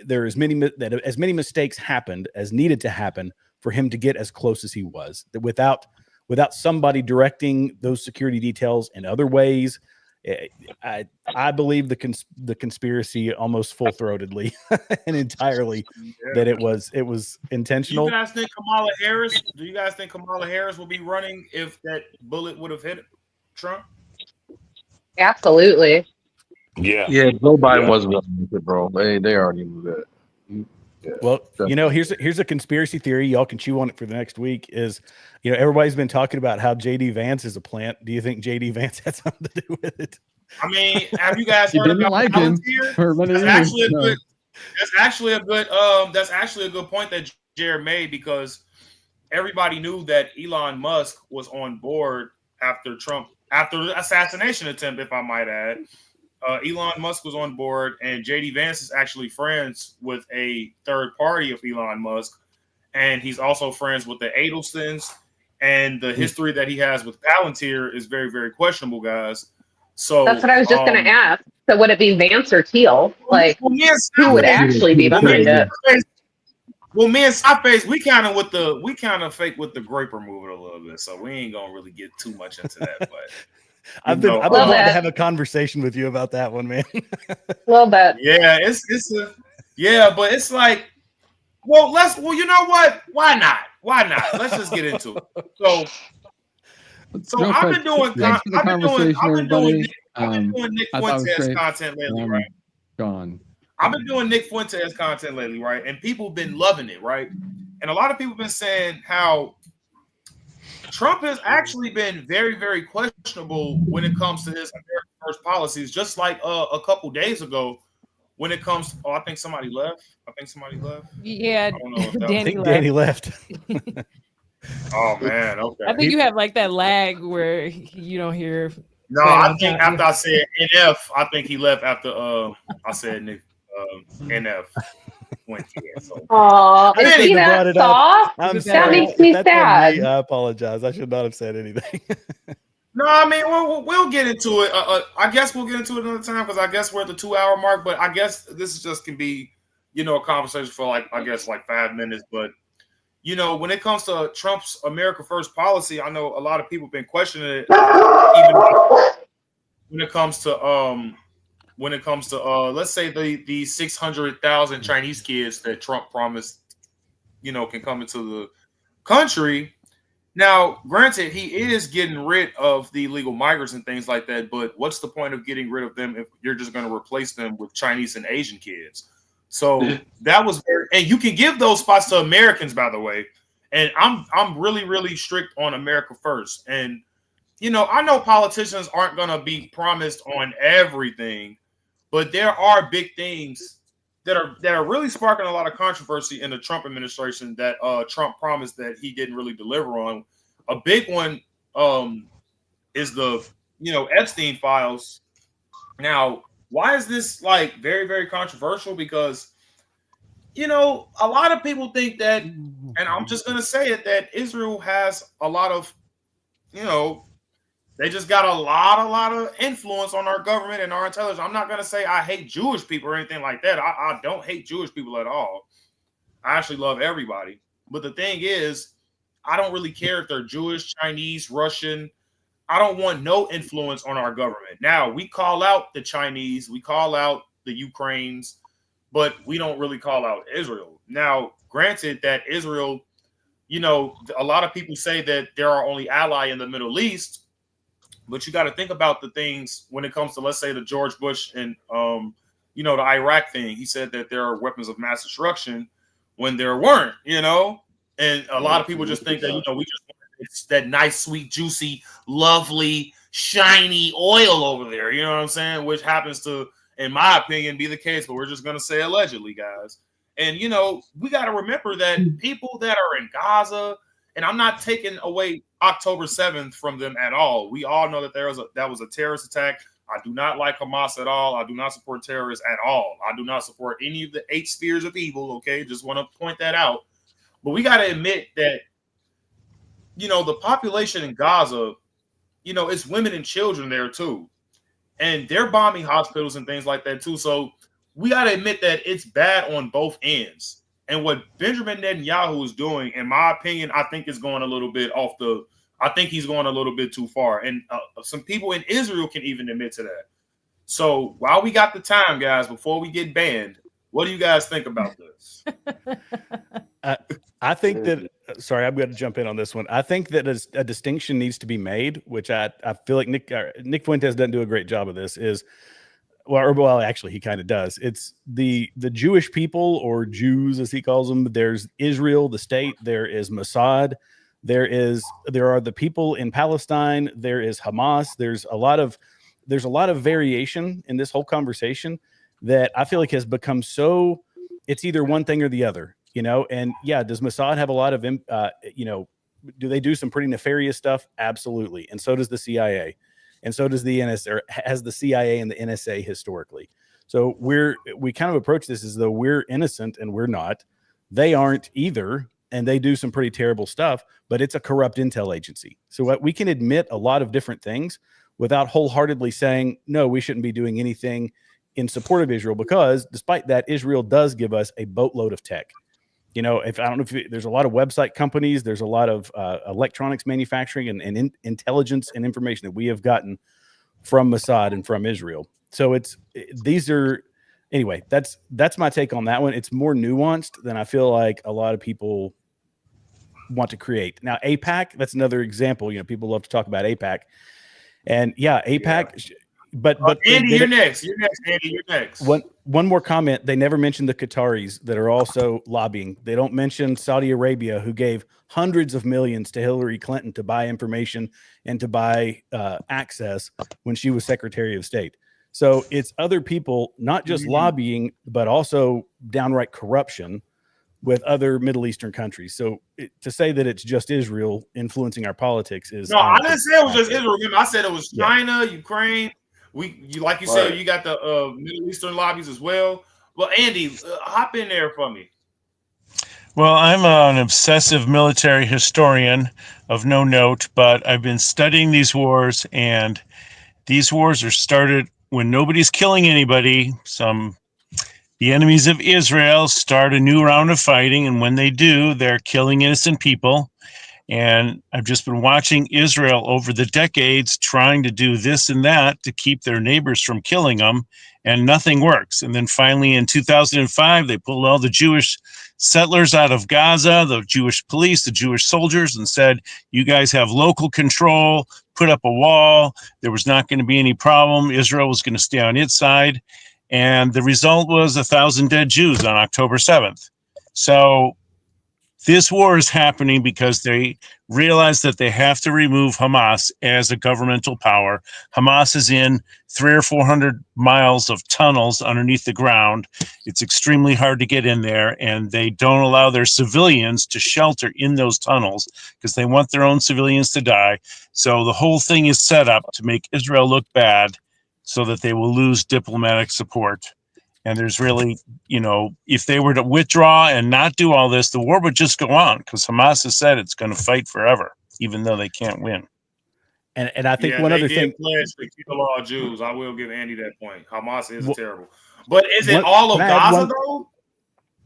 as many mistakes happened as needed to happen for him to get as close as he was, that without somebody directing those security details in other ways. I believe the conspiracy almost full-throatedly and entirely that it was intentional. Do you guys think Kamala Harris? Do you guys think Kamala Harris will be running if that bullet would have hit Trump? Absolutely. Yeah. Yeah, Joe Biden wasn't going to make it, bro. They already knew that. Yeah, well, definitely. here's a conspiracy theory. Y'all can chew on it for the next week. Is, everybody's been talking about how JD Vance is a plant. Do you think JD Vance had something to do with it? I mean, have you guys heard about Palantir? That's actually a good point that Jared made, because everybody knew that Elon Musk was on board after the assassination attempt, if I might add. Elon Musk was on board, and JD Vance is actually friends with a third party of Elon Musk, and he's also friends with the Adelstons, and the history that he has with Palantir is very, very questionable, guys. So that's what I was just going to ask. So would it be Vance or Teal? Like, who would actually be behind it? Well, me and Scarface, we kind of fake with the grape removal a little bit, so we ain't gonna really get too much into that. But I've been wanting to have a conversation with you about that one, man. A little bit. Yeah, but it's like, well, you know what? Why not? Let's just get into it. So I've been doing Nick Fuentes content lately, right? I've been doing Nick Fuentes content lately, right? And people have been loving it, right? And a lot of people have been saying how Trump has actually been very, very questionable when it comes to his America First policies, just like a couple days ago when it comes to, I think somebody left. Yeah, Danny left. Oh, man, okay. I think you have like that lag where you don't hear. No, I think after I said NF, I think he left after I said Nick NF. Oh, see that soft? I'm that sorry. makes me sad. I apologize. I should not have said anything. No, I mean, we'll get into it. I guess we'll get into it another time, because I guess we're at the 2-hour mark. But I guess this just can be, a conversation for like 5 minutes. But when it comes to Trump's America First policy, I know a lot of people have been questioning it, even when it comes to let's say the 600,000 Chinese kids that Trump promised, can come into the country. Now, granted, he is getting rid of the illegal migrants and things like that, but what's the point of getting rid of them if you're just going to replace them with Chinese and Asian kids? So that was and you can give those spots to Americans, by the way. And I'm really, really strict on America First. And I know politicians aren't going to be promised on everything, but there are big things that are really sparking a lot of controversy in the Trump administration that Trump promised that he didn't really deliver on. A big one is the Epstein files. Now, why is this like very, very controversial? Because a lot of people think that, and I'm just going to say it, that Israel has a lot of, they just got a lot of influence on our government and our intelligence. I'm not going to say I hate Jewish people or anything like that. I don't hate Jewish people at all. I actually love everybody. But the thing is, I don't really care if they're Jewish, Chinese, Russian. I don't want no influence on our government. Now, we call out the Chinese, we call out the Ukrainians, but we don't really call out Israel. Now, granted that Israel, a lot of people say that they're our only ally in the Middle East, but you got to think about the things when it comes to, let's say, the George Bush and, the Iraq thing. He said that there are weapons of mass destruction when there weren't, and a lot of people just think that, we just want it's that nice, sweet, juicy, lovely, shiny oil over there. You know what I'm saying? Which happens to, in my opinion, be the case, but we're just going to say allegedly, guys. And, we got to remember that people that are in Gaza, and I'm not taking away October 7th from them at all. We all know that that was a terrorist attack. I do not like Hamas at all. I do not support terrorists at all. I do not support any of the 8 spheres of evil. Okay, just want to point that out. But we got to admit that, you know, the population in Gaza, you know, it's women and children there too, and they're bombing hospitals and things like that too. So we got to admit that it's bad on both ends. And what Benjamin Netanyahu is doing, in my opinion, I think is going a little bit off the. I think he's going a little bit too far, and some people in Israel can even admit to that. So while we got the time, guys, before we get banned, what do you guys think about this? I think that. Sorry, I'm going to jump in on this one. I think that a distinction needs to be made, which I feel like Nick Fuentes doesn't do a great job of this. Is well, actually, he kind of does. It's the Jewish people, or Jews as he calls them. There's Israel, the state. There is Mossad. There are the people in Palestine. There is Hamas. There's a lot of variation in this whole conversation that I feel like has become so. It's either one thing or the other, you know. And yeah, does Mossad have a lot of, you know, do they do some pretty nefarious stuff? Absolutely, and so does the CIA. And so does the NSA, or has the CIA and the NSA historically. So we kind of approach this as though we're innocent, and we're not. They aren't either, and they do some pretty terrible stuff, but it's a corrupt intel agency. So we can admit a lot of different things without wholeheartedly saying, no, we shouldn't be doing anything in support of Israel, because despite that, Israel does give us a boatload of tech. You know, there's a lot of website companies, there's a lot of electronics manufacturing and intelligence and information that we have gotten from Mossad and from Israel. So anyway, that's my take on that one. It's more nuanced than I feel like a lot of people want to create. Now, AIPAC, that's another example. You know, people love to talk about AIPAC, and yeah, AIPAC. Yeah. But Andy, you're next. You're next, Andy. You're next. One more comment. They never mentioned the Qataris that are also lobbying. They don't mention Saudi Arabia, who gave hundreds of millions to Hillary Clinton to buy information and to buy access when she was Secretary of State. So it's other people, not just lobbying, but also downright corruption with other Middle Eastern countries. So to say that it's just Israel influencing our politics is... No, I didn't say it was just Israel. I said it was China, Ukraine. Like you said, you got the Middle Eastern lobbies as well. Well, Andy, hop in there for me. Well, I'm an obsessive military historian of no note, but I've been studying these wars, and these wars are started when nobody's killing anybody. The enemies of Israel start a new round of fighting, and when they do, they're killing innocent people. And I've just been watching Israel over the decades trying to do this and that to keep their neighbors from killing them, and nothing works. And then finally in 2005, they pulled all the Jewish settlers out of Gaza, the Jewish police, the Jewish soldiers, and said, you guys have local control, put up a wall. There was not going to be any problem. Israel was going to stay on its side. And the result was 1,000 dead Jews on October 7th. So this war is happening because they realize that they have to remove Hamas as a governmental power. Hamas is in 300 or 400 miles of tunnels underneath the ground. It's extremely hard to get in there, and they don't allow their civilians to shelter in those tunnels because they want their own civilians to die. So the whole thing is set up to make Israel look bad so that they will lose diplomatic support. And there's really, you know, if they were to withdraw and not do all this, the war would just go on, because Hamas has said it's going to fight forever, even though they can't win. And I think one other thing, pledge to kill all Jews. I will give Andy that point. Hamas is terrible, but is it all of Gaza though?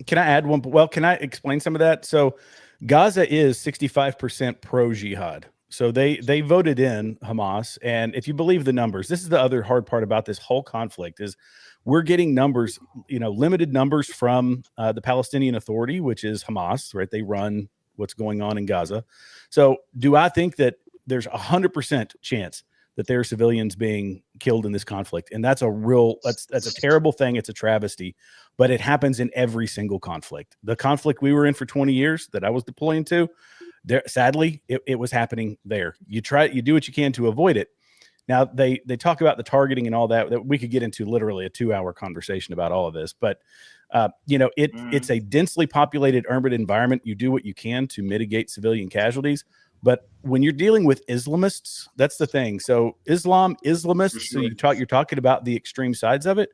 Can I add one? Well, can I explain some of that? So Gaza is 65% pro-jihad. So they voted in Hamas, and if you believe the numbers, this is the other hard part about this whole conflict is we're getting numbers, you know, limited numbers from the Palestinian Authority, which is Hamas, right? They run what's going on in Gaza. So do I think that there's 100% chance that there are civilians being killed in this conflict? And that's that's a terrible thing. It's a travesty, but it happens in every single conflict. The conflict we were in for 20 years that I was deploying to, sadly, it was happening there. You do what you can to avoid it. Now, they talk about the targeting and all that we could get into literally a 2-hour conversation about all of this. But, you know, it's a densely populated urban environment. You do what you can to mitigate civilian casualties. But when you're dealing with Islamists, that's the thing. So Islamists, so you're talking about the extreme sides of it.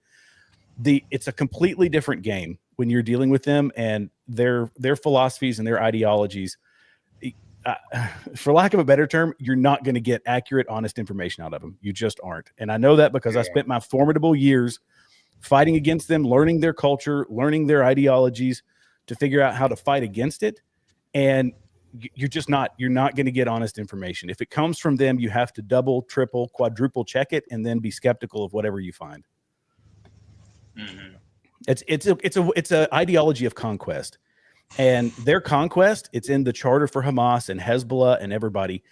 It's a completely different game when you're dealing with them and their philosophies and their ideologies. For lack of a better term, you're not going to get accurate, honest information out of them. You just aren't. And I know that because I spent my formidable years fighting against them, learning their culture, learning their ideologies to figure out how to fight against it. And you're not going to get honest information. If it comes from them, you have to double, triple, quadruple check it and then be skeptical of whatever you find. Mm-hmm. It's an ideology of conquest. And their conquest, it's in the charter for Hamas and Hezbollah and everybody.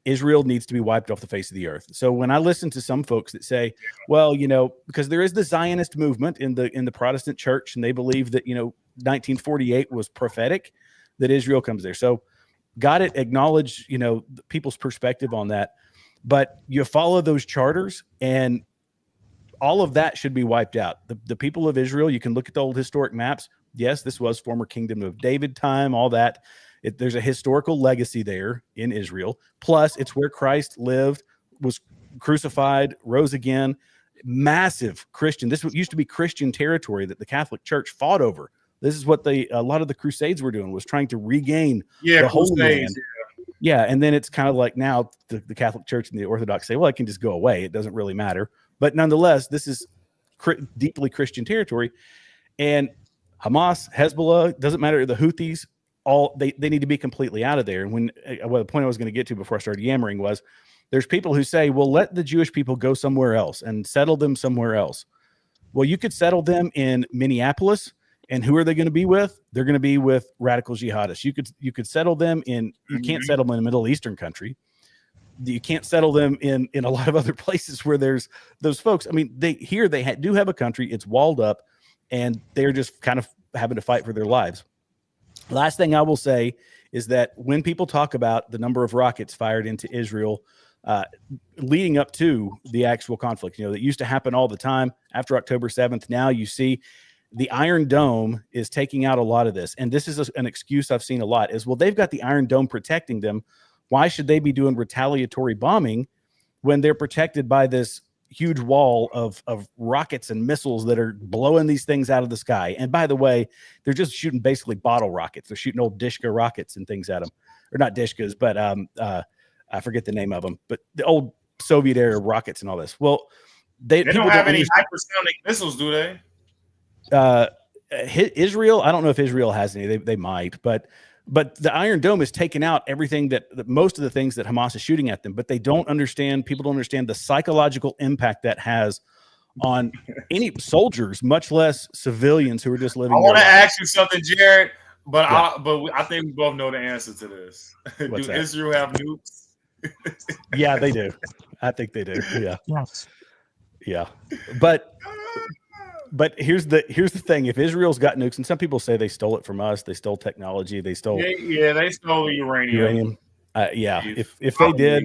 Israel needs to be wiped off the face of the earth. So when I listen to some folks that say, well, because there is the Zionist movement in the Protestant church, and they believe that, 1948 was prophetic, that Israel comes there. So got it, acknowledge, people's perspective on that. But you follow those charters and all of that should be wiped out. The people of Israel, you can look at the old historic maps. Yes, this was former Kingdom of David time, all that. There's a historical legacy there in Israel. Plus, it's where Christ lived, was crucified, rose again. Massive Christian. This used to be Christian territory that the Catholic Church fought over. This is what a lot of the Crusades were doing, was trying to regain the Holy Land. Yeah, and then it's kind of like now the Catholic Church and the Orthodox say, well, it can just go away. It doesn't really matter. But nonetheless, this is deeply Christian territory. And Hamas, Hezbollah, doesn't matter, the Houthis, they need to be completely out of there. And the point I was going to get to before I started yammering was, there's people who say, well, let the Jewish people go somewhere else and settle them somewhere else. Well, you could settle them in Minneapolis, and who are they going to be with? They're going to be with radical jihadists. You could settle them you can't settle them in a Middle Eastern country. You can't settle them in a lot of other places where there's those folks. I mean, they do have a country. It's walled up, and they're just kind of having to fight for their lives. Last thing I will say is that when people talk about the number of rockets fired into Israel leading up to the actual conflict, that used to happen all the time after October 7th. Now you see the Iron Dome is taking out a lot of this. And this is an excuse I've seen a lot is, well, they've got the Iron Dome protecting them. Why should they be doing retaliatory bombing when they're protected by this huge wall of rockets and missiles that are blowing these things out of the sky? And by the way, they're just shooting basically bottle rockets. They're shooting old Dishka rockets and things at them. Or not Dishkas, but I forget the name of them. But the old Soviet era rockets and all this. Well, they don't have any hypersonic missiles, do they? Israel, I don't know if Israel has any. They might, but the Iron Dome is taking out everything that most of the things that Hamas is shooting at them. But people don't understand the psychological impact that has on any soldiers, much less civilians who are just living. I want to ask you something, Jared, but I think we both know the answer to this. Do Israel have nukes? Yeah, they do. I think they do. Yeah. Yes. Yeah. But here's the thing. If Israel's got nukes, and some people say they stole it from us, they stole technology, they stole they stole uranium. If they did,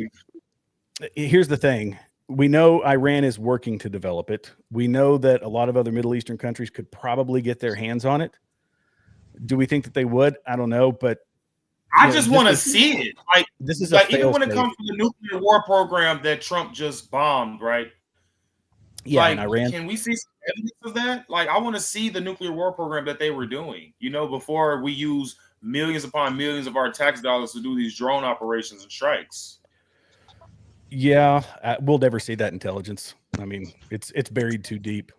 here's the thing. We know Iran is working to develop it. We know that a lot of other Middle Eastern countries could probably get their hands on it. Do we think that they would? I don't know, but I just want to see it. Like this is even when it comes to the nuclear war program that Trump just bombed, right? Yeah, in Iran. Can we see some evidence of that? Like, I want to see the nuclear war program that they were doing, before we use millions upon millions of our tax dollars to do these drone operations and strikes. Yeah, we'll never see that intelligence. I mean, it's buried too deep.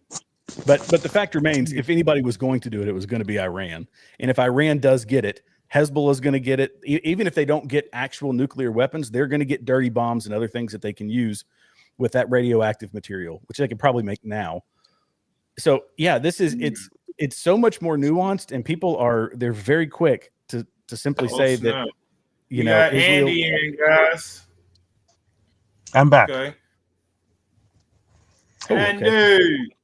But the fact remains, if anybody was going to do it, it was going to be Iran. And if Iran does get it, Hezbollah is going to get it. Even if they don't get actual nuclear weapons, they're going to get dirty bombs and other things that they can use with that radioactive material, which they can probably make now. So yeah, it's so much more nuanced, and they're very quick to simply say that Israel. Andy in, guys. I'm back. Okay. Andy.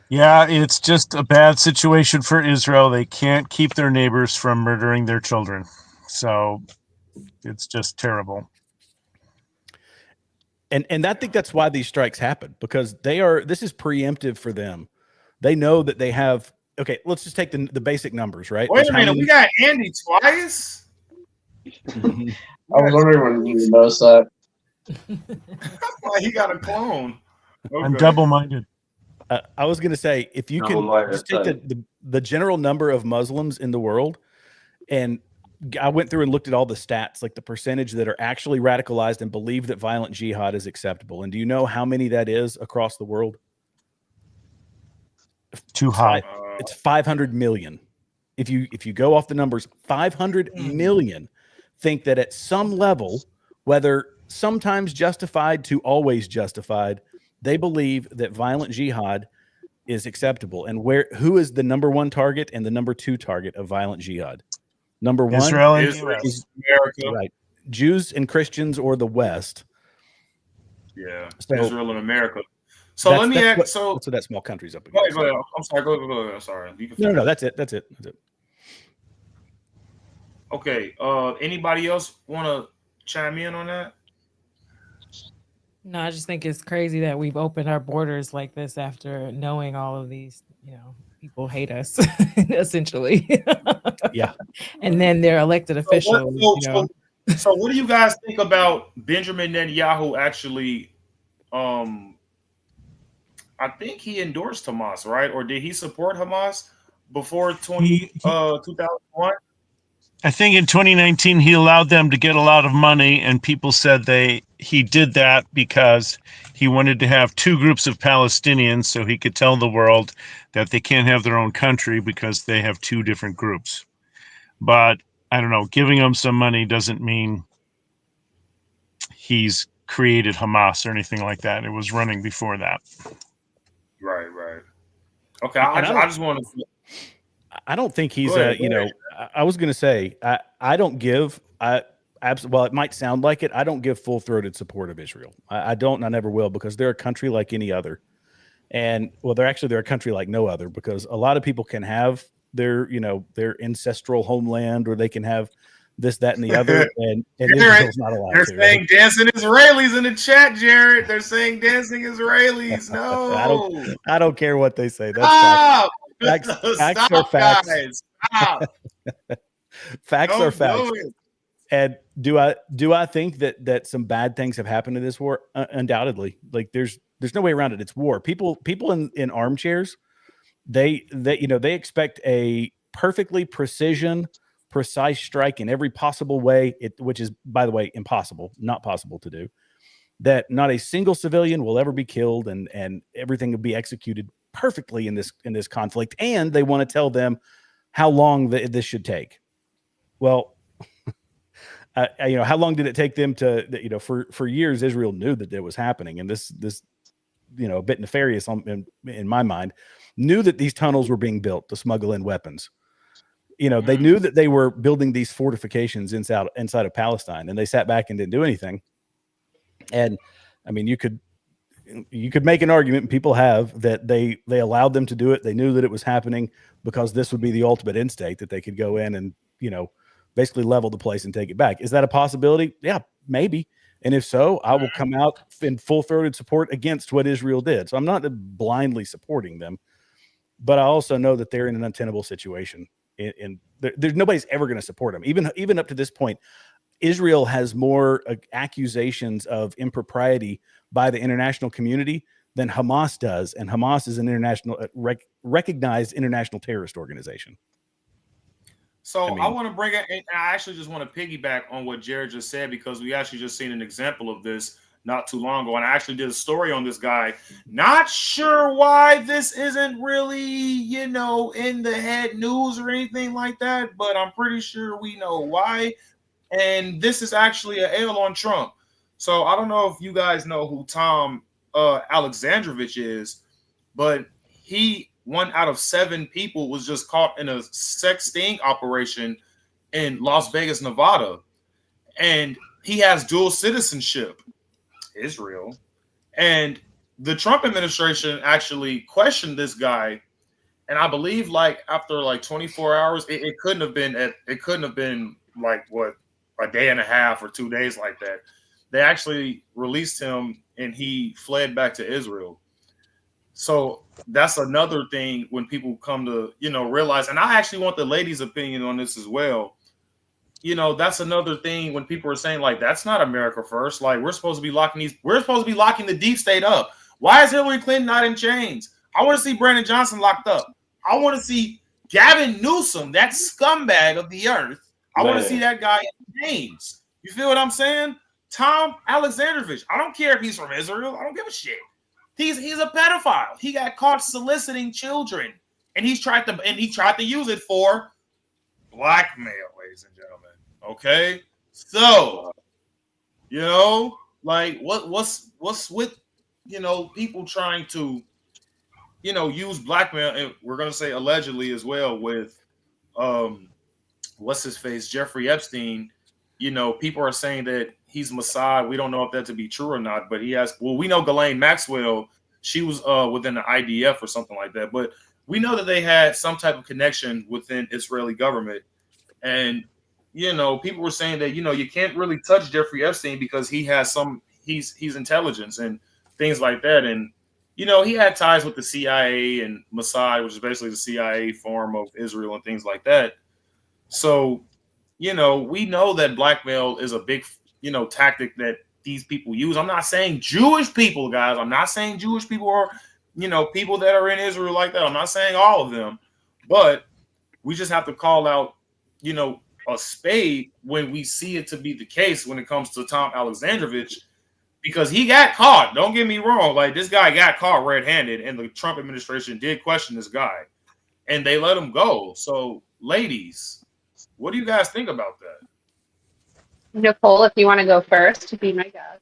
Yeah, it's just a bad situation for Israel. They can't keep their neighbors from murdering their children. So it's just terrible. And I think that's why these strikes happen, because this is preemptive for them. They know that they have, okay, let's just take the basic numbers, right? Wait a minute, we got Andy twice? Mhm. I was wondering when you noticed that. Why he got a clone? I'm Okay. double-minded. I was going to say, if you can just take the general number of Muslims in the world, and I went through and looked at all the stats, like the percentage that are actually radicalized and believe that violent jihad is acceptable. And do you know how many that is across the world? Too high. It's 500 million. If you go off the numbers, 500 million think that at some level, whether sometimes justified to always justified, they believe that violent jihad is acceptable. And who is the number one target and the number two target of violent jihad? Number one, Israel and Israel, US. America. right? Jews and Christians or the West. Yeah, So Israel and America. So let me ask. So that's what that small country's up go against. ahead. I'm sorry. Go ahead. I'm sorry. You can No, finish. that's it. That's it. Okay. Anybody else want to chime in on that? No, I just think it's crazy that we've opened our borders like this after knowing all of these, people hate us essentially. Yeah. And then they're elected officials, So what do you guys think about Benjamin Netanyahu actually I think he endorsed Hamas, right? Or did he support Hamas before 2001? I think in 2019 he allowed them to get a lot of money, and people said he did that because he wanted to have two groups of Palestinians so he could tell the world that they can't have their own country because they have two different groups. But I don't know, giving them some money doesn't mean he's created Hamas or anything like that. It was running before that. Right. Okay, I just want to. I don't think he's Go ahead. I was going to say I don't give well, it might sound like it. I don't give full-throated support of Israel. I don't, and I never will, because they're a country like any other. And well, they're a country like no other, because a lot of people can have their ancestral homeland, or they can have this, that, and the other, and Israel's not allowed They're to. saying dancing Israelis in the chat, Jared. They're saying dancing Israelis. No, I don't care what they say. That's stop. facts. Facts are Stop, facts. guys. Stop. Facts Don't are facts. do it. And do I think that some bad things have happened in this war? Undoubtedly. Like there's no way around it. It's war. People in armchairs, they expect a perfectly precise strike in every possible way, which is, by the way, impossible, not possible to do. That not a single civilian will ever be killed, and everything will be executed perfectly in this conflict. And they want to tell them how long this should take. Well, how long did it take them to, for years, Israel knew that it was happening. And this, a bit nefarious in my mind, knew that these tunnels were being built to smuggle in weapons. They knew that they were building these fortifications inside of Palestine, and they sat back and didn't do anything. And I mean, you could make an argument, and people have, that they allowed them to do it. They knew that it was happening because this would be the ultimate end state, that they could go in and, basically level the place and take it back. Is that a possibility? Yeah, maybe. And if so, I will come out in full-throated support against what Israel did. So I'm not blindly supporting them, but I also know that they're in an untenable situation. And there's nobody's ever going to support them. Even up to this point, Israel has more accusations of impropriety by the international community than Hamas does, and Hamas is an international recognized international terrorist organization. So I want to bring it, and I actually just want to piggyback on what Jared just said, because we actually just seen an example of this not too long ago, and I actually did a story on this guy. Not sure why this isn't really, in the head news or anything like that, but I'm pretty sure we know why. And this is actually an L on Trump. So I don't know if you guys know who Tom Alexandrovich is, but he, 1 out of 7 people, was just caught in a sex sting operation in Las Vegas, Nevada. And he has dual citizenship, Israel. And the Trump administration actually questioned this guy. And I believe after 24 hours, it couldn't have been like what, a day and a half or 2 days like that. They actually released him and he fled back to Israel. So that's another thing when people come to, realize, and I actually want the ladies' opinion on this as well. that's another thing when people are saying like that's not America first. Like we're supposed to be locking the deep state up. Why is Hillary Clinton not in chains? I want to see Brandon Johnson locked up. I want to see Gavin Newsom, that scumbag of the earth. I want to see that guy in chains. You feel what I'm saying? Tom Alexandrovich. I don't care if he's from Israel. I don't give a shit. He's a pedophile. He got caught soliciting children, and he tried to use it for blackmail, ladies and gentlemen. Okay, so like what's with people trying to use blackmail, and we're gonna say allegedly as well with what's his face, Jeffrey Epstein. People are saying that he's Mossad. We don't know if that to be true or not, but we know Ghislaine Maxwell, she was within the IDF or something like that, but we know that they had some type of connection within Israeli government. And people were saying that you can't really touch Jeffrey Epstein because he's intelligence and things like that. And he had ties with the CIA and Mossad, which is basically the CIA form of Israel and things like that. So we know that blackmail is a big tactic that these people use. I'm not saying Jewish people, guys. I'm not saying Jewish people or people that are in Israel like that. I'm not saying all of them, but we just have to call out a spade when we see it to be the case when it comes to Tom Alexandrovich, because he got caught. Don't get me wrong. Like, this guy got caught red-handed, and the Trump administration did question this guy, and they let him go. So, ladies, what do you guys think about that? Nicole, if you want to go first to be my guest.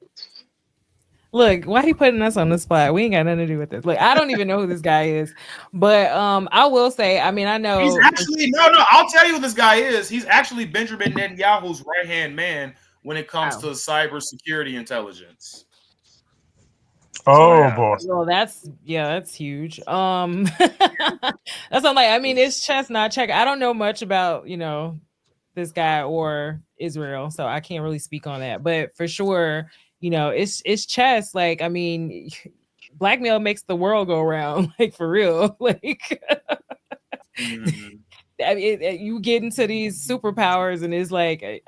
Look, why he putting us on the spot? We ain't got nothing to do with this. Look, I don't even know who this guy is, but I will say, I mean, I know he's actually no. I'll tell you who this guy is. He's actually Benjamin Netanyahu's right-hand man when it comes to cybersecurity intelligence. Boy. Well, that's huge. That's I'm like, I mean, it's chess, not check. I don't know much about this guy or Israel, so I can't really speak on that. But for sure, it's chess. Like, I mean, blackmail makes the world go around. Like, for real. Like, I mean, you get into these superpowers, and it's like,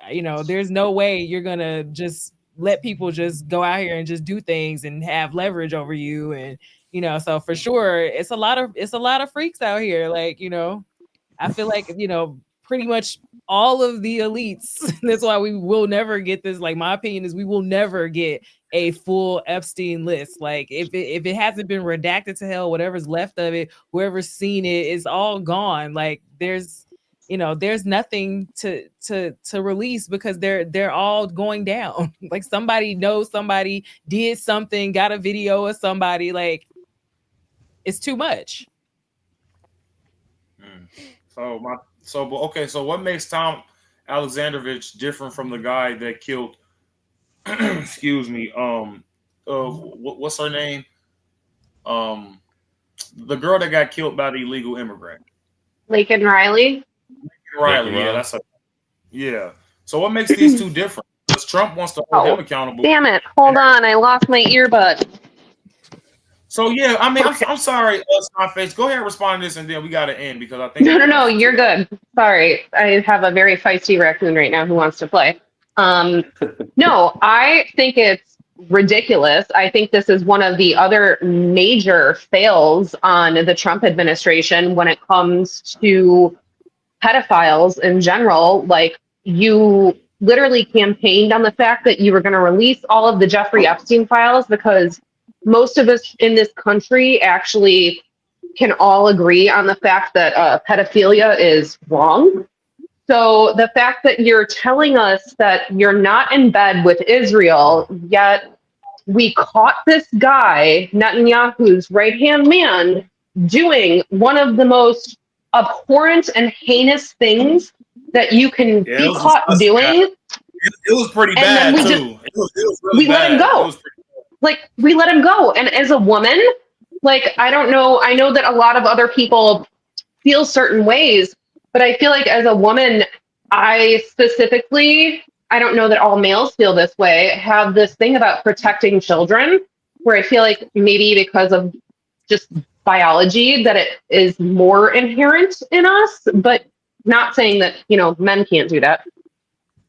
there's no way you're gonna just let people just go out here and just do things and have leverage over you, and so for sure, it's a lot of freaks out here. Like, I feel like pretty much all of the elites. That's why we will never get this. Like, my opinion is we will never get a full Epstein list. Like, if it hasn't been redacted to hell, whatever's left of it, whoever's seen it, is all gone. Like, there's nothing to release because they're all going down. Like, somebody knows somebody did something, got a video of somebody. Like, it's too much. So what makes Tom Alexandrovich different from the guy that killed excuse me, what's her name? The girl that got killed by the illegal immigrant. Laken Riley? Riley, yeah. So what makes these two different? Because Trump wants to hold him accountable. Damn it. Hold on. I lost my earbud. So, yeah, I mean, I'm sorry, Snodface. Go ahead and respond to this, and then we got to end because I think... No, you're good. Sorry. I have a very feisty raccoon right now who wants to play. No, I think it's ridiculous. I think this is one of the other major fails on the Trump administration when it comes to pedophiles in general. Like, you literally campaigned on the fact that you were going to release all of the Jeffrey Epstein files because most of us in this country actually can all agree on the fact that pedophilia is wrong. So the fact that you're telling us that you're not in bed with Israel, yet we caught this guy, Netanyahu's right-hand man, doing one of the most abhorrent and heinous things that you can be caught doing. It was pretty bad, too. It was really we let him go. Like, we let him go. And as a woman, like, I don't know. I know that a lot of other people feel certain ways, but I feel like as a woman, I don't know that all males feel this way, have this thing about protecting children, where I feel like maybe because of just biology that it is more inherent in us, but not saying that, men can't do that.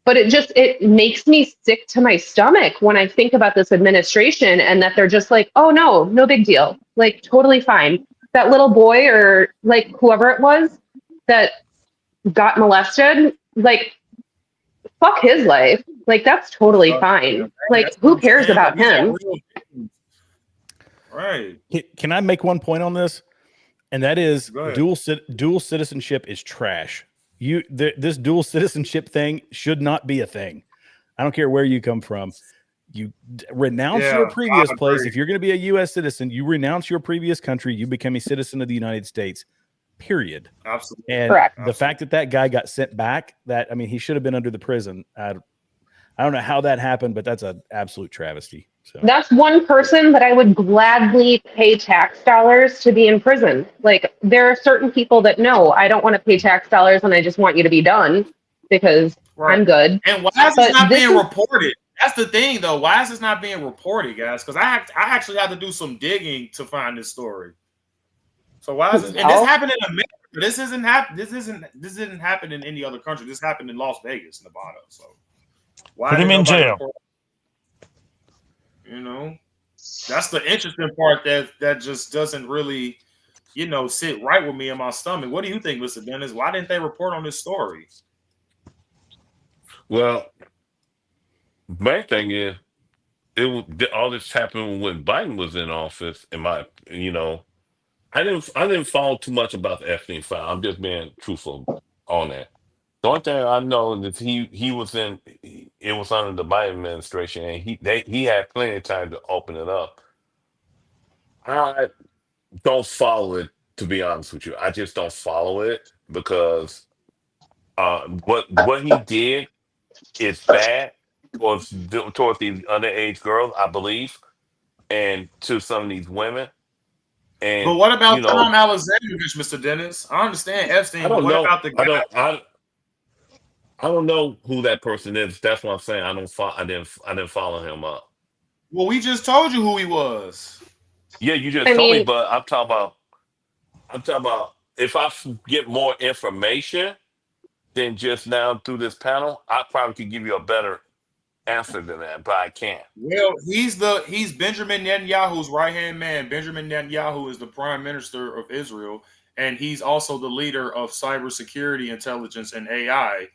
But it makes me sick to my stomach when I think about this administration and that they're just like, oh no big deal. Like totally fine. That little boy or like whoever it was that got molested, like fuck his life. Like that's totally fine. Like who cares about him? Right. Can I make one point on this? And that is Go ahead. dual citizenship is trash. This dual citizenship thing should not be a thing. I don't care where you come from. You renounce your previous place. If you're going to be a U.S. citizen, you renounce your previous country. You become a citizen of the United States. Period. Absolutely. And Correct. the fact that guy got sent back, he should have been under the prison. I don't know how that happened, but that's an absolute travesty. So That's one person that I would gladly pay tax dollars to be in prison. Like there are certain people that no, I don't want to pay tax dollars and I just want you to be done because I'm good. And why is this not being reported? That's the thing, though. Why is this not being reported, guys? Because I actually had to do some digging to find this story. So why is this? And this happened in America. This didn't happen in any other country. This happened in Las Vegas, Nevada. So why put him in jail? You know, that's the interesting part that just doesn't really, sit right with me in my stomach. What do you think, Mr. Dennis? Why didn't they report on this story? Well, main thing is all this happened when Biden was in office. I didn't follow too much about the Epstein file. I'm just being truthful on that. The only thing I know is it was under the Biden administration, and he had plenty of time to open it up. I don't follow it, to be honest with you. I just don't follow it because what he did is bad towards these underage girls, I believe, and to some of these women. And but what about Tom Alexandrovich, Mr. Dennis? I understand Epstein, but what about the guy? I don't know who that person is. That's what I'm saying. I didn't follow him up. Well, we just told you who he was. Yeah, you just told me, but I'm talking about if I get more information than just now through this panel, I probably could give you a better answer than that, but I can't. Well, he's Benjamin Netanyahu's right-hand man. Benjamin Netanyahu is the prime minister of Israel, and he's also the leader of cybersecurity, intelligence, and AI.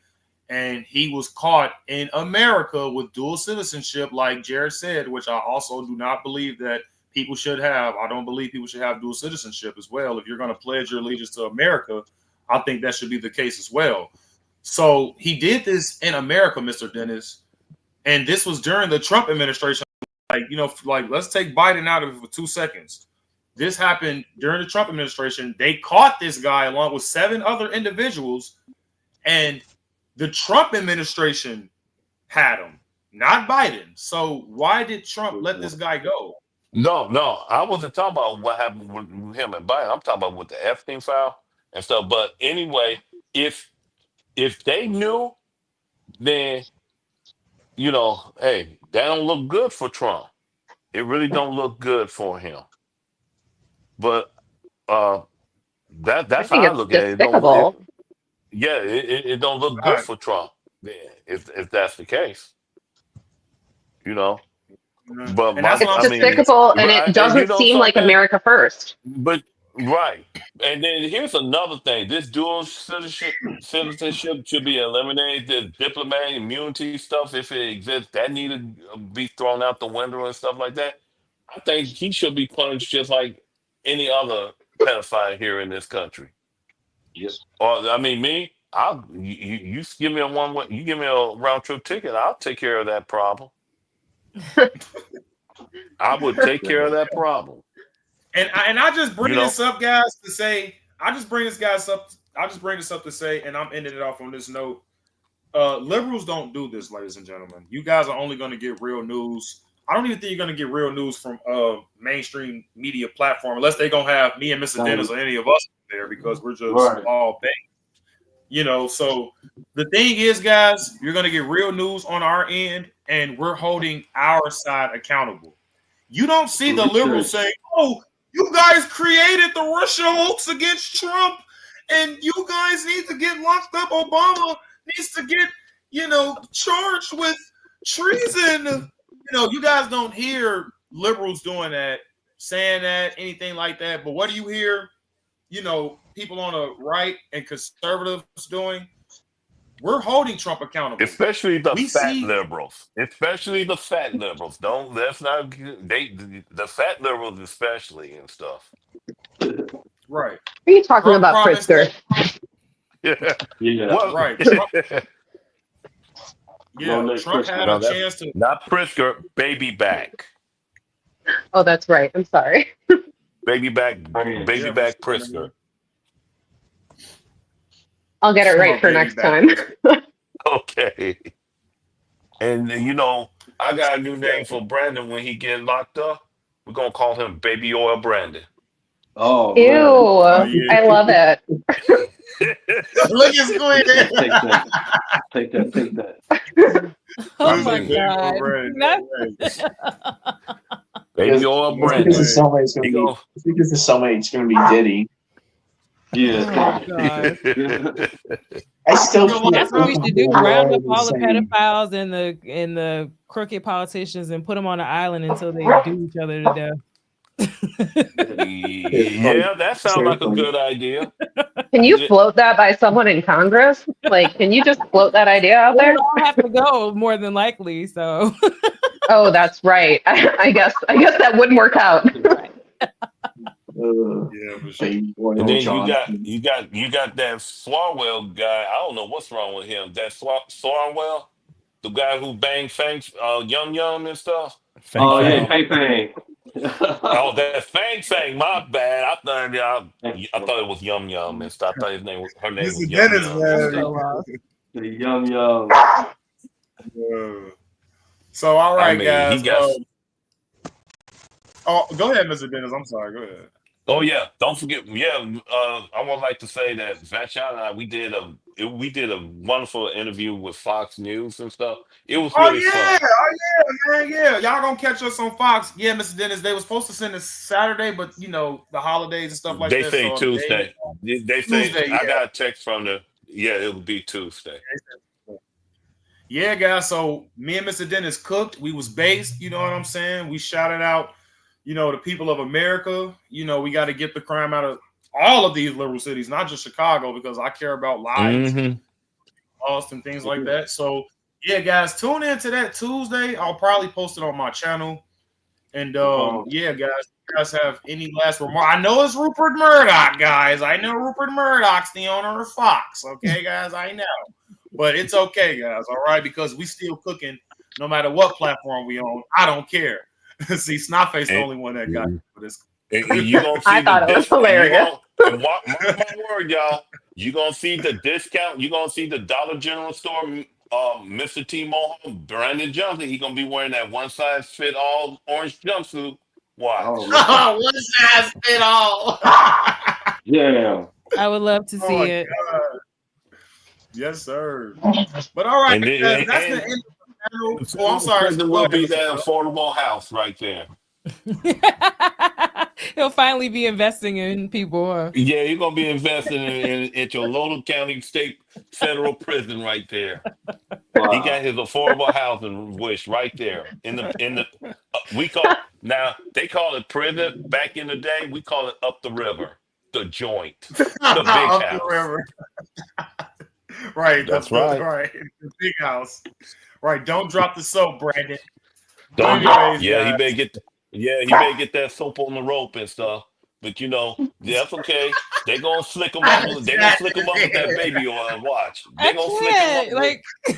And he was caught in America with dual citizenship, like Jared said, which I also do not believe that people should have. I don't believe people should have dual citizenship as well. If you're going to pledge your allegiance to America, I think that should be the case as well. So he did this in America, Mr. Dennis. And this was during the Trump administration. Let's take Biden out of it for 2 seconds. This happened during the Trump administration. They caught this guy along with 7 other individuals, and the Trump administration had him, not Biden. So why did Trump let this guy go? No, I wasn't talking about what happened with him and Biden. I'm talking about with the Epstein file and stuff. But anyway, if they knew, then hey, that don't look good for Trump. It really don't look good for him. But that's how I look at it. It don't look good for Trump. Then if that's the case, But it's despicable, and it doesn't seem like America first. But right, and then here's another thing: this dual citizenship should be eliminated. The diplomatic immunity stuff, if it exists, that need to be thrown out the window and stuff like that. I think he should be punished just like any other pedophile here in this country. Yes. Or I mean, you give me you give me a round trip ticket, I'll take care of that problem. I would take care of that problem. And I just bring this up, guys, to say, I just bring this up to say, and I'm ending it off on this note. Liberals don't do this, ladies and gentlemen. You guys are only going to get real news. I don't even think you're going to get real news from mainstream media platform unless they're going to have me and Mr. Dennis or any of us there, because we're just all bait. So the thing is, guys, you're going to get real news on our end, and we're holding our side accountable. You don't see the liberals saying, oh, you guys created the Russia hoax against Trump, and you guys need to get locked up. Obama needs to get charged with treason. You guys don't hear liberals doing that, saying that, anything like that. But what do you hear? People on the right and conservatives doing. We're holding Trump accountable. Especially the fat liberals. Especially the fat liberals. The fat liberals especially and stuff. Right. Are you talking about Pritzker? Yeah. Well, right. Trump had a chance to. Not Pritzker, baby back. Oh, that's right. I'm sorry. Baby back Pritzker. I'll get it right for next time. Okay. And I got a new name for Brandon when he get locked up. We're gonna call him Baby Oil Brandon. Oh, ew! I love it. Look at Squid. Take that. Oh my God! Baby Oil Brandon. Because the cellmate's gonna be Diddy. Yeah. I still That's what we should do. Round up all the pedophiles and the crooked politicians and put them on an island until they do each other to death. Yeah, that sounds like a good idea. Can you float that by someone in Congress? Can you just float that idea out there? We'll all have to go more than likely. So. Oh, that's right. I guess that wouldn't work out. For sure. And then you got that Swarwell guy. I don't know what's wrong with him. That Swarwell, the guy who banged Fangs, Yum and stuff. Fang. Oh, that Fang. My bad. I thought it was Yum and stuff. I thought her name was Yum. The Yum. So all right, guys. go ahead, Mr. Dennis. I'm sorry. Go ahead. Oh yeah, don't forget. Yeah, I would like to say that Vachon and I we did a wonderful interview with Fox News and stuff. It was really fun. Man. Y'all gonna catch us on Fox. Yeah, Mr. Dennis. They were supposed to send us Saturday, but the holidays and stuff like they that. Say Tuesday. They say Tuesday, I got a text from it will be Tuesday. Yeah, guys. So me and Mr. Dennis cooked. We was based. You know what I'm saying? We shouted out. The people of America, we got to get the crime out of all of these liberal cities, not just Chicago, because I care about lives, lost and things like that. So, yeah, guys, tune in to that Tuesday. I'll probably post it on my channel. And, yeah, guys, if you guys have any last remarks? I know it's Rupert Murdoch, guys. I know Rupert Murdoch's the owner of Fox. Okay, guys, I know. But it's okay, guys, all right, because we still cooking no matter what platform we own. I don't care. See, Snotface the only one that got it for this. You gonna see I thought it was hilarious. Mark my word, y'all. You gonna see the discount. You gonna see the Dollar General store. Mr. T. Mohawk, Brandon Johnson. He gonna be wearing that one size fit all orange jumpsuit. Watch. One size fit all. Yeah. I would love to see it. God. Yes, sir. But all right, that's the end. I'm sorry. There will be that affordable house right there. He'll finally be investing in people. Huh? Yeah, you're gonna be investing in your local county, state, federal prison right there. Wow. He got his affordable housing wish right there in the. We call they call it prison back in the day. We call it up the river, the joint, the big up house. The river. Right, that's right. Right, the big house. Right, don't drop the soap, Brandon. He better get that soap on the rope and stuff. But that's okay. They gonna slick them up. They gonna slick them up with that baby oil. Watch. They gonna slick them up.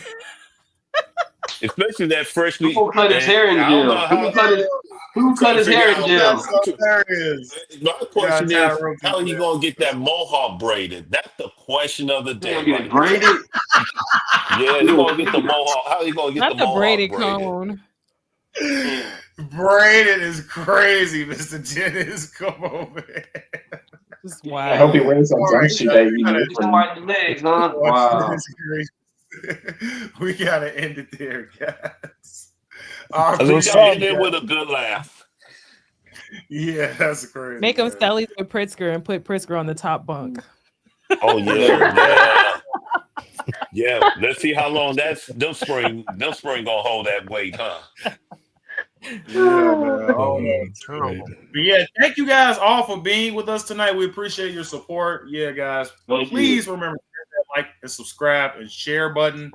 Especially that freshly. Who cut his hair in jail? Who cut his hair in jail? My question is, how are you gonna get that mohawk braided? That's the question of the day. Get it braided? Yeah, you gonna get the mohawk. How are you gonna get the mohawk braided? Cone. Braided is crazy, Mr. Dennis. Come on, man. I hope he wears some jumpsuit that the legs, huh? Wow. We gotta end it there, guys. Let's end it with a good laugh. Yeah, that's crazy. Make him Stellies with Pritzker and put Pritzker on the top bunk. Oh yeah. Yeah, let's see how long them spring gonna hold that weight, huh? Yeah, man. Oh, It's that's great. But yeah, thank you guys all for being with us tonight. We appreciate your support. Yeah, guys, please remember to hit that like and subscribe and share button.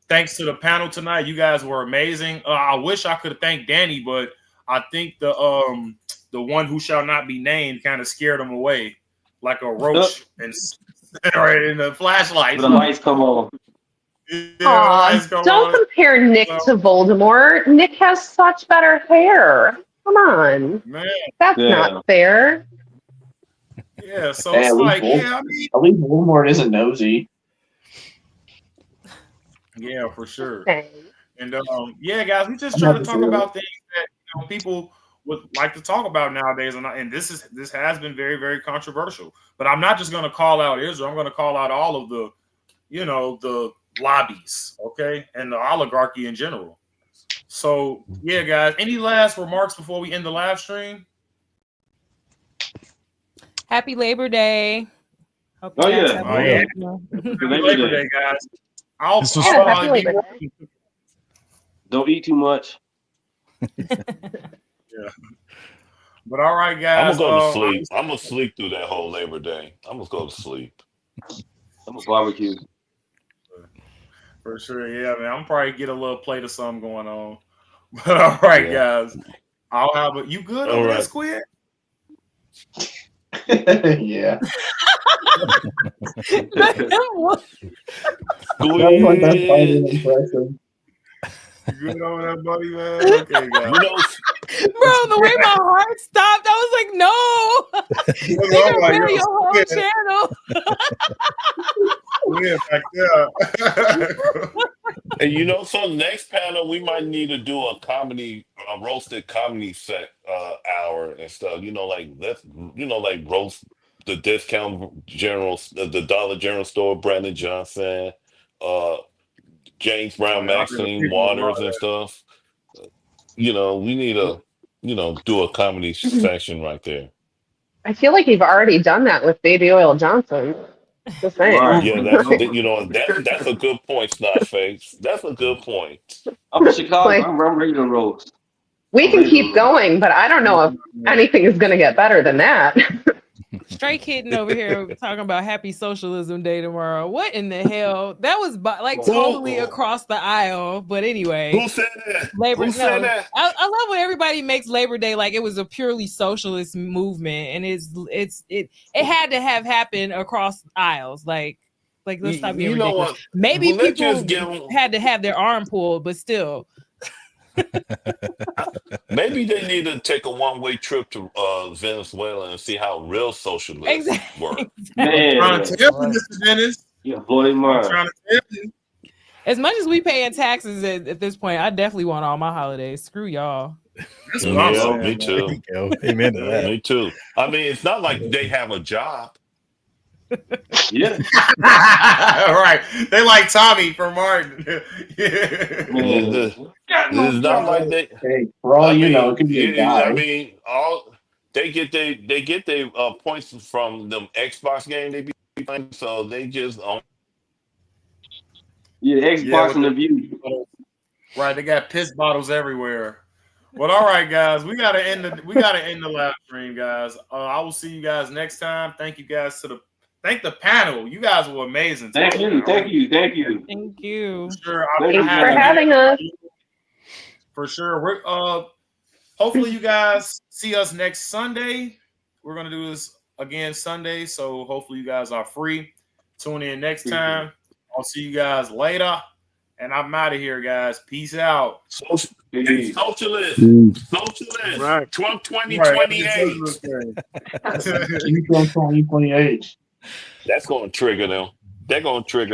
Thanks to the panel tonight. You guys were amazing. I wish I could have thanked Danny, but I think the one who shall not be named kind of scared him away, like a roach and right in the flashlight. The lights come on. Aw, don't compare Nick to Voldemort. Nick has such better hair. Come on. Man. That's not fair. Yeah, so Hey, it's at least like, yeah, I mean, at least Voldemort isn't nosy. yeah, for sure. Okay. And yeah, guys, we just try to talk about things that people would like to talk about nowadays, and this has been very, very controversial. But I'm not just going to call out Israel. I'm going to call out all of the, the lobbies, okay, and the oligarchy in general. So yeah, guys, any last remarks before we end the live stream? Happy Labor Day. Hope Oh, you guys yeah. have Oh, a- yeah. Happy Labor Day, guys. I'll This was probably fun. be Don't eat too much. yeah. But all right, I'm guys. gonna go to sleep. I'm gonna sleep through that whole Labor Day. I'm gonna go to sleep. I'm a barbecue. For sure, yeah, man. I'm probably get a little plate of something going on. But all right, guys. I'll have it. You good All over there, right. Squid? Yeah. You good over there, buddy, man? Okay, guys. Bro, the way my heart stopped, I was like, no. You're gonna bury your whole channel. Yeah, back there. And for the next panel, we might need to do a roasted comedy set hour and stuff. Like roast the discount general, the Dollar General store, Brandon Johnson, James Brown, Maxine Waters, and stuff. We need to, do a comedy section right there. I feel like you've already done that with Baby Oil Johnson. Just saying. Yeah, that's a good point, Snotface. That's a good point. I'm from Chicago. Like- I'm ready to roast. We can keep going, but I don't know if anything is going to get better than that. Straight kidding over here talking about Happy Socialism Day tomorrow. What in the hell? That was totally across the aisle. But anyway, who said that? Labor Said that? I love when everybody makes Labor Day like it was a purely socialist movement, and it had to have happened across aisles. Like let's stop being ridiculous. What? Maybe Well, let's people just had to have their arm pulled, but still. Maybe they need to take a one-way trip to Venezuela and see how real socialists work. Man, I'm trying to tell you, Mr. Dennis. Yeah, blow your mind. I'm trying to tell you. As much as we paying taxes at this point, I definitely want all my holidays. Screw y'all. That's what I'm saying, me too. There you go. Amen to that. Me too. I mean, it's not like they have a job. Yeah. Right. They like Tommy from Martin. It's not like they. Hey, for all it could be a guy. I mean, they get their points from them Xbox game they be playing, so they just Xbox and the View. Right, they got piss bottles everywhere. But all right, guys, we gotta end the live stream, guys. I will see you guys next time. Thank you guys thank the panel. You guys were amazing. Thank you. Thank you. For sure. Thanks for having us. For sure. We're hopefully you guys see us next Sunday. We're gonna do this again Sunday, so hopefully you guys are free. Tune in next time. I'll see you guys later. And I'm out of here, guys. Peace out. Socialist. Right. Trump 2028. Trump 2028. That's going to trigger them. They're going to trigger.